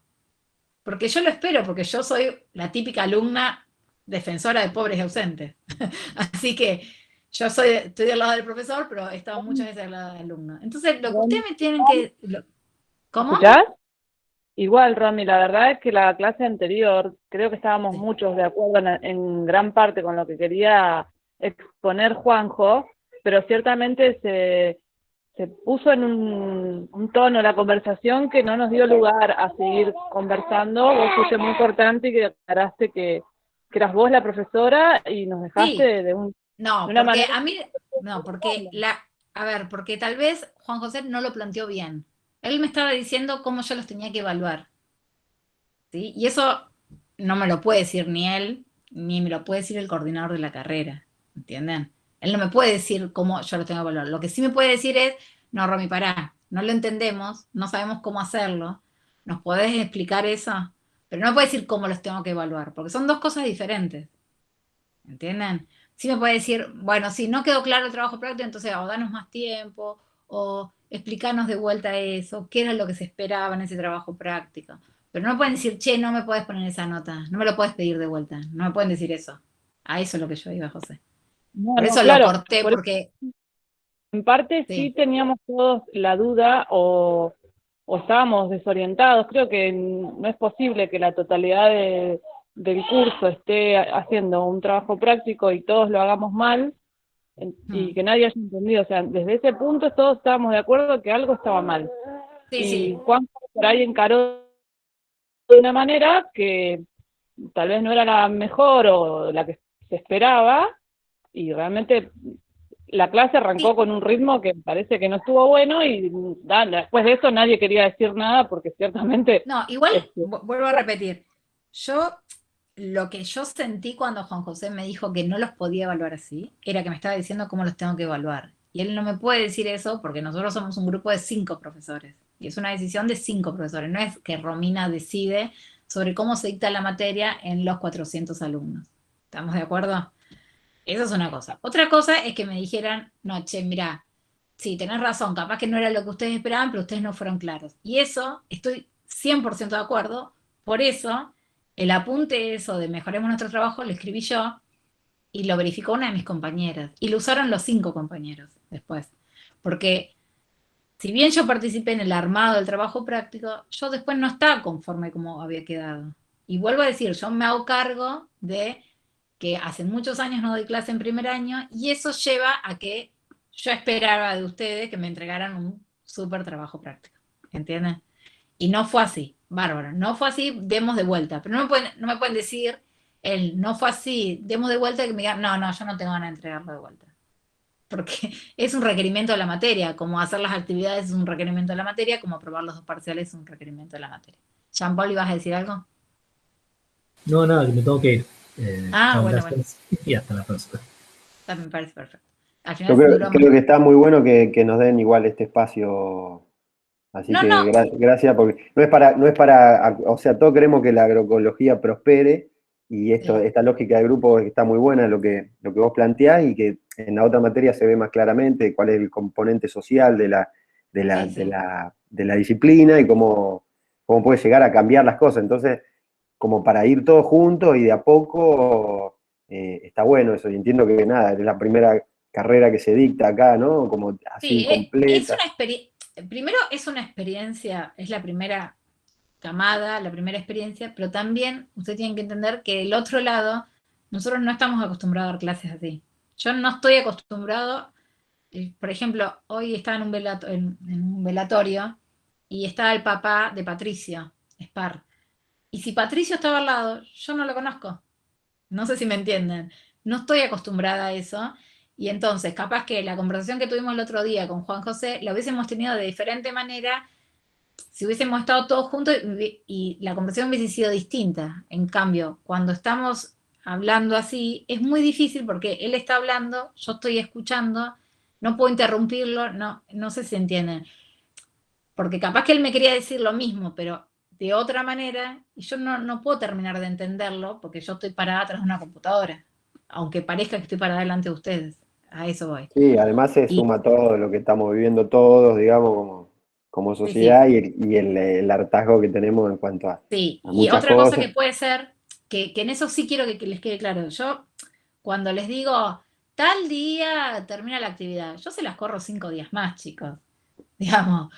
Porque yo lo espero, porque yo soy la típica alumna defensora de pobres y ausentes. Así que yo estoy del lado del profesor, pero he estado muchas veces del lado del alumno. Entonces, lo que ustedes me tienen que... ¿Cómo? ¿Escuchás? Igual, Romy, la verdad es que la clase anterior, creo que estábamos muchos de acuerdo en gran parte con lo que quería exponer Juanjo, pero ciertamente se puso en un tono la conversación que no nos dio lugar a seguir conversando. Vos fuiste muy importante y que aclaraste que eras vos la profesora y nos dejaste Sí. de una porque manera... a mí, no, porque porque tal vez Juan José no lo planteó bien. Él me estaba diciendo cómo yo los tenía que evaluar, ¿sí? Y eso no me lo puede decir ni él, ni me lo puede decir el coordinador de la carrera, ¿entienden? Él no me puede decir cómo yo los tengo que evaluar. Lo que sí me puede decir es, no, Romy, pará, no lo entendemos, no sabemos cómo hacerlo, ¿nos podés explicar eso? Pero no me puede decir cómo los tengo que evaluar, porque son dos cosas diferentes, ¿entienden? Sí me puede decir, bueno, si no quedó claro el trabajo práctico, entonces o danos más tiempo, o explicarnos de vuelta eso, qué era lo que se esperaba en ese trabajo práctico. Pero no pueden decir, che, no me puedes poner esa nota, no me lo puedes pedir de vuelta, no me pueden decir eso. A eso es lo que yo iba, José. No, Por no, eso claro, lo corté, por porque... en parte sí Sí, teníamos todos la duda o o estábamos desorientados. Creo que no es posible que la totalidad del curso esté haciendo un trabajo práctico y todos lo hagamos mal y que nadie haya entendido. O sea, desde ese punto todos estábamos de acuerdo que algo estaba mal. Y Juan por ahí encaró de una manera que tal vez no era la mejor o la que se esperaba, y realmente la clase arrancó con un ritmo que parece que no estuvo bueno, y después de eso nadie quería decir nada, porque ciertamente... No, igual, vuelvo a repetir, lo que yo sentí cuando Juan José me dijo que no los podía evaluar así, era que me estaba diciendo cómo los tengo que evaluar. Y él no me puede decir eso porque nosotros somos un grupo de 5 profesores. Y es una decisión de 5 profesores. No es que Romina decide sobre cómo se dicta la materia en los 400 alumnos. ¿Estamos de acuerdo? Eso es una cosa. Otra cosa es que me dijeran, no, che, mirá, sí, tenés razón, capaz que no era lo que ustedes esperaban, pero ustedes no fueron claros. Y eso, estoy 100% de acuerdo. Por eso, el apunte eso de mejoremos nuestro trabajo, lo escribí yo y lo verificó una de mis compañeras. Y lo usaron los 5 compañeros después. Porque si bien yo participé en el armado del trabajo práctico, yo después no estaba conforme como había quedado. Y vuelvo a decir, yo me hago cargo de que hace muchos años no doy clase en primer año, y eso lleva a que yo esperaba de ustedes que me entregaran un súper trabajo práctico. ¿Entienden? Y no fue así. Bárbaro. No fue así, demos de vuelta. Pero no me pueden decir, no fue así, demos de vuelta, y que me digan, no, yo no tengo ganas de entregarlo de vuelta. Porque es un requerimiento de la materia, como hacer las actividades es un requerimiento de la materia, como aprobar los 2 parciales es un requerimiento de la materia. Jean-Paul, ¿ibas a decir algo? No, nada, que me tengo que ir. Bueno. Y hasta la próxima. Me parece perfecto. Al Yo final creo que está muy bueno que nos den igual este espacio. Así gracias, porque no es para, o sea, todos queremos que la agroecología prospere, y esta lógica de grupo está muy buena, lo que vos planteás, y que en la otra materia se ve más claramente cuál es el componente social de la disciplina y cómo puede llegar a cambiar las cosas. Entonces, como para ir todos juntos y de a poco, está bueno eso. Y entiendo que nada, es la primera carrera que se dicta acá, ¿no? Como así completa. Primero es una experiencia, es la primera camada, la primera experiencia, pero también ustedes tienen que entender que del otro lado, nosotros no estamos acostumbrados a dar clases así. Yo no estoy acostumbrado, por ejemplo, hoy estaba en un velatorio y estaba el papá de Patricio, Spar. Y si Patricio estaba al lado, yo no lo conozco. No sé si me entienden. No estoy acostumbrada a eso. Y entonces, capaz que la conversación que tuvimos el otro día con Juan José, la hubiésemos tenido de diferente manera si hubiésemos estado todos juntos y la conversación hubiese sido distinta. En cambio, cuando estamos hablando así, es muy difícil porque él está hablando, yo estoy escuchando, no puedo interrumpirlo, no sé si entienden. Porque capaz que él me quería decir lo mismo, pero de otra manera, y yo no puedo terminar de entenderlo porque yo estoy parada atrás de una computadora, aunque parezca que estoy parada delante de ustedes. A eso voy. Sí, además se suma todo lo que estamos viviendo todos, digamos, como sociedad, sí. Y el hartazgo que tenemos en cuanto a y muchas otra cosas. Cosa que puede ser, que en eso sí quiero que les quede claro. Yo, cuando les digo, tal día termina la actividad, yo se las corro 5 días más, chicos. Digamos,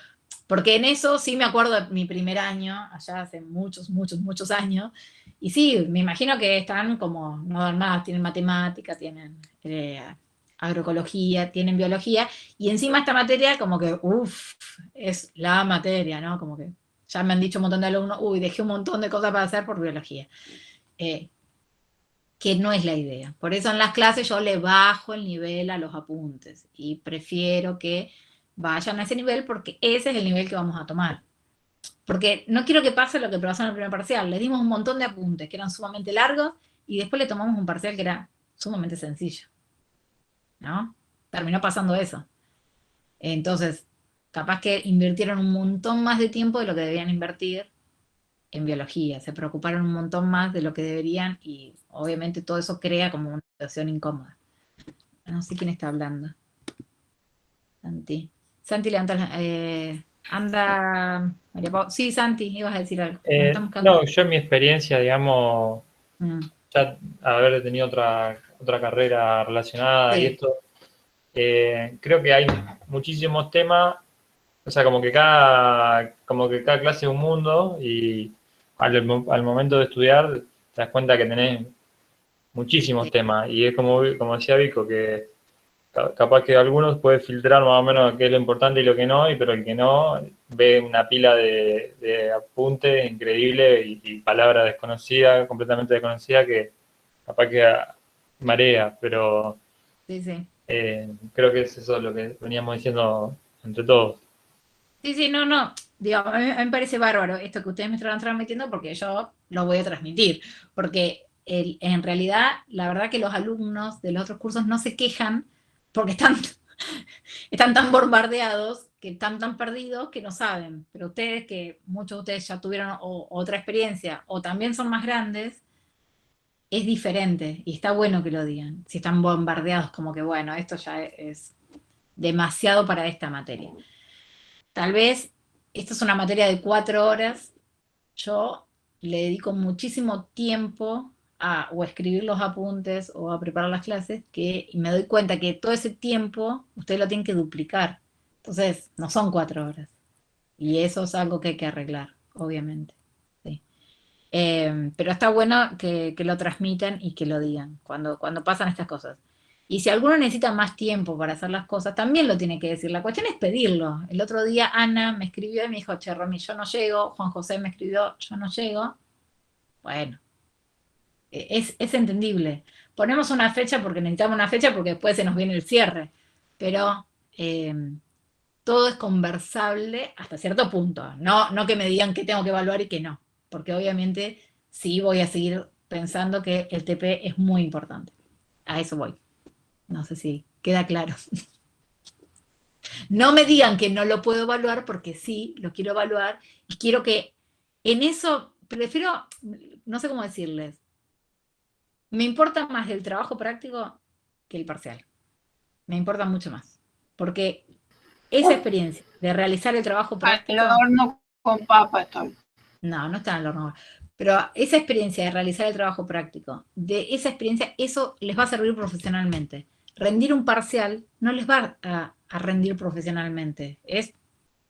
porque en eso sí me acuerdo de mi primer año, allá hace muchos años, y sí, me imagino que están como, no dan más, tienen matemática, tienen agroecología, tienen biología, y encima esta materia como que, es la materia, ¿no? Como que ya me han dicho un montón de alumnos, dejé un montón de cosas para hacer por biología. Que no es la idea. Por eso en las clases yo le bajo el nivel a los apuntes, y prefiero que vayan a ese nivel porque ese es el nivel que vamos a tomar. Porque no quiero que pase lo que pasó en el primer parcial. Le dimos un montón de apuntes que eran sumamente largos y después le tomamos un parcial que era sumamente sencillo. ¿No? Terminó pasando eso. Entonces, capaz que invirtieron un montón más de tiempo de lo que debían invertir en biología. Se preocuparon un montón más de lo que deberían y obviamente todo eso crea como una situación incómoda. No sé quién está hablando. Santi, levanta anda, María Pau. Sí, Santi, ibas a decir algo. No, yo en mi experiencia, digamos, ya haber tenido otra carrera relacionada y esto, creo que hay muchísimos temas O sea, como que cada clase es un mundo y al momento de estudiar te das cuenta que tenés muchísimos temas. Y es como decía Vico, que capaz que algunos puede filtrar más o menos qué es lo importante y lo que no, pero el que no ve una pila de apuntes increíbles y palabras desconocidas, completamente desconocidas, que capaz que marea, pero Sí, sí. creo que es eso lo que veníamos diciendo entre todos. Sí, sí, no, no. Digo, a mí me parece bárbaro esto que ustedes me están transmitiendo porque yo lo voy a transmitir. Porque en realidad, la verdad que los alumnos de los otros cursos no se quejan porque están tan bombardeados, que están tan perdidos que no saben. Pero ustedes, que muchos de ustedes ya tuvieron otra experiencia o también son más grandes, es diferente y está bueno que lo digan. Si están bombardeados, como que bueno, esto ya es demasiado para esta materia. Tal vez esta es una materia de 4 horas, yo le dedico muchísimo tiempo a o a escribir los apuntes o a preparar las clases, y me doy cuenta que todo ese tiempo ustedes lo tienen que duplicar. Entonces, no son 4 horas. Y eso es algo que hay que arreglar, obviamente. Sí. Pero está bueno que lo transmitan y que lo digan cuando pasan estas cosas. Y si alguno necesita más tiempo para hacer las cosas, también lo tiene que decir. La cuestión es pedirlo. El otro día Ana me escribió y me dijo, che, Romy, yo no llego. Juan José me escribió, yo no llego. Bueno, es entendible. Ponemos una fecha porque necesitamos una fecha porque después se nos viene el cierre. Pero todo es conversable hasta cierto punto. No que me digan que tengo que evaluar y que no. Porque obviamente sí voy a seguir pensando que el TP es muy importante. A eso voy. No sé si queda claro. No me digan que no lo puedo evaluar porque sí, lo quiero evaluar y quiero que en eso, prefiero, no sé cómo decirles, me importa más el trabajo práctico que el parcial. Me importa mucho más. Porque esa experiencia de realizar el trabajo práctico... Al horno con papa estoy. No está en el horno. Pero esa experiencia de realizar el trabajo práctico, de esa experiencia, eso les va a servir profesionalmente. Rendir un parcial no les va a rendir profesionalmente. Es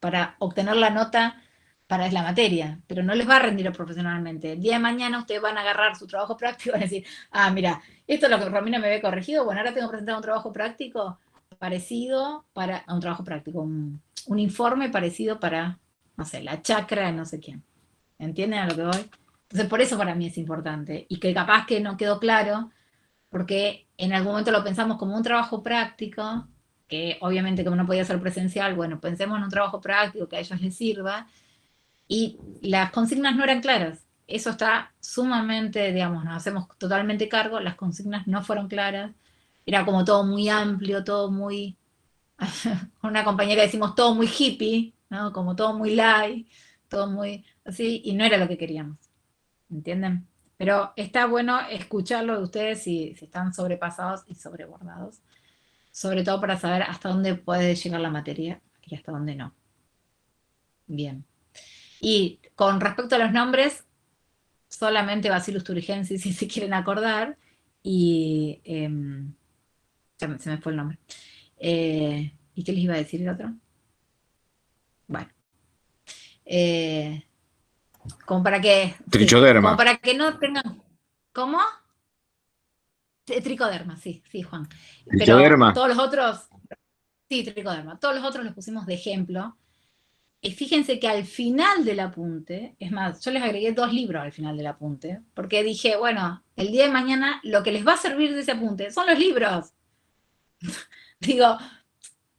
para obtener la nota para la materia, pero no les va a rendir profesionalmente. El día de mañana ustedes van a agarrar su trabajo práctico y van a decir, mira, esto es lo que Romina me había corregido, bueno, ahora tengo que presentar un trabajo práctico parecido para, un trabajo práctico, un informe parecido para, no sé, la chacra de no sé quién. ¿Entienden a lo que voy? Entonces, por eso para mí es importante. Y que capaz que no quedó claro, porque en algún momento lo pensamos como un trabajo práctico, que obviamente como no podía ser presencial, bueno, pensemos en un trabajo práctico que a ellos les sirva, y las consignas no eran claras. Eso está sumamente, digamos, nos hacemos totalmente cargo, las consignas no fueron claras, era como todo muy amplio, todo muy, con una compañera decimos todo muy hippie, ¿no? Como todo muy light, todo muy así, y no era lo que queríamos. ¿Entienden? Pero está bueno escucharlo de ustedes si están sobrepasados y sobrebordados, sobre todo para saber hasta dónde puede llegar la materia y hasta dónde no. Bien. Y con respecto a los nombres, solamente Bacillus thuringiensis, si se quieren acordar, y se me fue el nombre. ¿Y qué les iba a decir el otro? Bueno. Como para que... Trichoderma. Sí, como para que no tengan... ¿Cómo? Tricoderma, sí, Juan. Trichoderma. Pero todos los otros... Sí, tricoderma. Todos los otros los pusimos de ejemplo. Y fíjense que al final del apunte, es más, yo les agregué 2 libros al final del apunte, porque dije, bueno, el día de mañana lo que les va a servir de ese apunte son los libros. Digo,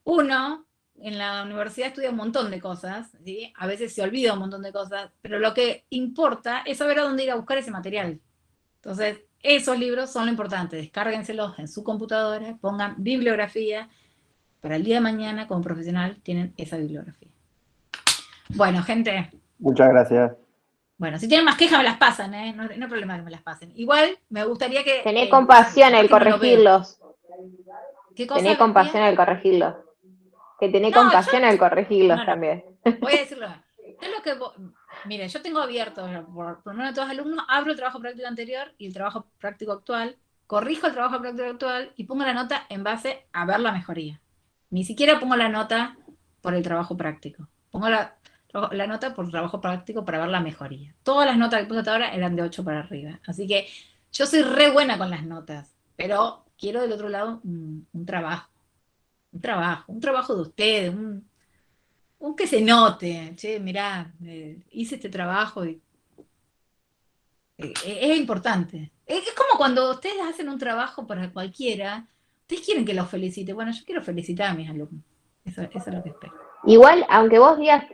uno en la universidad estudia un montón de cosas, ¿sí? A veces se olvida un montón de cosas, pero lo que importa es saber a dónde ir a buscar ese material. Entonces, esos libros son lo importante, descárguenselos en su computadora, pongan bibliografía, para el día de mañana como profesional tienen esa bibliografía. Bueno, gente. Muchas gracias. Bueno, si tienen más quejas me las pasan, no hay problema que me las pasen. Igual me gustaría que... Tené compasión al corregirlos. ¿Qué cosa? Tené compasión al corregirlos. Que tené compasión al corregirlos también. Voy a decirlo. Es lo que mire, yo tengo abierto, por lo menos todos los alumnos, abro el trabajo práctico anterior y el trabajo práctico actual, corrijo el trabajo práctico actual y pongo la nota en base a ver la mejoría. Ni siquiera pongo la nota por el trabajo práctico. Pongo la nota por trabajo práctico para ver la mejoría. Todas las notas que puse hasta ahora eran de 8 para arriba. Así que yo soy re buena con las notas, pero quiero del otro lado un trabajo. Un trabajo de ustedes, un que se note. Che, mirá, hice este trabajo y es importante. Es como cuando ustedes hacen un trabajo para cualquiera, ustedes quieren que los felicite. Bueno, yo quiero felicitar a mis alumnos. Eso es lo que espero. Igual, aunque vos digas,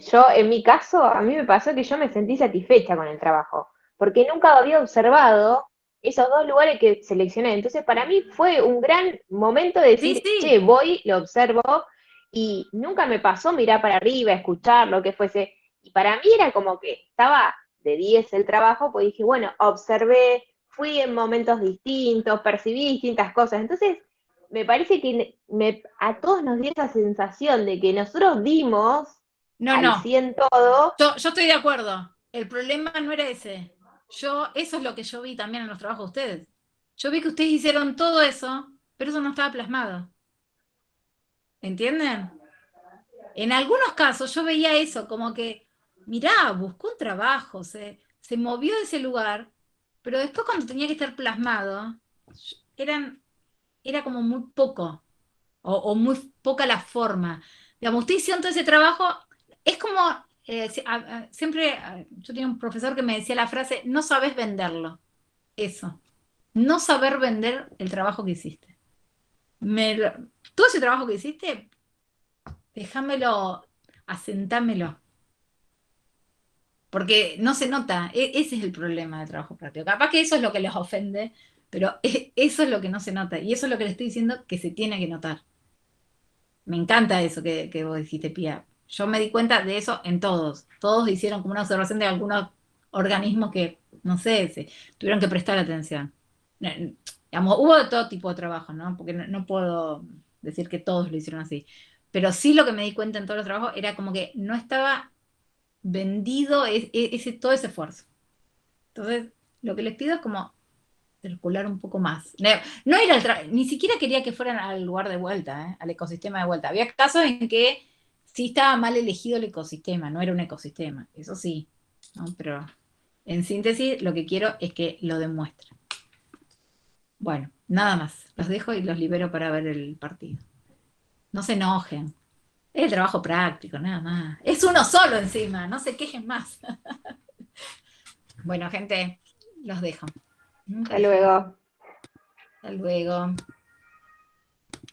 yo en mi caso, a mí me pasó que yo me sentí satisfecha con el trabajo, porque nunca había observado esos dos lugares que seleccioné. Entonces, para mí fue un gran momento de decir, Sí. che, voy, lo observo, y nunca me pasó mirar para arriba, escuchar lo que fuese. Y para mí era como que estaba de 10 el trabajo, pues dije, bueno, observé, fui en momentos distintos, percibí distintas cosas. Entonces, me parece que a todos nos dio esa sensación de que nosotros dimos al 100 todo. Yo estoy de acuerdo. El problema no era ese. Eso es lo que yo vi también en los trabajos de ustedes. Yo vi que ustedes hicieron todo eso, pero eso no estaba plasmado. ¿Entienden? En algunos casos yo veía eso, como que, mirá, buscó un trabajo, se movió de ese lugar, pero después cuando tenía que estar plasmado, era como muy poco, o muy poca la forma. Digamos, ustedes hicieron todo ese trabajo, es como, siempre, yo tenía un profesor que me decía la frase, no sabes venderlo. Eso. No saber vender el trabajo que hiciste. Todo ese trabajo que hiciste, déjamelo, asentámelo. Porque no se nota, ese es el problema del trabajo práctico. Capaz que eso es lo que les ofende, pero eso es lo que no se nota. Y eso es lo que les estoy diciendo que se tiene que notar. Me encanta eso que vos dijiste, Pía. Yo me di cuenta de eso en todos. Todos hicieron como una observación de algunos organismos que, no sé, se tuvieron que prestar atención. Digamos, hubo de todo tipo de trabajo, ¿no? Porque no puedo decir que todos lo hicieron así. Pero sí lo que me di cuenta en todos los trabajos era como que no estaba vendido todo ese esfuerzo. Entonces, lo que les pido es como circular un poco más. No ir ni siquiera quería que fueran al lugar de vuelta, al ecosistema de vuelta. Había casos en que sí estaba mal elegido el ecosistema, no era un ecosistema, eso sí, ¿no? Pero en síntesis lo que quiero es que lo demuestren. Bueno, nada más. Los dejo y los libero para ver el partido. No se enojen. Es el trabajo práctico, nada más. Es uno solo encima, no se quejen más. Bueno, gente, los dejo. Hasta luego. Hasta luego.